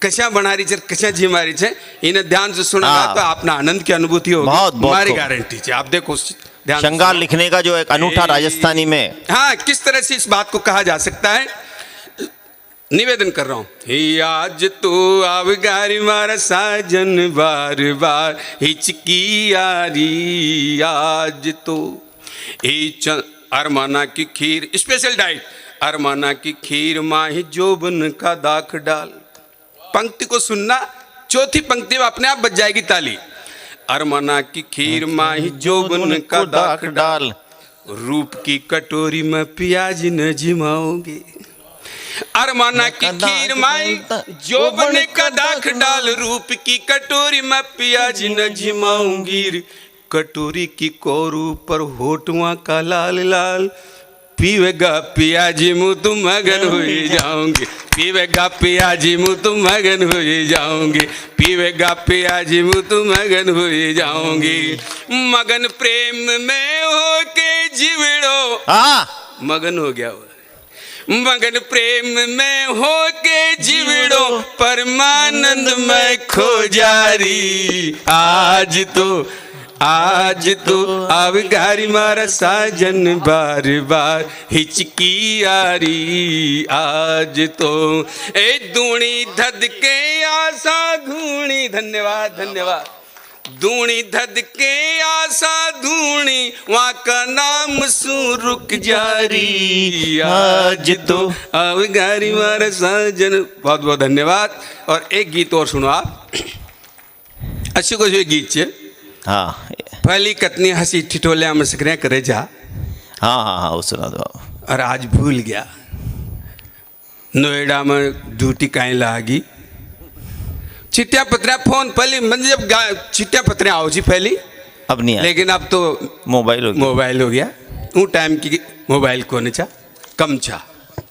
कशा बनारी छे, कशा जी मारी छे, इन्हें ध्यान से सुना तो आपना आनंद की अनुभूति होगी, हमारी गारंटी है। आप देखो श्रृंगार लिखने का जो एक अनूठा राजस्थानी में, हाँ किस तरह से इस बात को कहा जा सकता है। निवेदन कर रहा हूँ। आज तो आवगारी मारा साजन बार बार हिचकियारी। आज तो अरमाना की खीर स्पेशल डाइट, अरमाना की खीर माही जोबन का दाख डाल। पंक्ति को सुनना, चौथी पंक्ति में अपने आप बज जाएगी ताली। अरमाना की खीर माही जोबन का दाख डाल, रूप की कटोरी में प्याज न जिमाओगे। अरमाना की खीर माई जोबन का दाख डाल, रूप की कटोरी में प्याज न जिमाऊंगी। कटोरी की कोरू पर होठवा का लाल लाल, पीवेगा पिया जी मुँह तुम मगन हो जाओगे, पीवेगा पिया जी मुँह तुम मगन हो जाओगे, पीवेगा पिया जी मुँह तुम मगन हो जाओगे। मगन प्रेम में हो के जीवड़ो, हाँ मगन हो गया वो, मगन प्रेम में हो के जीवड़ो, परमानंद में खो जारी। आज तो अब गारी मारा साजन बार बार हिचकी यारी। आज तो ए दूणी धद के आशा धूणी, धन्यवाद धन्यवाद, दूणी धद के आशा धूणी, वहाँ का नाम सू रुक जारी। आज तो अब गारी मारा साजन, बहुत बहुत धन्यवाद। और एक गीत और सुनो आप, अच्छी को जो गीत है, हाँ पहली कतनी हंसी ठिठोलिया में सकरे करे जा, हाँ हाँ हाँ वो सुना दो। और आज भूल गया, नोएडा में ड्यूटी काहे लागी, चिट्ठिया पत्रिया फोन पहले मतलब जब चिट्ठिया पत्रिया आओ जी पहली, अब नहीं है, लेकिन अब तो मोबाइल हो गया। वो टाइम की मोबाइल को नहीं चा कम चा।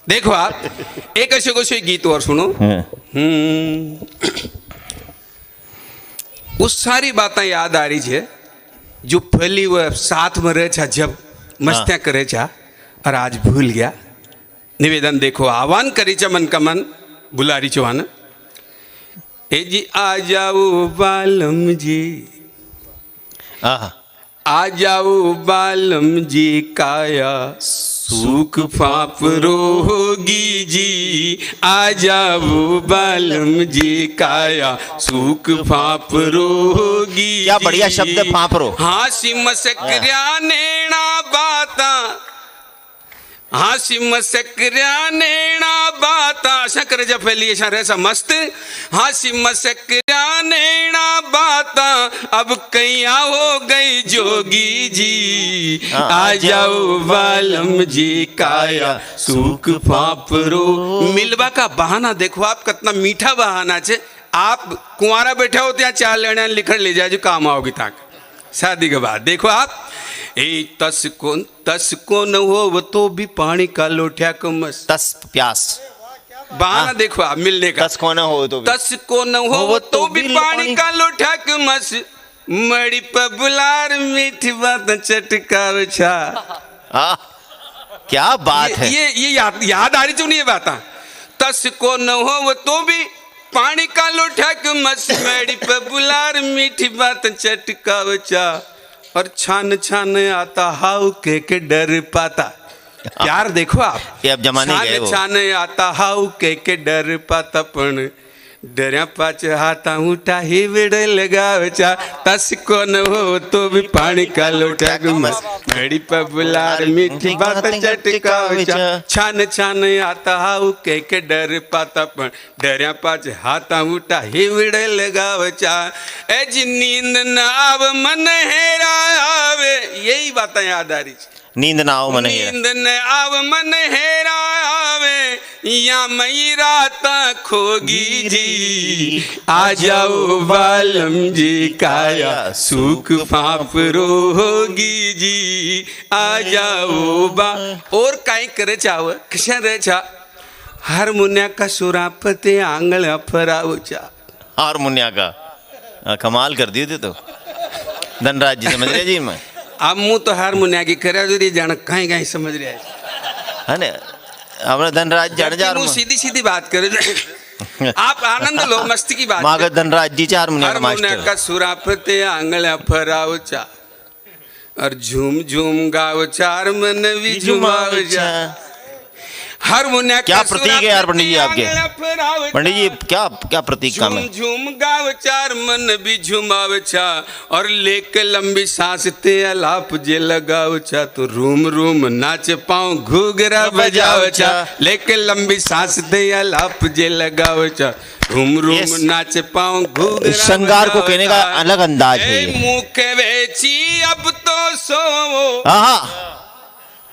देखो आप एक ऐसे को से गीत और सुनो। उस सारी बातें याद आ रही है जो पहली वह साथ में रहे छा, जब मस्तियाँ करे छा, और आज भूल गया। निवेदन देखो, आह्वान करी चा मन का मन, बुलारी चौहान, ए जी आ जाओ बालम जी, आ जाओ बालम जी, काया सूख फाप रोगी जी, आ जाओ बालम जी, काया सूख फाप रोगी। क्या बढ़िया शब्द है, फाप रो। हासी मसकरिया नेणा बाता, हासी मसकरिया नेणा बाता, शकर जब फैली ऐसा रैसा मस्त, हासी मसकरिया नेणा बाता, अब कैया हो गई जोगी जी, आ जाओ बालम जी, काया सूख फाप रो। मिलवा का बहाना देखो आप, कितना मीठा बहाना छे। आप कुंवारा बैठे हो त्या चार लेना लिखण ले जाए जो काम आओगी ताक शादी के बाद। देखो आप, ए तस को न हो तो भी पानी का लोटिया को मस, तस प्यास बहाना देखो आप मिलने का। तस को न हो तो भी, तस को न हो तो भी पानी का लोटिया को मस, मड़ी पर बुलार मीठी बात चटकाव छा। क्या बात है, ये याद आ रही क्यों नहीं ये बात। तस को न हो तो भी पानी का लोटिया को मस, मड़ी पर बुलार मीठी बात चटकाव छा, और छान छान आता हाउ के डर पाता। प्यार देखो आप, ये अब जमाने गए वो। छान आता हाउ के डर पाता, पण डरिया पाच हाथा उठा ही विड़ लगावचा। तस को न हो तो भी पानी का लोटा गुमस, घड़ी पर बुलार मीठी बात चटकावचा। छान छान आता हाउ के डर पाता, पण डरिया पाच हाथा उठा ही विड़ लगावचा। ए जी नींद न आव मन हेरा आवे, यही बातें याद आ रही। नींद ना आओ मन हेरा, नींद न आव मन हेरा आवे, या मई रात खोगी जी, आ जाओ बालम जी, काया सूख फाप रोगी जी, आ जाओ बा। और काई करे चाव किशन रहे चा, हारमोनिया का सुरापते आंगल फराव चा। हारमोनिया का कमाल कर दिए थे तो धनराज जी, समझ रहे जी। मैं अब मुँह तो हारमोनिया की करे जो जान कहीं कहीं समझ रहे है ना, अपना धनराज जड़ सीधी सीधी बात करे। आप आनंद लो, मस्ती की बात। मागत धनराज जी चार हारमोनिया का सुरापते आंगल फराव चा, और झूम झूम गाव चार मन भी झुमाव जा। हारमोनिया क्या प्रतीक है यार पंडित जी आपके, पंडित जी क्या क्या प्रतीक काम है। झूम गाव चार मन भी झुमाव छा, और लेके लंबी सांस ते अलाप जे लगाव छा, तो रूम रूम नाच पाऊं घूघरा बजाव छा। लेके लंबी सांस ते अलाप जे लगाव छा, रूम रूम नाच पाऊं घूघरा। श्रृंगार को कहने का अलग अंदाज है। मुख वेची अब तो सो,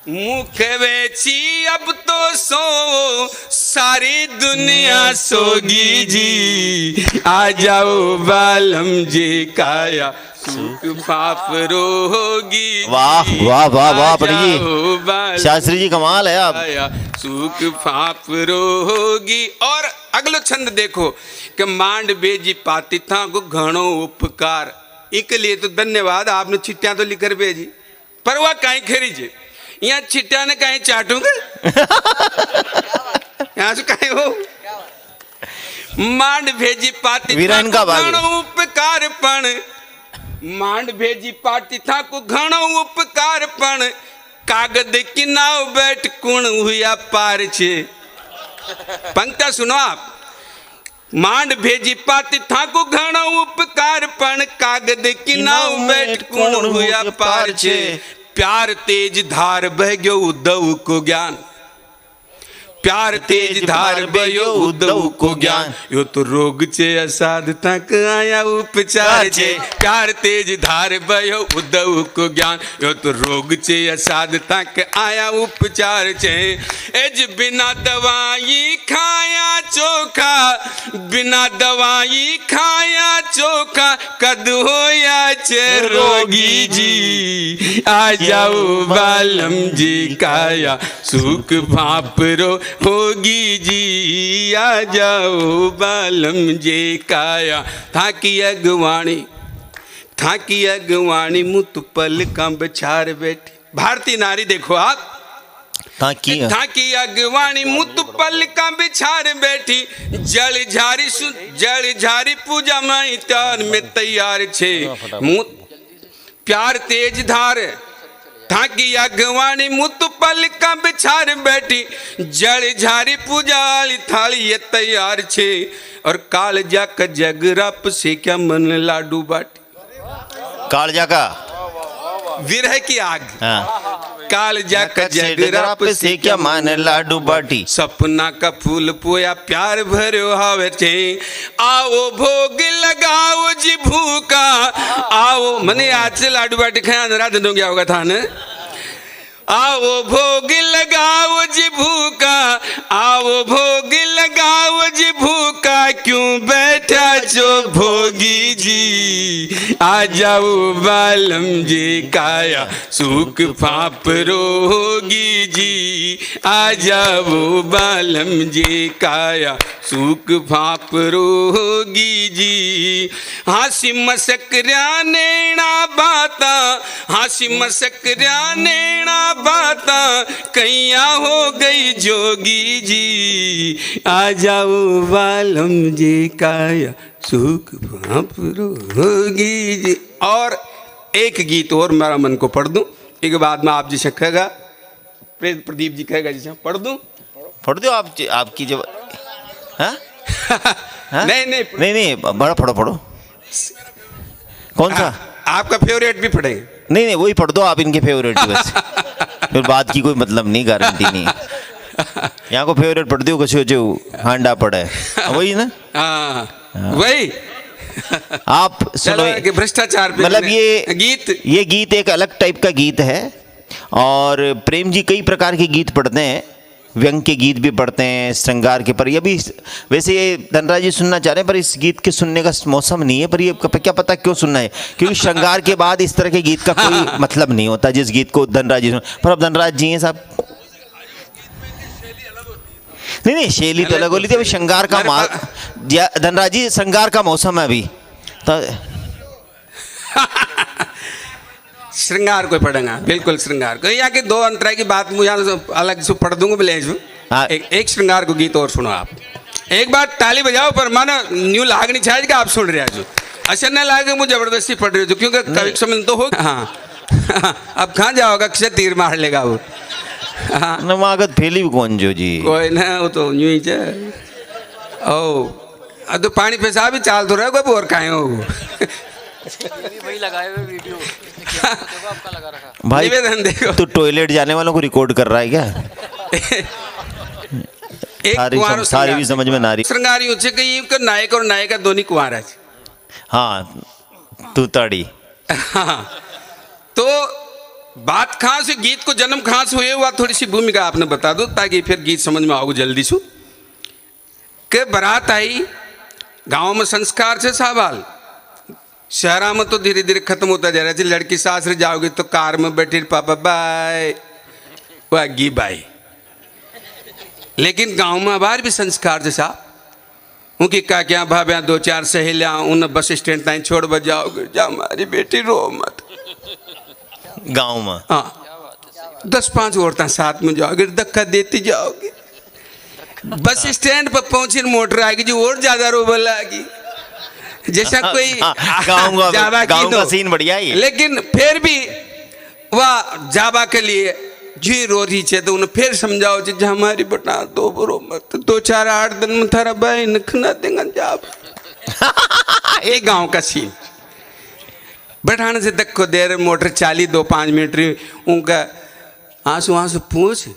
मुख वेची अब तो सो सारी दुनिया सोगी जी, आ जाओ बालम जी काया सुख पाप रोगी। वाह वाह वाह वाह पंडित बालम जी, शास्त्री जी कमाल है आप। काया सुख पाप रोगी। और अगलो छंद देखो कि मांड बेजी पाती था को घणो उपकार। इक लिए तो धन्यवाद, आपने चिट्ठियां तो लिखकर भेजी, पर वह कहीं खरीजे यहाँ चिट्ठा ने कहीं चाटूंगा यहाँ से कहीं हो मांड भेजी पाती वीरान का भाग घणो उपकार पण, मांड भेजी पाती था को घणो उपकार पण, कागद की नाव बैठ कुण हुआ पार छे। पंक्ता सुनो आप, मांड भेजी पाती था को घणो उपकार पण, कागद की नाव बैठ कुण हुआ पार छे। प्यार तेज धार बह गयो उद्धव को ज्ञान, प्यार तेज धार बयो उद्धव को ज्ञान, यो तो रोग छे असाध तक आया उपचार छे। प्यार तेज धार बयो उद्धव को ज्ञान, यो तो रोग छे असाध तक आया उपचार छे। एज बिना दवाई खाया चोखा, बिना दवाई खाया चोखा, कद होया छे रोगी जी, आ जाओ बालम जी काया सुख भाप रो होगी जी, आ जाओ बालम जी काया। थाकी अगवाणी, थाकी अगवाणी मुत पल का बछार बैठी। भारतीय नारी देखो आप, थाकी अगवाणी मुत पल का बिछार बैठी, जल झारी पूजा में त्यार में तैयार छे। मुत प्यार तेज धार थाकी अगवानी मुत पल का बिछार बैठी, जल झारी पूजा वाली थाली ये तैयार छे। और कालजा का जगराप से क्या मन लाडू बाटी, कालजा का विरह की आग। हाँ। कालजा का जगराप से क्या मन लाडू बाटी, सपना का फूल पोया प्यार भरो हावे छे। आओ भोग लगाओ जी भूखा, आओ मने आज से लाडू बाटी खाया रात हो गया होगा था न। आओ भोग लगाओ जी भूखा, आओ भोग लगाओ जी भूखा, क्यों बैठा जो भोगी जी, आ जाओ बालम जी काया सुख पाप रोगी जी, आ जाओ बालम जी काया सुख पाप रोगी जी। हासी मसकरिया नैना बाता, हासी मसकरिया नैना बाता, कैया हो गई जोगी जी, आ जाओ बालम जी काया सुख भाप रोगी जी। और एक गीत और मेरा मन को पढ़ दूं, एक बाद में आप जी कहेगा, प्रदीप जी कहेगा जी पढ़ दूं, पढ़ दो आप, आपकी जब हाँ? हाँ? नहीं नहीं नहीं नहीं बड़ा पढ़ो पढ़ो। कौन सा? आपका फेवरेट भी पढ़ेंगे। नहीं नहीं वही पढ़ दो आप, इनके फेवरेट ही बस, फिर बात की कोई मतलब नहीं, गारंटी नहीं। यहाँ को फेवरेट पढ़ दो, कुछ जो हांडा पड़ा है वही ना। हाँ वही आप सुनो कि भ्रष्टाचार पे मतलब ये गीत एक अलग टाइप का गीत है। और प्रेम जी कई प्रकार के गीत पढ़ते हैं, व्यंग के गीत भी पढ़ते हैं, श्रृंगार के। पर ये भी वैसे ये धनराज जी सुनना चाह रहे हैं, पर इस गीत के सुनने का मौसम नहीं है। पर ये क्या पता क्यों सुनना है, क्योंकि श्रृंगार के बाद इस तरह के गीत का कोई मतलब नहीं होता, जिस गीत को धनराज जी सुन। पर अब धनराज जी हैं साहब, नहीं शैली तो अलग होती थी। अभी श्रृंगार का धनराज जी श्रृंगार का मौसम है अभी तो श्रृंगार को पढ़ेगा, बिल्कुल श्रृंगार को। यहाँ के दो अंतराय की बात मुझे अलग से पढ़ दूंगा बोले। हाँ। एक श्रृंगार को गीत और सुनो आप, एक बार ताली बजाओ, पर मानो न्यू लाग नहीं चाहिए कि आप सुन रहे हो, अच्छा न लागे मुझे जबरदस्ती पढ़ रहे हो, क्योंकि कभी समय तो हो। हाँ अब कहाँ जाओगा, किसे तीर मार लेगा वो। हाँ नमागत फैली कौन जो जी, कोई ना वो तो न्यू ही ओ अब तो पानी पेशाब भी चाल तो रहा कोई और काहे हो वही लगाए हुए वीडियो देखो आपका लगा रखा। भाई निवेदन देखो, तू टॉयलेट जाने वालों को रिकॉर्ड कर रहा है क्या? एक सारी भी समझ में ना रही। श्रृंगारी उच्च कि नायक और नायिका दोनों कुंवार है। हाँ तू ताड़ी। हाँ तो बात कहाँ से, गीत को जन्म कहाँ से हुए हुआ, थोड़ी सी भूमिका आपने बता दो ताकि फिर गीत समझ में आओगे जल्दी से। के बारात आई, गांव में संस्कार से सावाल, शहरा में तो धीरे धीरे खत्म होता जा रहा है। लड़की सासरे जाओगे तो कार में बैठी पापा बाय वागी बाय, लेकिन गांव में बाहर भी संस्कार जैसा उनकी काकियां भाभ्यां 2-4 सहेलियां उन बस स्टैंड ताई छोड़ बजाओगे, जा हमारी बेटी रो मत। गांव में हाँ 10-5 औरतें साथ में जाओगे, धक्का देती जाओगे, बस स्टैंड पर पहुंची मोटर आएगी जो और ज्यादा रोबल लागी, जैसा कोई गांव का सीन बढ़िया ही है। लेकिन फिर भी वह जाबा के लिए जी रो रही है तो उन्हें फिर समझाओ जी हमारी बटा दो बरो मत, 2-4-8 दिन में थारा भाई नखना देगा जाब। ये गांव का सीन। बैठाने से तक को देर मोटर चाली 2-5 मिनट उनका आंसू आंसू पूछ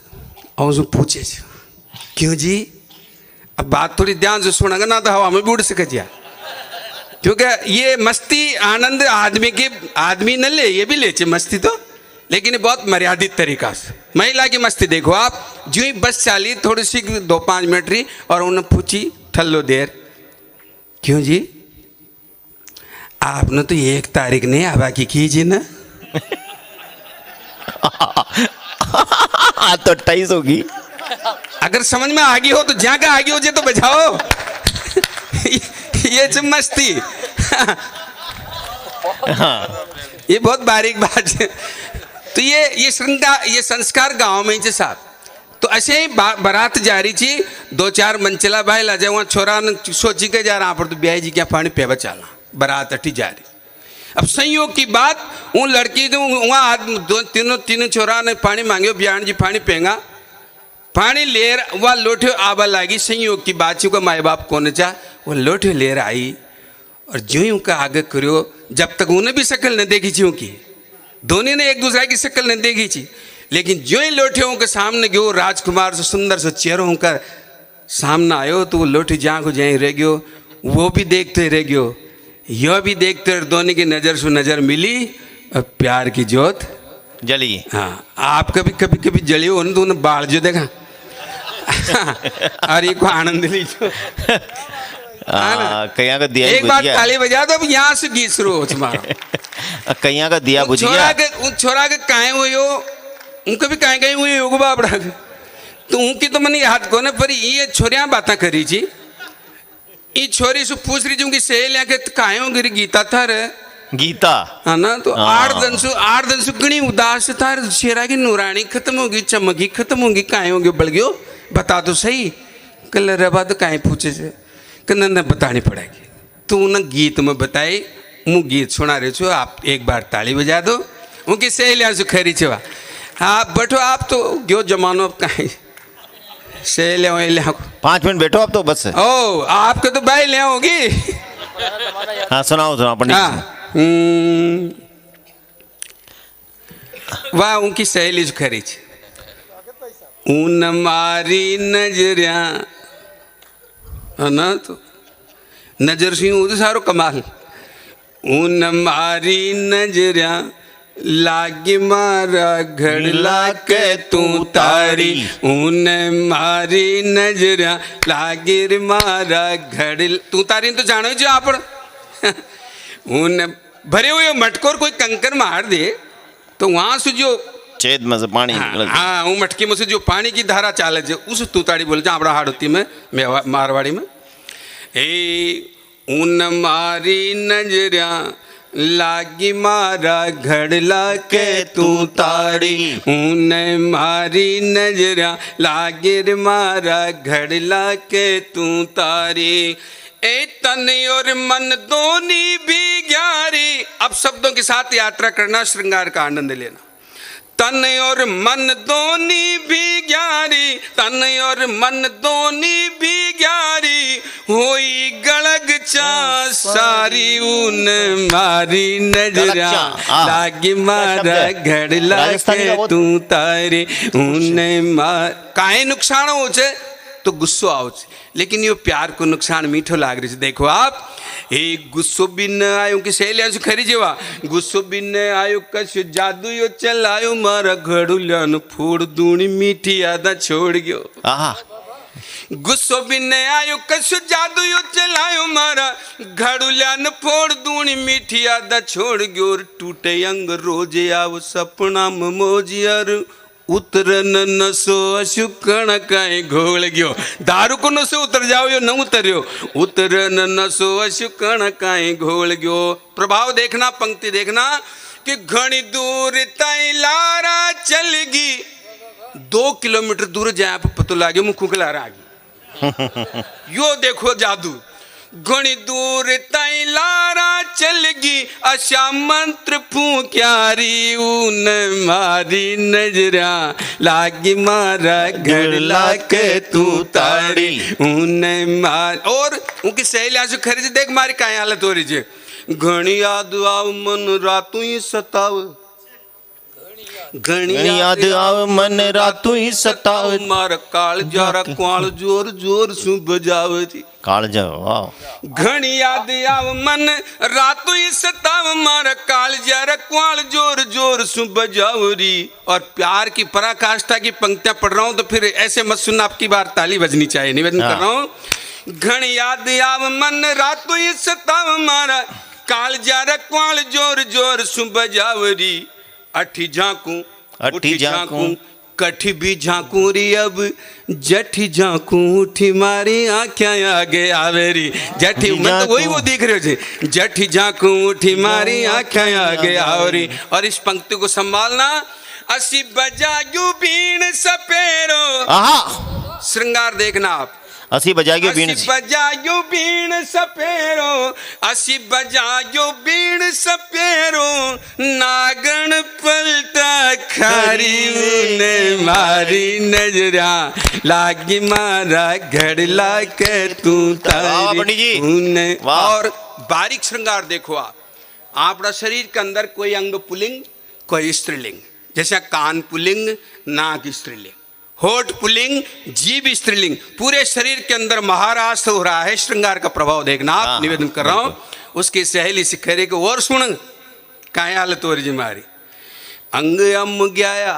आंसू पूछे क्यों जी। अब बात थोड़ी ध्यान से सुनेगा ना तो हवा में भी उड़ सके जा, क्योंकि ये मस्ती आनंद आदमी न ले, ये भी ले मस्ती तो, लेकिन ये बहुत मर्यादित तरीका से। महिला की मस्ती देखो आप, जो ही बस चाली थोड़ी सी 2-5 मिनट रही और उन्हें पूछी थल्लो देर क्यों जी, आपने तो 1 तारीख नहीं आवा की कीजिए ना। तो 28 होगी। अगर समझ में आ गई हो तो जहाँ का आगे हो जाए तो बजाओ। ये मस्ती। ये बहुत बारीक बात है। तो ये श्रृंगार, ये संस्कार गांव में ही साहब। तो ऐसे ही बारात जा रही थी, 2-4 मंचला भाई ला जाए, वहाँ छोरा ने सोची के जा रहा पर तो ब्याह जी क्या पानी पेवा चला, बारात अटी जा रही। अब संयोग की बात वो लड़की जो वहाँ तीनों छोरा ने पानी मांगे, ब्याह जी पानी पेंगा, पानी लेर वह लोठे आबा लागी। संयोग की बात चुका माए बाप को न चाह, वो लोठे लेर आई और जो ही उनका आगे करो, जब तक उन्हें भी शक्ल न देखी थी उनकी, दोनों ने एक दूसरे की शक्ल न देखी थी, लेकिन जो ही लोठे के सामने गयो, राजकुमार से सुंदर से चेहरा उनका सामने आयो, तो वो लोठे जहाँ को जाए रह गयो, वो भी देखते रह गयो, यह भी देखते, दोनों की नज़र से नज़र मिली और प्यार की जोत जली। हाँ, आप कभी जली हो तो उन्हें बाढ़ जो देखा और ये को आनंद लीजिए। कहीं का दिया एक बार ताली बजा दो, अब यहाँ से गीत शुरू हो तुम्हारा। कहीं का दिया बुझ गया। छोरा के काहे हुई हो, उनको भी काहे हुई होगा बापड़ा, तो उनकी तो मैंने याद को ना, पर ये छोरियां बातें करी थी, ये छोरी से पूछ रही उनकी सहेलियां के काहे हो गिरी गीता था रे गीता, है ना। तो 8 दिन से गणी उदास था, शेरा की नूरानी खत्म होगी, चमकी खत्म होगी, काहे होगी बढ़ गयो, बता तो सही। कल रबा तो काहे पूछे से न बतानी पड़ेगी। तो उन्हें गीत में बताई, मुँह गीत सुना रहे छो, आप एक बार ताली बजा दो। उनकी सहेलियां से खरी छवा, आप बैठो, आप तो क्यों जमानो अब कहीं सहेलियां 5 मिनट बैठो आप तो बस। ओ आपके तो भाई ले होगी। हाँ सुनाओ पंडित। वाह उनकी सहेली से खरी छे, ऊन मारी नजरिया, है ना। तो नजर से तो सारो कमाल, ऊन मारी नजरिया लागी मारा घड़ला के तू तारी, ऊन मारी नजरिया लागी रे मारा घड़ तू तारी। तो जानो जो आप ऊन भरे हुए मटकोर कोई कंकर मार दे तो वहां से जो छेद में से पानी, हाँ वो मटके में से जो पानी की धारा चाले जो उस तूताड़ी बोले जा अपना हाड़ होती में मारवाड़ी में। ए ऊन मारी नजरिया लागी मारा घड़ला के तू तारी, ऊन मारी नजरिया लागी रे मारा घड़ला के तू तारी। ए तन और मन दोनी भी ग्यारी। अब शब्दों के साथ यात्रा करना, श्रृंगार का आनंद लेना। तन और मन दोनी भी ग्यारी, तन और मन दोनी भी ग्यारी, होई गड़ग चा सारी, ऊन मारी नजरा लागी मारा घड़ला के तू तारी, ऊन मार काहे नुकसान हो छे तो गुस्सो आओ छे, लेकिन यो प्यार को नुकसान मीठो लाग रही है। देखो आप, एक गुस्सो भी न आयो कि सहेलिया से खरी जेवा, गुस्सो भी न आयो कछु जादू यो चलायो मारा घड़ुल्यान फोड़ दूनी मीठी यादा छोड़ गयो। आहा, गुस्सो भी न आयो कछु जादू यो चलायो मारा घड़ुल्यान फोड़ दूनी मीठी यादा छोड़ गयो। टूटे अंग रोजे आओ सपना मोजियर उतरन नसो अशुकण काई घोल गयो। दारू को नसो उतर जाओ यो न उतरियो, उतरन नसो अशुकण काई घोल गयो। प्रभाव देखना, पंक्ति देखना कि घणी दूर ताई लारा चलगी, 2 किलोमीटर दूर जाए पतो लाग्यो मुखू के लारा आगी। यो देखो जादू, घणी दूर ताई लारा चलगी, आशा मंत्र फूक्यारी ऊन मारी नजरा लागी मारा घर लाके तू ताड़ी ऊन मार। और उनकी सहेलियां से खरीद देख मारी काय हालत हो रही है। घणी याद आव मन रातू ही सताव, घणी याद आव मन रातू ही सताव, मार काल जारा क्वाल जोर जोर सु बजाव जी। काल जाओ घणी याद आव मन रातू ही सताव, मार काल जारा क्वाल जोर जोर सु बजावरी। और प्यार की पराकाष्ठा की पंक्तियां पढ़ रहा हूं तो फिर ऐसे मत सुनना, आपकी बार ताली बजनी चाहिए। निवेदन कर रहा हूं। घणी याद आव मन रातू ही सताव, मारा काल जारा क्वाल जोर जोर सु बजावरी। अठी झांकू अठी झांकू कठी भी झांकू री, अब जठी झांकू उठी मारी आँखें आगे आवेरी। जठी मैं तो वही वो देख रहे हो जी, जठी झांकू उठी मारी आँखें आगे आवरी। और इस पंक्ति को संभालना, असी बजायू बीण सपेरो। आहा, श्रृंगार देखना आप, असी बजायो बीण, असी बजायो बीण सपेरो, असी बजायो बीण सपेरो, नागण पलटा खारी ने मारी नजरा लागी मारा घड़ला के तू तारी ऊने। और बारीक श्रृंगार देखो आप, आपका शरीर के अंदर कोई अंग पुल्लिंग कोई स्त्रीलिंग, जैसे कान पुल्लिंग नाक स्त्रीलिंग, होठ पुल्लिंग जीभ स्त्रीलिंग, पूरे शरीर के अंदर महाराष्ट्र हो रहा है। श्रृंगार का प्रभाव देखना आप। निवेदन कर रहा हूं, उसकी सहेली सिखरे को और सुन काय हालत हो रही मारी। अंग अम गया,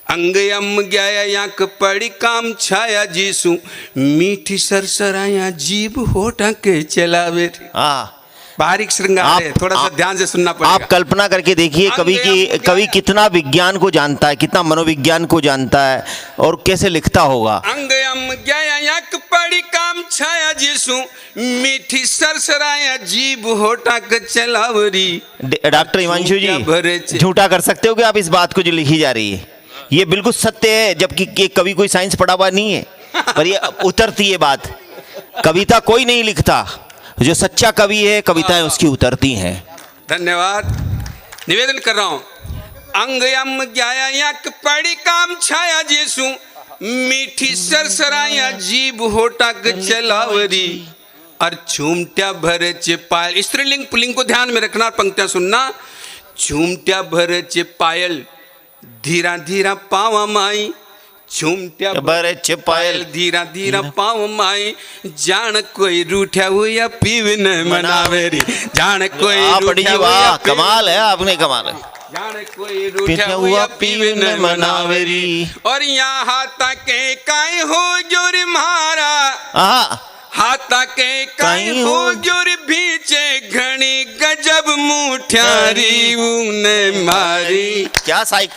अंग अम गया यांक पड़ी काम छाया जीसू, मीठी सरसराया जीभ होठा के चलावे। बारीक श्रृंगार है, थोड़ा सा ध्यान से सुनना पड़ेगा। आप कल्पना करके देखिए कवि कितना विज्ञान को जानता है, कितना मनोविज्ञान को जानता है और कैसे लिखता होगा। अंग अम गया यक पड़ी काम छाया जीसू, मीठी सरसराया जीभ होठा के चलावरी। डॉक्टर हिमांशु जी, झूठा कर सकते हो कि आप इस बात को जो लिखी जा रही है ये बिल्कुल सत्य है, जबकि कवि कोई साइंस पढ़ा हुआ नहीं है, पर ये उतरती है बात। कविता कोई नहीं लिखता, जो सच्चा कवि है कविताएं उसकी उतरती हैं। धन्यवाद। निवेदन कर रहा हूं, अंग अम गया यक पड़ी काम छाया जीसू, मीठी सरसराया जीभ होटा के चलावरी। और झूमट्या भरे चे पायल, स्त्रीलिंग पुल्लिंग को ध्यान में रखना, पंक्तियां सुनना। झूमट्या भरे चे पायल, धीरा धीरा पावा माई, झूमट्या भरे चे पायल, धीरा धीरा पाव माई, जान कोई रूठा हुआ पीवन मनावेरी। जान कोई रूठा हुआ, कमाल है, आपने कमाल है। जान कोई रूठा हुआ पीवन मनावेरी। और यहाँ हाथा के काई हो जोर मारा, हाथा के काई हो जोर भीचे, घनी गजब मुठ्यारी ऊने मारी। क्या साइक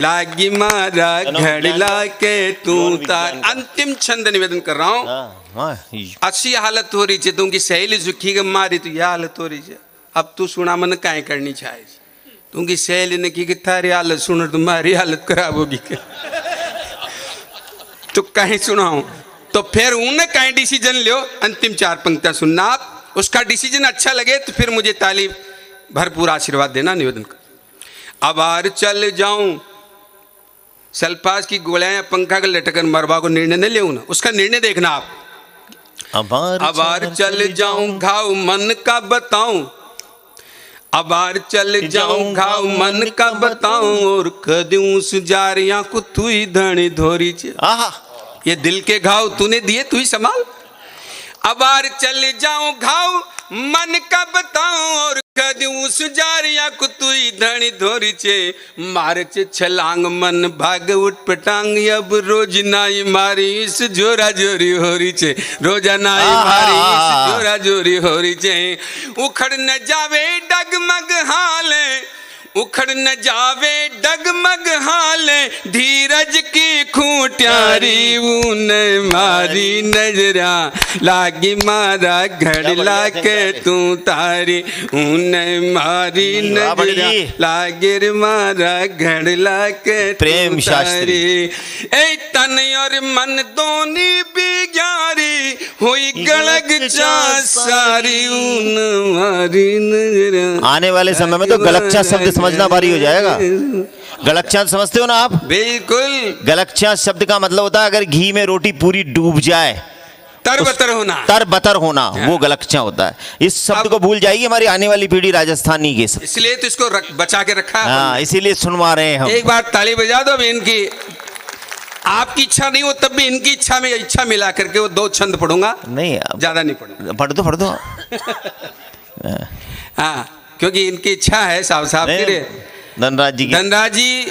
लागी मारा घड़ला के तू तार। अंतिम छंद निवेदन कर रहा हूँ। अच्छी हालत हो रही है, तुमकी सहेली सुखी मारी तो यह हालत हो रही है। अब तू सुना मन काय करनी चाहिए, तुमकी सहेली ने की थारी हालत सुन तुम्हारी हालत खराब होगी तो कहीं सुनाऊं तो फिर उन्हें कहीं डिसीजन लियो। अंतिम 4 पंक्तियां सुनना आप, उसका डिसीजन अच्छा लगे तो फिर मुझे ताली भरपूर आशीर्वाद देना। निवेदन कर, अब आर चल जाऊं, सल्फास की गोलियां या पंखा का लटकन मरवा को निर्णय नहीं ले, उसका निर्णय देखना आप। अब आर चल जाऊं घाव मन का बताऊं, अब आर चल जाऊं घाव मन का बताऊं, और कदूं सुजारियां को तू ही धनी धोरी चे। ये दिल के घाव तूने दिए, तू ही संभाल। अबार चल जाऊं घाव मन का बताऊं, और कद उस जारिया को तू ही धनी धोरी चे, मारच छलांग मन भाग उठ पटांग, अब रोज नाई मारी इस जोरा जोरी होरी चे, रोजा नाई मारी इस जोरा जोरी होरी चे। उखड़ न जावे डगमग हाले, उखड़ न जावे डगमग हाले, धीरज की खूंट्यारी ऊन मारी नजरा, लागी मारा घड़ला के तू तारी, ऊन मारी नजरा लागिर मारा घड़ला के प्रेम शास्त्री। ए तन और मन दोनी बिगारी, हुई गलग चा सारी, ऊन मारी नजरा। आने वाले समय में तो गलकचा शब्द समझना भारी हो जाएगा। गलकचा समझते हो ना आप? बिल्कुल। गलकचा शब्द का मतलब होता है अगर घी में रोटी पूरी डूब जाए, तरबतर होना, तरबतर होना, वो गलकचा होता है। इस शब्द को भूल जाएगी हमारी आने वाली पीढ़ी राजस्थानी के, इसलिए तो इसको बचा के रखा। हाँ, इसीलिए सुनवा रहे हैं हम। एक बार ताली बजा दो। अभी इनकी आपकी इच्छा नहीं हो तब भी इनकी इच्छा में इच्छा मिला करके वो 2 छंद पढ़ूंगा, नहीं ज्यादा नहीं पढ़ूंगा। पढ़ दो हाँ, क्योंकि इनकी इच्छा है साहब की। धनराज जी धनराज जी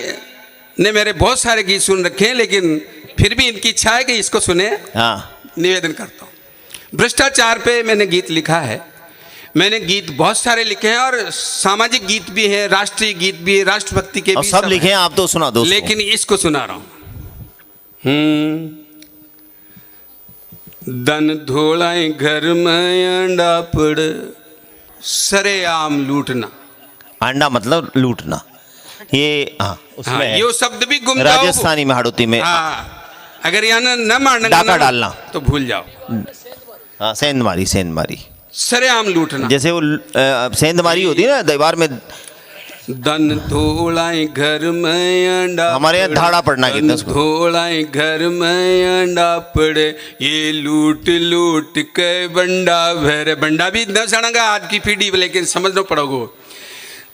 ने मेरे बहुत सारे गीत सुन रखे हैं, लेकिन फिर भी इनकी इच्छा है कि इसको सुने। हाँ, निवेदन करता हूँ। भ्रष्टाचार पे मैंने गीत लिखा है। मैंने गीत बहुत सारे लिखे हैं, और सामाजिक गीत भी है, राष्ट्रीय गीत भी है, राष्ट्रभक्ति के भी सब लिखे हैं। आप तो सुना दो, लेकिन इसको सुना रहा हूं। दन धोलाए घर में अंडा पड़, सरेआम लूटना। अंडा मतलब लूटना, ये हाँ, उसमें हाँ, है। ये शब्द भी गुम जाओ राजस्थानी में, हाड़ौती में। हाँ, अगर यहाँ न मारना डाका डालना तो भूल जाओ। हाँ, सेंधमारी, सेंधमारी, सरेआम लूटना। जैसे वो सेंधमारी होती है ना दीवार में। दन धोलाए घर में अंडा, हमारे यहाँ धाड़ा पड़ना कहते हैं उसको। धोलाए घर में अंडा पड़े, ये लूट लूट के बंडा भर। बंडा भी न सड़ेगा आज की पीढ़ी, लेकिन समझना पड़ोगे।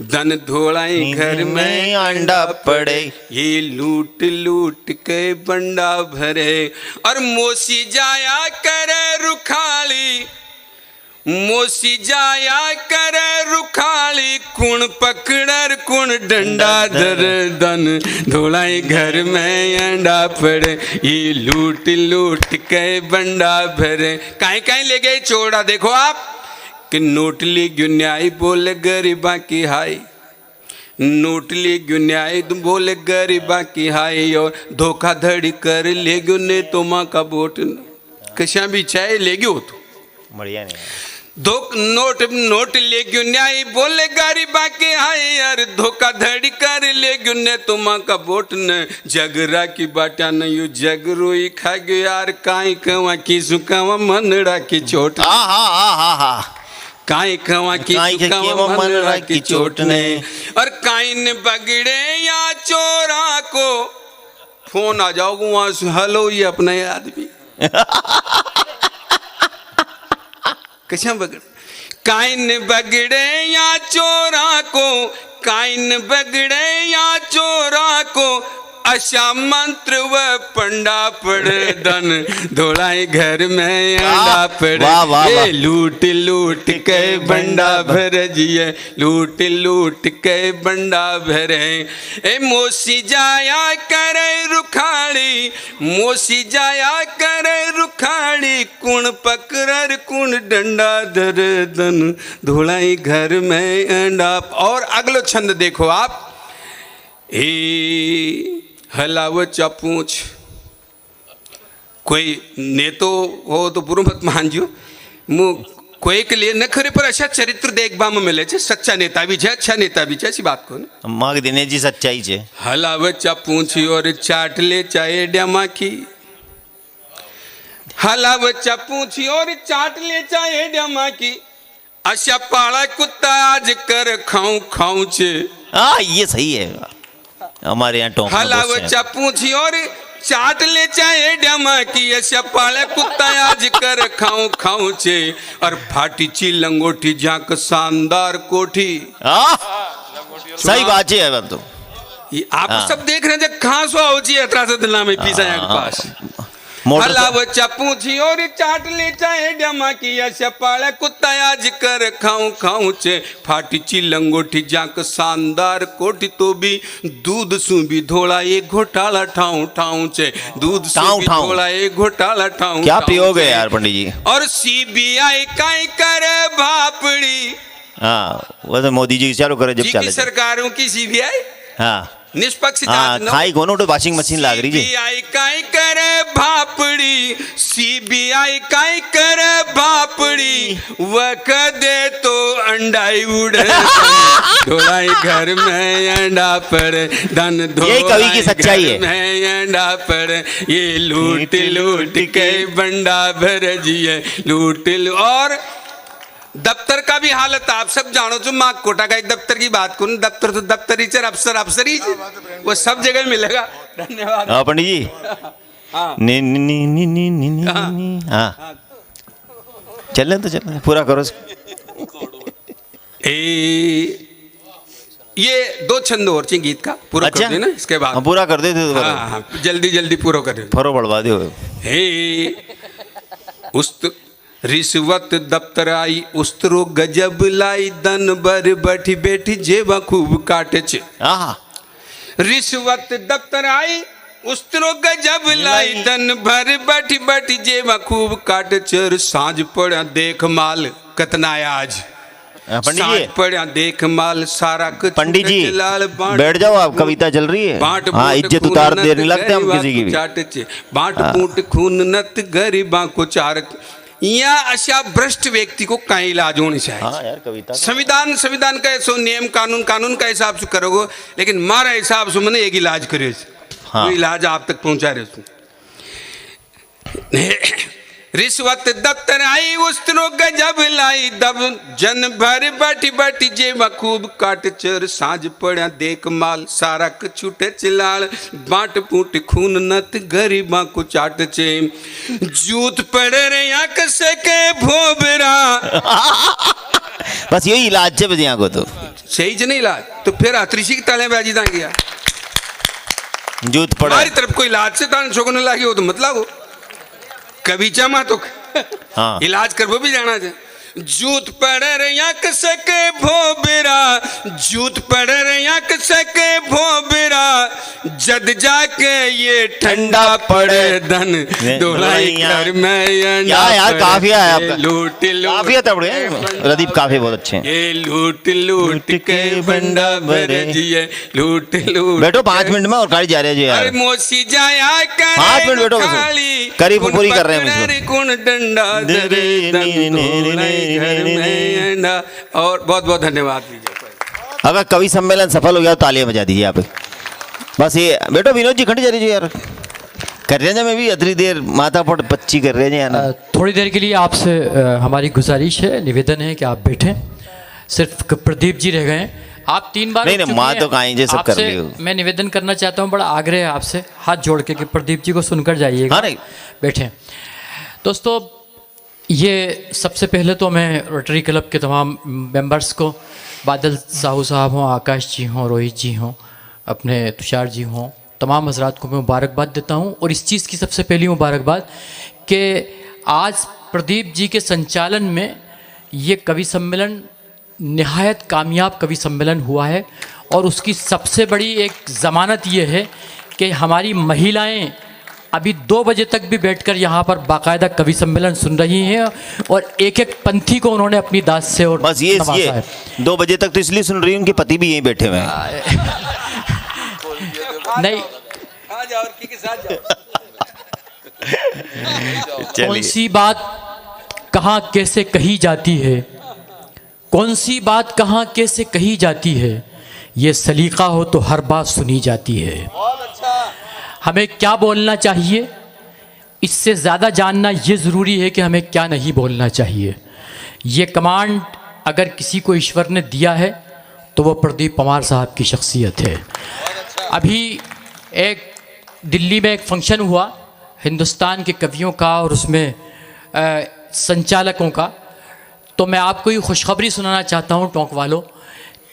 धन धोलाए घर में अंडा पड़े, ये लूट लूट के बंडा भरे, और मोसी जाया करे रुखाली, मोसी जाया करे रुखाली, कुण पकड़र कुण डंडा धर। दन धोलाए घर में अंडा पड़े, ये लूट लूट के बंडा भरे। कहीं कहीं ले गए चोड़ा, देखो आप कि नोटली गुन्याई बोले गरीबा की हाई, नोटली गुन्याई बोले गरीबा की हाई, और धोखाधड़ी कर ले गुने तो माँ का वोट कशा भी चाहे ले गयो तो बढ़िया नहीं। दो नोट ले गुन्याई बोले गरीबा के हाई, यार धोखाधड़ी कर ले गुने तो माँ का वोट न। जगरा की बाटा न यू जग रोई खा गयो यार, काई कवा की सुकावा मनड़ा की चोट। हाँ हाँ हाँ हाँ हाँ, काई खवा की सुकावा मनड़ा की चोट ने। और काई ने बगड़े या चोरा को फोन आ जाओ वहां से, हेलो ये अपना आदमी कैसे बगड़े। काइन बगड़े या चोरा को, काइन बगड़े या चोरा को, आशा मंत्र व पंडा पड़े। दन धोलाए घर में अंडा पड़े, ये लूट लूट के बंडा भर जिए, लूट लूट के बंडा भरे। ए मोसी जाया करे रुखाड़ी, मोसी जाया करे रुखाड़ी, कुण पकड़र कुण डंडा धर। दन धोलाए घर में अंडा। और अगलो छंद देखो आप, हलाव चापूछ। कोई नेतो हो तो पूर्व मत मानजो, कोई के लिए न खरे पर अच्छा चरित्र देखबा में मिले छे, सच्चा नेता भी है, अच्छा नेता भी है, ऐसी बात को ना मांग दिनेश जी सच्चाई छे। हलाव चापूछ और चाट ले चाहे डमा की, हलाव चापूछ और चाट ले चाहे डमा की, अच्छा पाला कुत्ता आज कर खाऊं खाऊं छे। हाँ, ये सही है, हमारे यहाँ टोंक हलाव चापूछी और चाट ले चाहे डमा की, ऐसा पाले कुत्ता आज कर खाऊं खाऊं छे। और फाटी ची लंगोटी जाक शानदार कोठी। सही बात है। अब तो ये आप सब देख रहे हैं, कहाँ सो हो जी अतरा से दिला में पीसा के पास मोटर हलाव चपूछी और चाट ले चाहे डमा की ऐसे पाले कुत्ता आज कर खाऊं खाऊं चे फाटी ची लंगोटी जाक शानदार कोठी तो भी दूध सु भी धोला ये घोटाला ठाऊं ठाऊं चे दूध सु ठाऊं भी ठाऊं। धोला ये घोटाला ठाऊं क्या ठाऊं प्रयोग है चे। यार पंडित जी। और सीबीआई काई करे भापड़ी हाँ वो तो मोदी जी चालू करे जब जी की चले। सरकारों की सीबीआई हाँ निष्पक्ष हाँ जांच न खाई कोनो तो वॉशिंग मशीन लाग रही जी। सीबीआई काई करे भापड़ी सीबीआई काई करे भापड़ी वक दे तो अंडाई उड़े धोलाई घर में अंडा पर धन यही कवि की सच्चाई है। में अंडा पर ये लूट लूट के बंडा भर जिए लूट और दफ्तर का भी हालत आप सब जानो जो माँ कोटा का एक दफ्तर की बात करूं दफ्तर तो दफ्तर ही चर अफसर अफसर ही वो सब जगह मिलेगा। धन्यवाद। हाँ पंडित जी। हाँ नी नी नी नी नी नी नी हाँ। नी। हाँ चल तो चल पूरा करो। ये 2 छंद और चाहिए गीत का पूरा अच्छा कर देना इसके बाद। हाँ, पूरा कर दे तो हाँ हाँ जल्दी जल्दी पूरा कर दे। फरो बढ़वा दो। हे उस्त रिश्वत दफ्तर आई उस्तरो गजब लाई दन बर बैठी बैठी जेवा खूब काटे छे हाँ रिश्वत दफ्तर आई उस्तरो गजब लाई दन भर बैठी बैठी जेवा खूब काटे चर सांझ पड़ा देख माल कतना आज पंडित सांझ जी। पड़ा देख माल सारा कुछ पंडित जी लाल बैठ जाओ आप कविता चल रही है। बाट हाँ बूट इज्जत खून उतार नत देर नहीं लगते हम गरीबां किसी की को भी। चाटचे बाट बूट खून नत गरीबां को चारत या अशा भ्रष्ट व्यक्ति को कहीं इलाज होनी चाहिए। हाँ यार कविता संविधान का ऐसो नियम कानून का हिसाब से करोगे लेकिन मारा हिसाब से मैंने एक इलाज करे हाँ। वो इलाज आप तक पहुंचा रहे रिश्वत दफ्तर आई उस्तरो गजब लाई दब जन भर बैठी बैठी जेब खूब काट चर साझ पड़ा देख माल सारा छूटे चिलाल बाट पूट खून नत गरीबा को चाट चे जूत पड़े रे आंख से के भोबरा बस यही इलाज है बजिया को तो सही ज नहीं इलाज तो फिर अतरीसी की तले बाजी था गया जूत पड़ा हमारी तरफ कोई इलाज से तान छोकने लगी हो तो मतलब हो कभी जमा तो हाँ। इलाज कर वो भी जाना चाहिए जूत पड़े रे आंख से के भोबरा जूत पड़े रे आंख से के भोबरा जद जाके ये ठंडा पड़े धन दोलाई घर में क्या यार काफिया है आपका लूट काफिया तब प्रदीप काफी बहुत अच्छे हैं। ये लूट लूट के बंडा भर जिए लूट लूट बैठो 5 मिनट में और गाड़ी जा रही है जी अरे यार। मोसी जाया करे 5 मिनट बैठो बस। खाली, करीब कुन पूरी कर रहे हैं पकड़े मुझको। रे कुन डंडा दरे दन धोलाई घर में अंडा। और बहुत बहुत धन्यवाद दीजिए। अगर कवि सम्मेलन सफल हो गया तो तालियां बजा दीजिए आप। बस ये बैठो विनोद जी खड़ी जा रही यार कर रहे हैं मैं भी अतरी देर माथा पर पच्ची कर रहे हैं ना। थोड़ी देर के लिए आपसे हमारी गुजारिश है, निवेदन है कि आप बैठें। सिर्फ प्रदीप जी रह गए हैं। आप 3 बार नहीं, उठ चुके माँ हैं। तो कहाँ ये सब कर आपसे रही हो। मैं निवेदन करना चाहता हूँ, बड़ा आग्रह है आपसे हाथ जोड़ के कि प्रदीप जी को सुनकर जाइएगा। हाँ नहीं। बैठें दोस्तों। ये सबसे पहले तो मैं रोटरी क्लब के तमाम मेंबर्स को, बादल साहू साहब हों, आकाश जी हों, रोहित जी हों, अपने तुषार जी हों, तमाम हजरात को मैं मुबारकबाद देता हूं। और इस चीज़ की सबसे पहली मुबारकबाद कि आज प्रदीप जी के संचालन में ये कवि सम्मेलन निहायत कामयाब कवि सम्मेलन हुआ है। और उसकी सबसे बड़ी एक ज़मानत ये है कि हमारी महिलाएं अभी 2 बजे तक भी बैठकर यहाँ पर बाकायदा कवि सम्मेलन सुन रही हैं और एक एक पंथी को उन्होंने अपनी दास से और बस ये नवाजा है। 2 बजे तक तो इसलिए सुन रही हूँ उनके पति भी यहीं बैठे हुए हैं। नहीं, कौन सी बात कहाँ कैसे कही जाती है, कौन सी बात कहाँ कैसे कही जाती है, ये सलीका हो तो हर बात सुनी जाती है। हमें क्या बोलना चाहिए, इससे ज़्यादा जानना ये ज़रूरी है कि हमें क्या नहीं बोलना चाहिए। ये कमांड अगर किसी को ईश्वर ने दिया है तो वो प्रदीप पंवार साहब की शख्सियत है। अभी एक दिल्ली में एक फंक्शन हुआ हिंदुस्तान के कवियों का और उसमें संचालकों का, तो मैं आपको ये खुशखबरी सुनाना चाहता हूँ टोंक वालों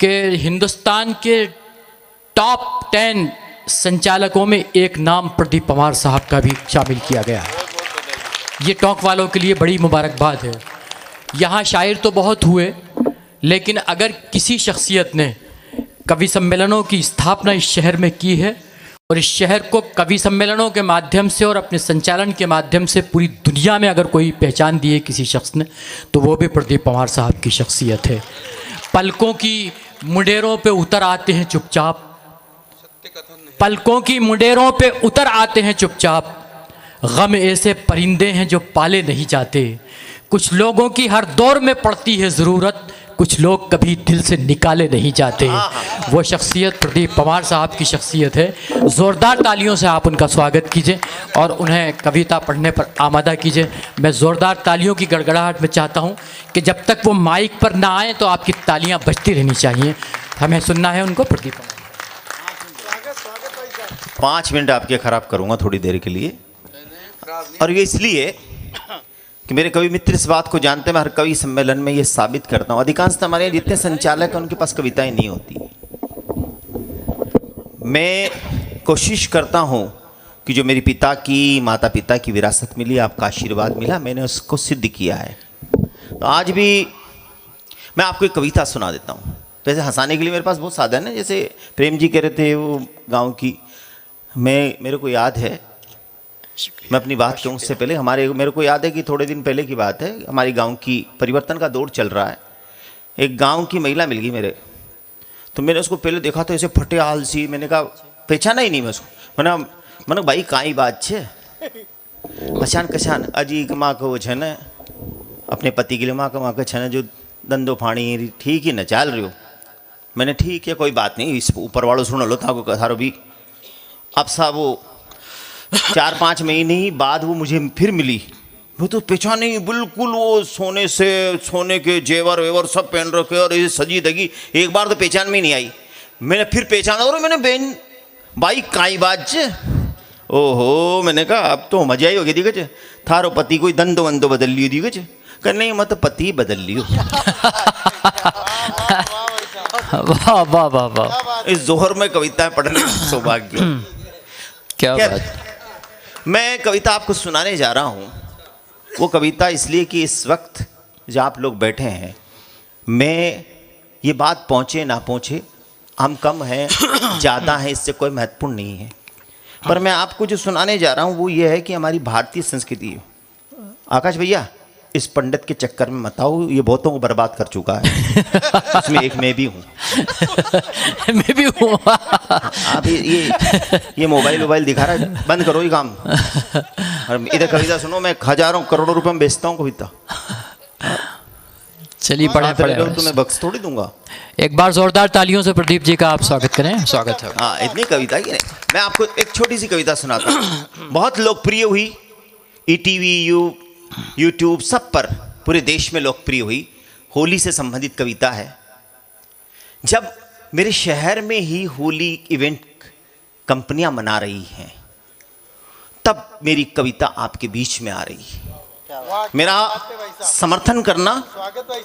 कि हिंदुस्तान के टॉप 10 संचालकों में एक नाम प्रदीप पंवार साहब का भी शामिल किया गया है। ये टोंक वालों के लिए बड़ी मुबारकबाद है। यहाँ शायर तो बहुत हुए, लेकिन अगर किसी शख्सियत ने कवि सम्मेलनों की स्थापना इस शहर में की है और इस शहर को कवि सम्मेलनों के माध्यम से और अपने संचालन के माध्यम से पूरी दुनिया में अगर कोई पहचान दी है किसी शख्स ने, तो वो भी प्रदीप पंवार साहब की शख्सियत है। पलकों की मुंडेरों पे उतर आते हैं चुपचाप, पलकों की मुंडेरों पे उतर आते हैं चुपचाप, गम ऐसे परिंदे हैं जो पाले नहीं जाते। कुछ लोगों की हर दौर में पड़ती है ज़रूरत, कुछ लोग कभी दिल से निकाले नहीं जाते। वो शख्सियत प्रदीप पंवार साहब की शख्सियत है। ज़ोरदार तालियों से आप उनका स्वागत कीजिए और उन्हें कविता पढ़ने पर आमादा कीजिए। मैं ज़ोरदार तालियों की गड़गड़ाहट में चाहता हूँ कि जब तक वो माइक पर ना आए तो आपकी तालियाँ बजती रहनी चाहिए। हमें सुनना है उनको। प्रदीप 5 मिनट आपके ख़राब करूँगा थोड़ी देर के लिए, और ये इसलिए कि मेरे कवि मित्र इस बात को जानते हैं। मैं हर कवि सम्मेलन में ये साबित करता हूँ, अधिकांशतः हमारे जितने संचालक हैं उनके पास कविताएं नहीं होती। मैं कोशिश करता हूँ कि जो मेरी पिता की माता पिता की विरासत मिली, आपका आशीर्वाद मिला, मैंने उसको सिद्ध किया है। तो आज भी मैं आपको एक कविता सुना देता हूँ। वैसे हंसाने के लिए मेरे पास बहुत साधन है, जैसे प्रेम जी कह रहे थे वो गाँव की, मेरे को याद है, मैं अपनी बात कहूँ उससे पहले मेरे को याद है कि थोड़े दिन पहले की बात है, हमारे गांव की परिवर्तन का दौर चल रहा है। एक गांव की महिला मिल गई मेरे, तो मैंने उसको पहले देखा तो ऐसे फटे हाल सी, मैंने कहा पहचाना ही नहीं मैं उसको। मैंने भाई काई बात छे कशान अजी माँ को छे न अपने पति के लिए माँ का छे न जो धंधो फाणी ठीक ही न चाल रही हो। मैंने ठीक है कोई बात नहीं, इस ऊपर वालों सुन लो था थारो भी। अब सा वो 4-5 महीने बाद वो मुझे फिर मिली, वो तो पहचाने ही बिल्कुल, वो सोने के जेवर वेवर सब पहन रखे और ये सजी दगी। एक बार तो पहचान में नहीं आई, मैंने फिर पहचाना और मैंने बहन भाई काई बात छे। ओहो, मैंने कहा अब तो मजा ही हो गया दिखा थारो पति कोई दंदो वंदो बदल लियो दिखा कह नहीं मत पति बदल लियो। वाह वाह वाह वाह, इस जोहर में कविताएं पढ़ने का सौभाग्य। क्या बात। मैं कविता आपको सुनाने जा रहा हूँ। वो कविता इसलिए कि इस वक्त जहाँ आप लोग बैठे हैं, मैं ये बात पहुँचे ना पहुँचे, हम कम हैं ज़्यादा हैं, इससे कोई महत्वपूर्ण नहीं है। पर मैं आपको जो सुनाने जा रहा हूँ वो ये है कि हमारी भारतीय संस्कृति है। आकाश भैया इस पंडित के चक्कर में मत आओ, ये बहुतों को बर्बाद कर चुका है। उसमें एक मैं भी हूँ। मैं भी हूँ। आप ये मोबाइल दिखा रहा है, बंद करो ये काम। और इधर कविता सुनो, मैं हजारों करोड़ों रुपए में बेचता हूँ कविता। चलिए पढ़े तो मैं बख्श थोड़ी दूंगा। एक बार जोरदार तालियों से प्रदीप जी का आप स्वागत करें। स्वागत है। हाँ, इतनी कविता की नहीं, मैं आपको एक छोटी सी कविता सुनाता हूँ। बहुत लोकप्रिय हुई, ETV YouTube सब पर पूरे देश में लोकप्रिय हुई। होली से संबंधित कविता है। जब मेरे शहर में ही होली इवेंट कंपनियां मना रही हैं, तब मेरी कविता आपके बीच में आ रही है। मेरा समर्थन करना।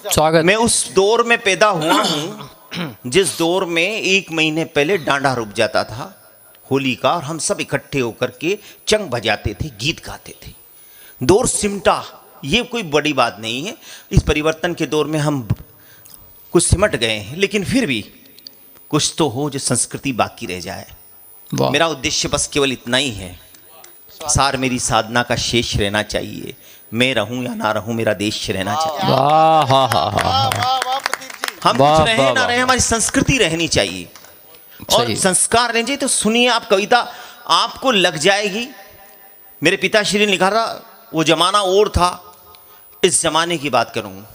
स्वागत। मैं उस दौर में पैदा हुआ हूं जिस दौर में 1 महीने पहले डांडा रुक जाता था होली का, और हम सब इकट्ठे होकर के चंग बजाते थे, गीत गाते थे। दौर सिमटा, ये कोई बड़ी बात नहीं है। इस परिवर्तन के दौर में हम कुछ सिमट गए हैं, लेकिन फिर भी कुछ तो हो जो संस्कृति बाकी रह जाए। मेरा उद्देश्य बस केवल इतना ही है। सार मेरी साधना का शेष रहना चाहिए। मैं रहूं या ना रहूं, मेरा देश रहना चाहिए। हम कुछ रहे ना रहे, हमारी संस्कृति रहनी चाहिए और संस्कार रहने चाहिए। तो सुनिए आप कविता, आपको लग जाएगी। मेरे पिताश्री ने लिखा था, वो जमाना और था, इस जमाने की बात करूंगा।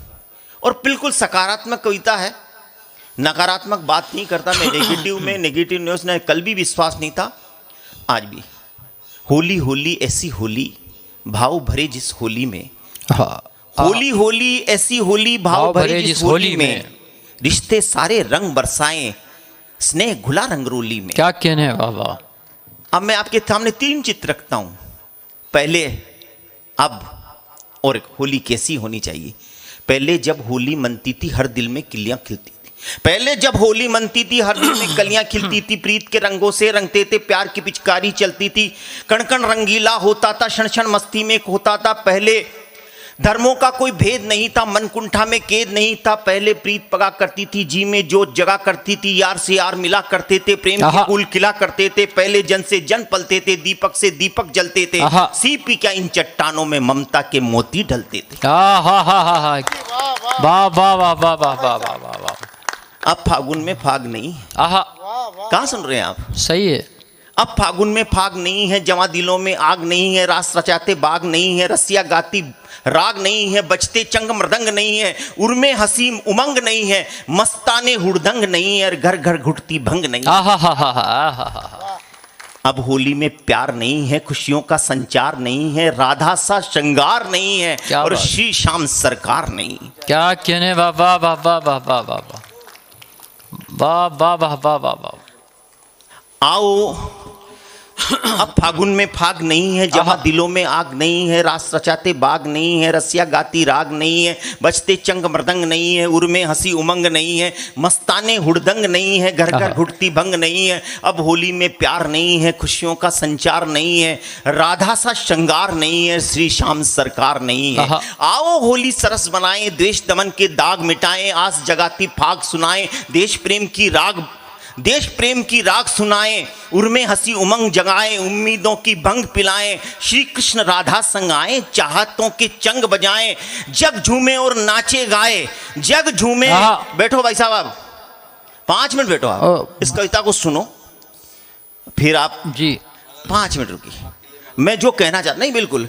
और बिल्कुल सकारात्मक कविता है, नकारात्मक बात नहीं करता मैं। नेगेटिव न्यूज़ ने कल भी विश्वास नहीं था, आज भी। होली होली ऐसी होली, भाव भरे जिस होली में। होली होली ऐसी होली, भाव भरे जिस होली में। रिश्ते सारे रंग बरसाएं, स्नेह घुला रंगरोली में। क्या कहने। वाह वाह। अब मैं आपके सामने 3 चित्र रखता हूं, पहले, अब और होली कैसी होनी चाहिए। पहले जब होली मनती थी, हर दिल में किलियां खिलती थी। पहले जब होली मनती थी, हर दिल में कलियां खिलती थी, प्रीत के रंगों से रंगते थे, प्यार की पिचकारी चलती थी, कण कण रंगीला होता था, क्षण क्षण मस्ती में होता था। पहले धर्मों का कोई भेद नहीं था, मन कुंठा में कैद नहीं था। पहले प्रीत पगा करती थी, जी में जोत जगा करती थी, यार से यार मिला करते थे, प्रेम के फूल खिला करते थे। पहले जन से जन पलते थे, दीपक से दीपक जलते थे, सीपी क्या इन चट्टानों में ममता के मोती ढलते थे। वाह वाह वाह वाह वाह वाह वाह वाह। अब फागुन में फाग नहीं है। आहा, कहाँ सुन रहे हैं आप? सही है। अब फागुन में फाग नहीं है, जवां दिलों में आग नहीं है, रास रचाते बाग नहीं है, रसिया गाती राग नहीं है, बजते चंग मृदंग नहीं है, उर्मे हसीम उमंग नहीं है, मस्ताने हुड़दंग नहीं है, और घर घर घुटती भंग नहीं है। आहा, अब होली में प्यार नहीं है, खुशियों का संचार नहीं है, राधा सा श्रृंगार नहीं है, और श्री श्याम सरकार नहीं। क्या कहने, वाह वाह वाह वाह वाह वाह वाह वाह वाह वाह वाह वाह वाह। आओ अब फागुन में फाग नहीं है, जहाँ दिलों में आग नहीं है, रास रचाते बाग नहीं है, रसिया गाती राग नहीं है, बजते चंग मृदंग नहीं है, उर्मे हंसी उमंग नहीं है, मस्ताने हुड़दंग नहीं है, घर घर घुटती भंग नहीं है। अब होली में प्यार नहीं है, खुशियों का संचार नहीं है, राधा सा श्रृंगार नहीं है, श्री श्याम सरकार नहीं है। आओ होली सरस बनाएं, द्वेष दमन के दाग मिटाएं, आस जगाती फाग सुनाएं, देश प्रेम की राग सुनाएं, उर्मे हंसी उमंग जगाएं, उम्मीदों की भंग पिलाएं, श्री कृष्ण राधा संग आए, चाहतों के चंग बजाएं, जग झूमे और नाचे गाए, जग झूमे। बैठो भाई साहब, आप 5 मिनट बैठो, आप इस कविता को सुनो, फिर आप जी 5 मिनट रुकिए। मैं जो कहना चाहता, नहीं बिल्कुल,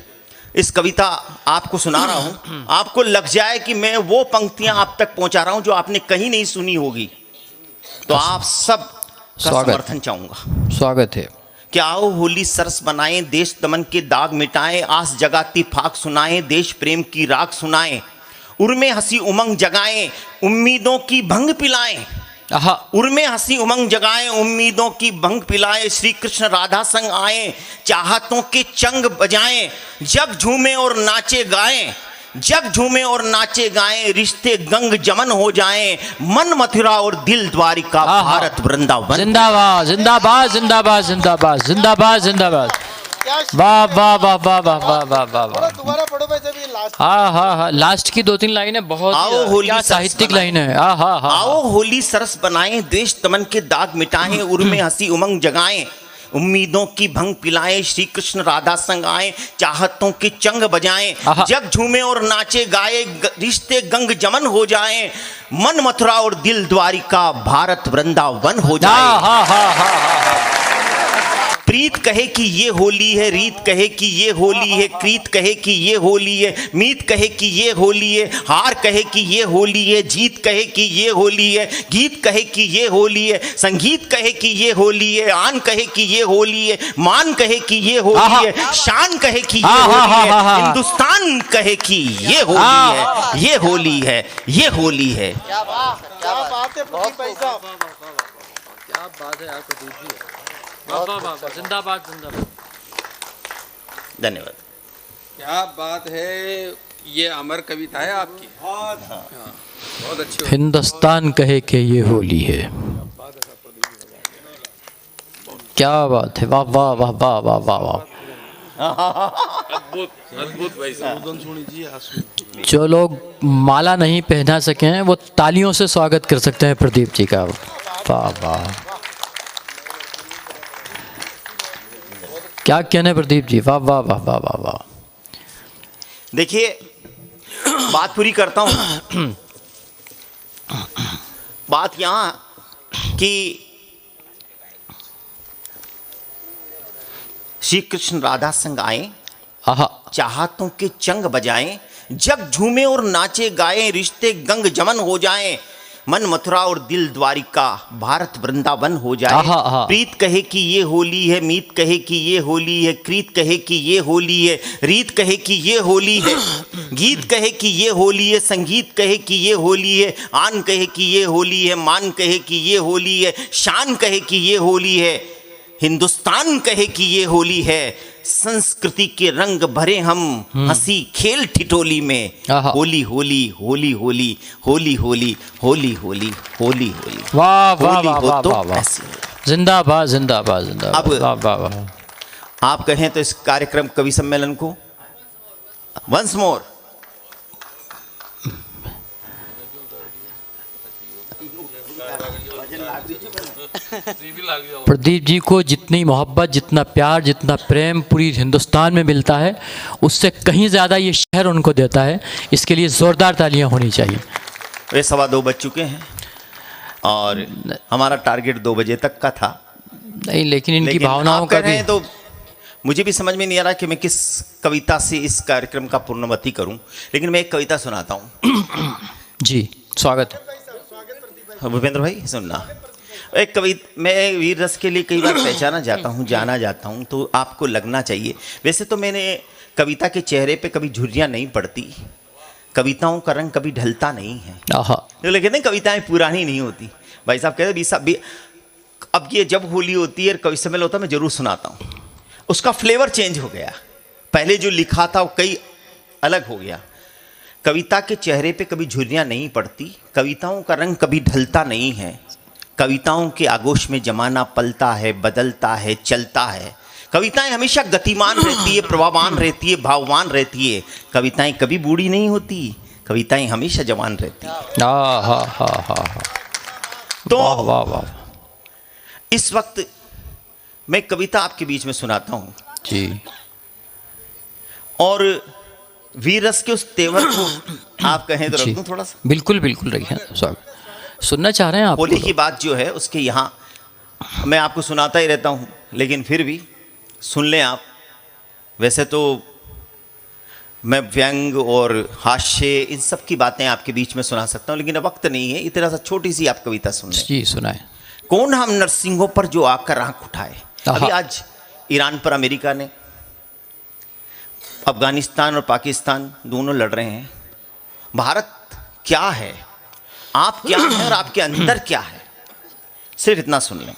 इस कविता आपको सुना रहा हूं, आपको लग जाए कि मैं वो पंक्तियां आप तक पहुंचा रहा हूं जो आपने कहीं नहीं सुनी होगी, तो आप सब का समर्थन चाहूंगा। स्वागत है। क्या आओ होली सरस बनाएं, देश दमन के दाग मिटाएं, आस जगाती फाग सुनाएं, देश प्रेम की राग सुनाएं, उर्मे हंसी उमंग जगाएं, उम्मीदों की भंग पिलाएं। उर्मे हंसी उमंग जगाएं, उम्मीदों की भंग पिलाएं, श्री कृष्ण राधा संग आए, चाहतों के चंग बजाएं, जग झूमे और नाचे गाएं, जग झूमे और नाचे गाएं, रिश्ते गंग जमन हो जाएं, मन मथुरा और दिल द्वारिका, भारत वृंदावन। जिंदाबाद जिंदाबाद जिंदाबाद जिंदाबाद जिंदाबाद जिंदाबाद। वाह वाह वाह वाह वाह वाह वाह वाह वाह। दोबारा पढ़ो भाई साहब, ये लास्ट। हाँ, लास्ट की 2-3 लाइनें बहुत क्या साहित्यिक लाइन है। आओ होली सरस बनाएं, देश दमन के दाग मिटाएं, उर्मे हंसी उमंग जगाएं, उम्मीदों की भंग पिलाएं, श्री कृष्ण राधा संग आए, चाहतों के चंग बजाएं, जग झूमे और नाचे गाए, रिश्ते गंग जमन हो जाएं, मन मथुरा और दिल द्वारिका, भारत वृंदावन हो जाए। प्रीत कहे कि ये होली है, रीत कहे कि ये होली है, क्रीत कहे कि ये होली है, मीत कहे कि ये होली है, हार कहे कि ये होली है, जीत कहे कि ये होली है, गीत कहे कि ये होली है, संगीत कहे कि ये होली है, आन कहे कि ये होली है, मान कहे कि ये होली है, शान कहे कि ये होली है, हिंदुस्तान कहे कि ये होली है, ये होली है, ये होली है। क्या बात है भाई साहब, क्या बात है आपको दीजिए। जिंदाबाद जिंदाबाद। धन्यवाद। क्या बात है, ये अमर कविता है आपकी। बहुत अच्छी। हिंदुस्तान कहे कि ये होली है, क्या बात है। वाह वाह वाह वाह वाह वाह वाह। अद्भुत भाई साहब। जो लोग माला नहीं पहना सके हैं वो तालियों से स्वागत कर सकते हैं प्रदीप जी का। वाह वाह, क्या कहने प्रदीप जी, वाह वाह वाह वाह वाह वाह। देखिए, बात पूरी करता हूं। बात यहां कि श्री कृष्ण राधा संग आए, चाहतों के चंग बजाएं, जग झूमे और नाचे गाएं, रिश्ते गंग जमन हो जाएं, मन मथुरा और दिल द्वारिका, भारत वृंदावन हो जाए। प्रीत कहे कि ये होली है, मीत कहे कि ये होली है, क्रीत कहे कि ये होली है, रीत कहे कि ये होली है, गीत कहे कि ये होली है, संगीत कहे कि ये होली है, आन कहे कि ये होली है, मान कहे कि ये होली है, शान कहे कि ये होली है, हिंदुस्तान कहे कि ये होली है, संस्कृति के रंग भरे हम हंसी खेल ठिठोली में। आहा। होली होली होली होली होली होली होली होली होली होली। वाह वाह होली वाह हो वाह तो वाह वाह, ऐसी हो। जिंदाबाद जिंदाबाद जिंदाबाद, अब- वाह वाह वाह। आप कहें तो इस कार्यक्रम कवि सम्मेलन को वंस मोर प्रदीप जी को जितनी मोहब्बत, जितना प्यार, जितना प्रेम पूरी हिंदुस्तान में मिलता है, उससे कहीं ज़्यादा ये शहर उनको देता है। इसके लिए ज़ोरदार तालियां होनी चाहिए। वे 2:15 बज चुके हैं और हमारा टारगेट 2 बजे तक का था। नहीं, लेकिन इनकी लेकिन भावनाओं आप का कह रहे भी हैं तो मुझे भी समझ में नहीं आ रहा कि मैं किस कविता से इस कार्यक्रम का पूर्णवती करूं, लेकिन मैं एक कविता सुनाता हूं। जी, स्वागत है। भूपेंद्र भाई सुनना, एक कविता मैं वीर रस के लिए कई बार पहचाना जाता हूँ, जाना जाता हूँ, तो आपको लगना चाहिए। वैसे तो मैंने कविता के चेहरे पे कभी झुर्रियाँ नहीं पड़ती, कविताओं का रंग कभी ढलता नहीं है। आहा, तो लेकिन नहीं, कविताएं पुरानी नहीं होती। भाई साहब कहते भी अब ये जब होली होती है, कवि सम्मेलन होता है, मैं जरूर सुनाता हूँ। उसका फ्लेवर चेंज हो गया, पहले जो लिखा था वो कई अलग हो गया। कविता के चेहरे पे कभी झुर्रियाँ नहीं पड़ती, कविताओं का रंग कभी ढलता नहीं है। कविताओं के आगोश में जमाना पलता है, बदलता है, चलता है। कविताएं हमेशा गतिमान रहती है, प्रभावान रहती है, भाववान रहती है। कविताएं कभी बूढ़ी नहीं होती, कविताएं हमेशा जवान रहती है। आहा, हा हा। तो वाह वाह वाह। इस वक्त मैं कविता आपके बीच में सुनाता हूँ जी, और वीरस के उस तेवर को आप कहें तो रख दूं थोड़ा सा। बिल्कुल बिल्कुल रखिए, स्वागत। सुनना चाह रहे हैं आप? होली की बात जो है उसके यहाँ मैं आपको सुनाता ही रहता हूँ, लेकिन फिर भी सुन लें आप। वैसे तो मैं व्यंग और हास्य इन सब की बातें आपके बीच में सुना सकता हूँ, लेकिन अब वक्त नहीं है। इतना सा छोटी सी आप कविता सुन लें। जी, सुनाए। कौन हम नरसिंहों पर जो आकर आंख उठाए। अभी आज ईरान पर अमेरिका ने, अफगानिस्तान और पाकिस्तान दोनों लड़ रहे हैं। भारत क्या है, आप क्या हैं और आपके अंदर क्या है, सिर्फ इतना सुन लें।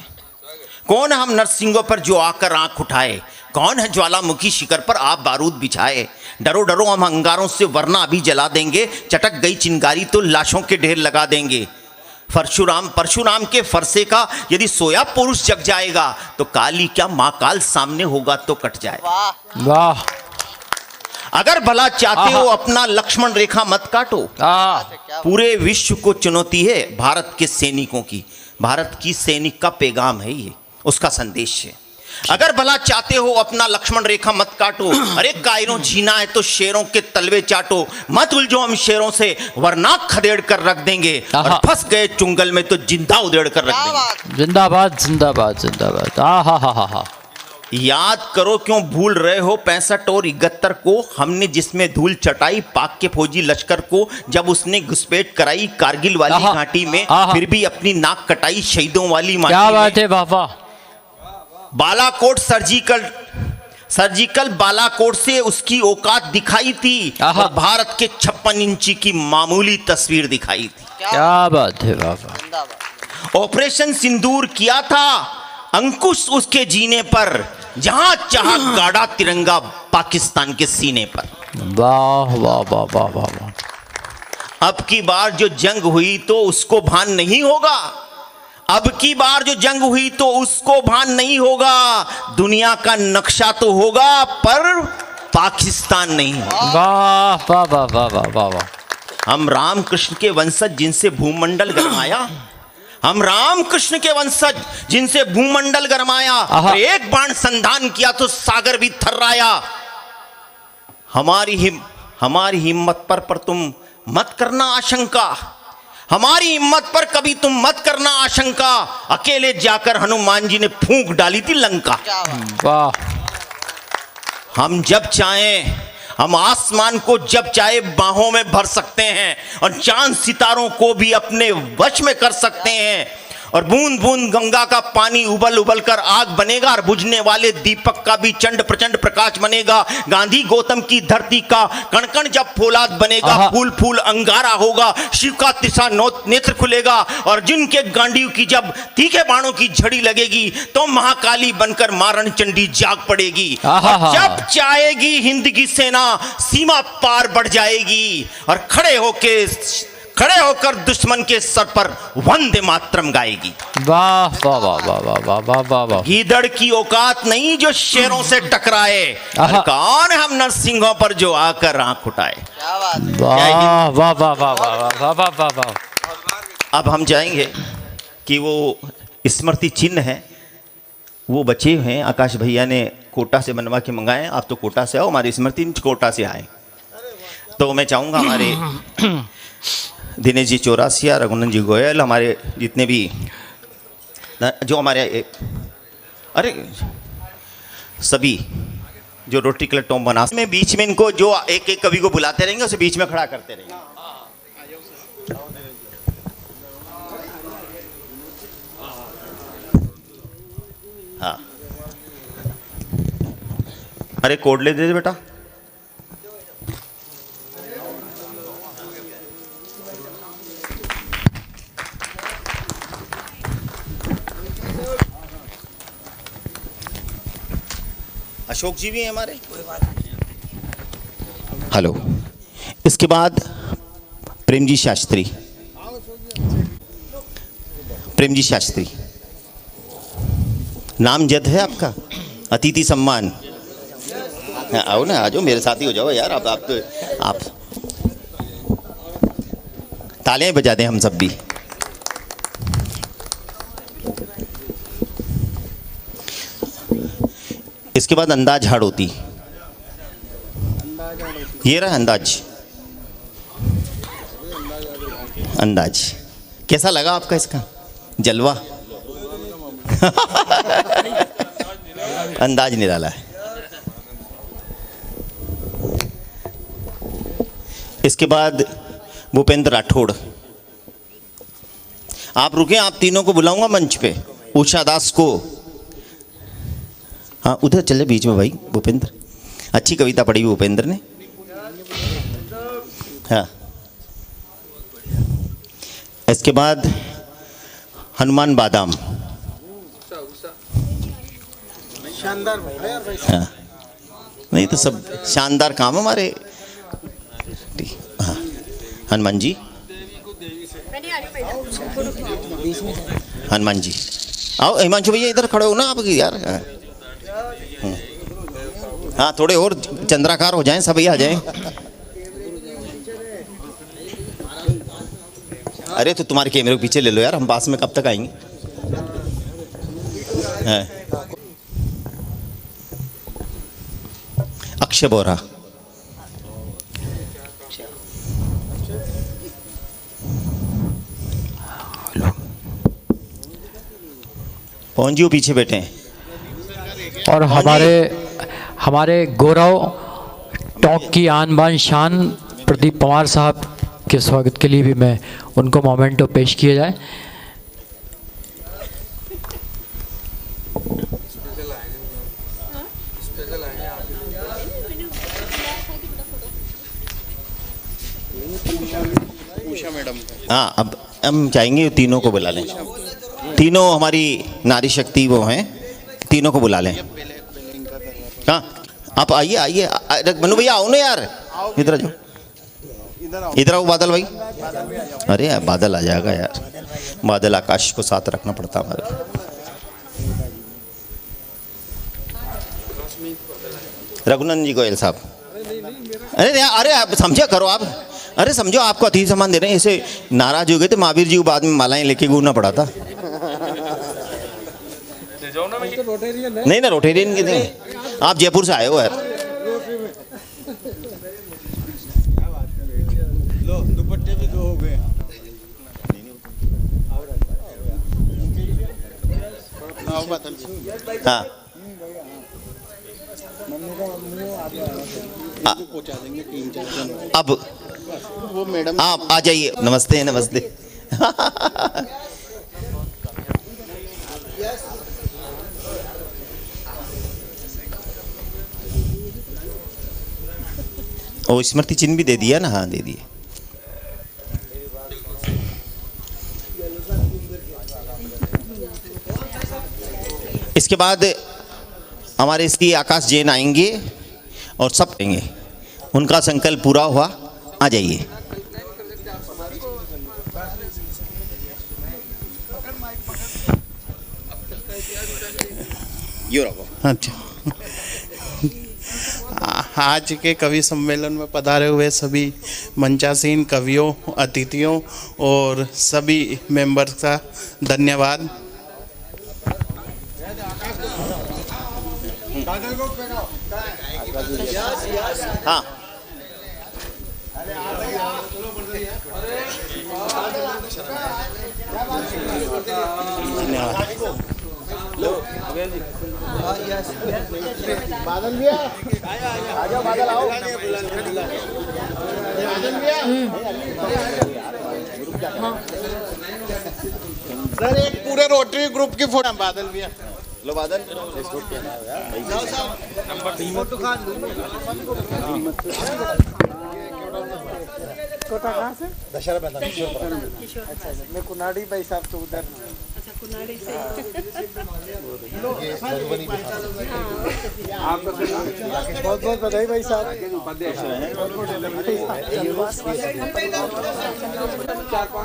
कौन हम नरसिंहों पर जो आकर आंख उठाए, कौन है ज्वालामुखी शिखर पर आप बारूद बिछाए। डरो डरो हम अंगारों से वरना अभी जला देंगे, चटक गई चिंगारी तो लाशों के ढेर लगा देंगे। परशुराम के फरसे का यदि सोया पुरुष जग जाएगा, तो काली क्या माँ काल सामने होगा तो कट जाएगा। वाह। अगर भला चाहते हो अपना लक्ष्मण रेखा मत काटो। पूरे विश्व को चुनौती है भारत के सैनिकों की। भारत की सैनिक का पैगाम है ये, उसका संदेश है। अगर भला चाहते हो अपना लक्ष्मण रेखा मत काटो। अरे कायरों जीना है तो शेरों के तलवे चाटो। मत उलझो हम शेरों से वरना खदेड़ कर रख देंगे, और फंस गए चुंगल में तो जिंदा उधेड़ कर रख देंगे। जिंदाबाद जिंदाबाद जिंदाबाद। आहा हा हा हा। याद करो क्यों भूल रहे हो 65 और 71 को, हमने जिसमें धूल चटाई पाक के फौजी लश्कर को। जब उसने घुसपैठ कराई कारगिल वाली घाटी में, फिर भी अपनी नाक कटाई शहीदों वाली माटी में। क्या बात है, वाह वाह। बालाकोट सर्जिकल बालाकोट से उसकी औकात दिखाई थी, और भारत के 56 इंची की मामूली तस्वीर दिखाई थी। क्या बात है, वाह वाह। ऑपरेशन सिंदूर किया था अंकुश उसके जीने पर, जहां चाहा गाड़ा तिरंगा पाकिस्तान के सीने पर। वाह वाह वाह वाह वाह वाह। अब की बार जो जंग हुई तो उसको भान नहीं होगा। अब की बार जो जंग हुई तो उसको भान नहीं होगा। दुनिया का नक्शा तो होगा पर पाकिस्तान नहीं होगा। वाह वाह वाह वाह वाह वाह वाह। हम रामकृष्ण के वंशज जिनसे भूमंडल गरमाया, हम रामकृष्ण के वंशज जिनसे भूमंडल गरमाया, और एक बाण संधान किया तो सागर भी थर्राया। हमारी हिम्मत पर तुम मत करना आशंका। हमारी हिम्मत पर कभी तुम मत करना आशंका। अकेले जाकर हनुमान जी ने फूंक डाली थी लंका। वाह। हम जब चाहें, हम आसमान को जब चाहे बाहों में भर सकते हैं, और चांद सितारों को भी अपने वश में कर सकते हैं। और बूंद बूंद गंगा का पानी उबल उबल कर आग बनेगा और बुझने वाले दीपक का भी चंड प्रचंड प्रकाश बनेगा। गांधी गौतम की धरती का कण कण जब फौलाद बनेगा, फूल फूल अंगारा होगा, शिव का तिसा नेत्र खुलेगा और जिनके गांडीव की जब तीखे बाणों की झड़ी लगेगी तो महाकाली बनकर मारण चंडी जाग पड़ेगी। और जब चाहेगी हिंद की सेना सीमा पार बढ़ जाएगी और खड़े होकर दुश्मन के सर पर वंदे मातरम गाएगी। वाह वाह वाह वाह वाह वाह वाह वाह वाह। गीदड़ की औकात नहीं जो शेरों से टकराए, कौन हम नरसिंहों पर जो आकर आंख उठाए। वाह वाह वाह वाह वाह वाह वाह वाह। अब हम जाएंगे कि वो स्मृति चिन्ह है, वो बचे हुए हैं, आकाश भैया ने कोटा से बनवा के मंगाए। आप तो कोटा से आओ, हमारी स्मृति कोटा से आए। तो मैं चाहूँगा हमारे दिनेश जी चौरासिया, रघुनंदन जी गोयल, हमारे जितने भी जो हमारे अरे सभी जो रोटरी क्लब टॉम बना में बीच में इनको जो एक एक कवि को बुलाते रहेंगे उसे बीच में खड़ा करते रहेंगे। हाँ, अरे कोड ले दे बेटा। अशोक जी भी हैं हमारे। हेलो। इसके बाद प्रेम जी शास्त्री, प्रेम जी शास्त्री नाम जद है आपका, अतिथि सम्मान। आओ ना, आ जाओ, मेरे साथ ही हो जाओ यार। आप तालियां बजा दें हम सब भी। इसके बाद अंदाज हाड़ोती, ये रहा अंदाज। अंदाज कैसा लगा आपका इसका जलवा? अंदाज निराला है। इसके बाद भूपेंद्र राठौड़। आप रुके, आप तीनों को बुलाऊंगा मंच पे। उषा दास को, हाँ उधर चले बीच में भाई। भूपेंद्र, अच्छी कविता पढ़ी भूपेंद्र ने। हाँ, इसके बाद हनुमान बादाम। शानदार। हाँ, नहीं तो सब शानदार काम हमारे। हाँ, हनुमान जी, हनुमान जी आओ। हिमांशु भैया इधर खड़े हो ना आप यार। हाँ, थोड़े और चंद्राकार हो जाएं, सब आ जाएं। अरे तो तुम्हारे कैमरे के पीछे ले लो यार, हम पास में कब तक आएंगे। हाँ। अक्षय बोरा, पहुंच जी पीछे बैठे हैं। और हमारे गौरव टॉक की आन बान शान प्रदीप पवार साहब के स्वागत के लिए भी मैं उनको मोमेंटो पेश किया जाए। हाँ, अब हम चाहेंगे तीनों को बुला लें। तीनों हमारी नारी शक्ति वो हैं, तीनों को बुला लें। हाँ, आप आइए आइए। मनु भैया आओ ना यार, इधर आ जाओ, इधर आओ। बादल भाई, अरे यार बादल आ जाएगा यार। बादल आकाश को साथ रखना पड़ता हमारे। रघुनंदन जी गोयल साहब, अरे अरे आप समझा करो आप। अरे समझो, आपको अतिथि सम्मान दे रहे हैं। ऐसे नाराज हो गए थे महावीर जी को, बाद में मालाएं लेके घूमना पड़ा था। नहीं ना, रोटेरियन की नहीं, आप जयपुर से आए हो यार। दुपट्टे भी दो हो गए। हाँ, अब वो मैडम आप आ जाइए। नमस्ते नमस्ते। वो स्मृति चिन्ह भी दे दिया ना? हाँ दे दिए। इसके बाद हमारे श्री आकाश जैन आएंगे और सब करेंगे। उनका संकल्प पूरा हुआ। आ जाइए। अच्छा, आज के कवि सम्मेलन में पधारे हुए सभी मंचासीन कवियों, अतिथियों और सभी मेंबर्स का धन्यवाद। हाँ बादल भैया आ जाओ, बादल आओ। सर एक पूरे रोटरी ग्रुप की फोटो। बादल भैया लो बादल। छोटा कहाँ से? दशहरा पैदा मैं कुनाडी भाई साहब तो उधर। बहुत बहुत बधाई भाई साहब।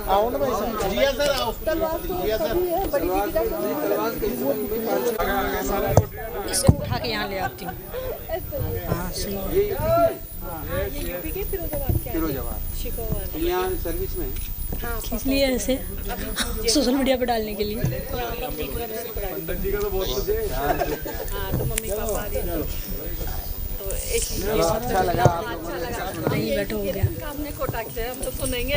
आओ ना भाई साहब। जिया सर आओ। जिया सर इसको उठा के यहाँ ले आती हूँ। हाँ सही है। यहाँ सर्विस में इसलिए ऐसे सोशल मीडिया पे डालने के लिए। तो मम्मी पापा अच्छा लगा। नहीं बैठो हो गया। हमने कोटा से हम तो सुनेंगे।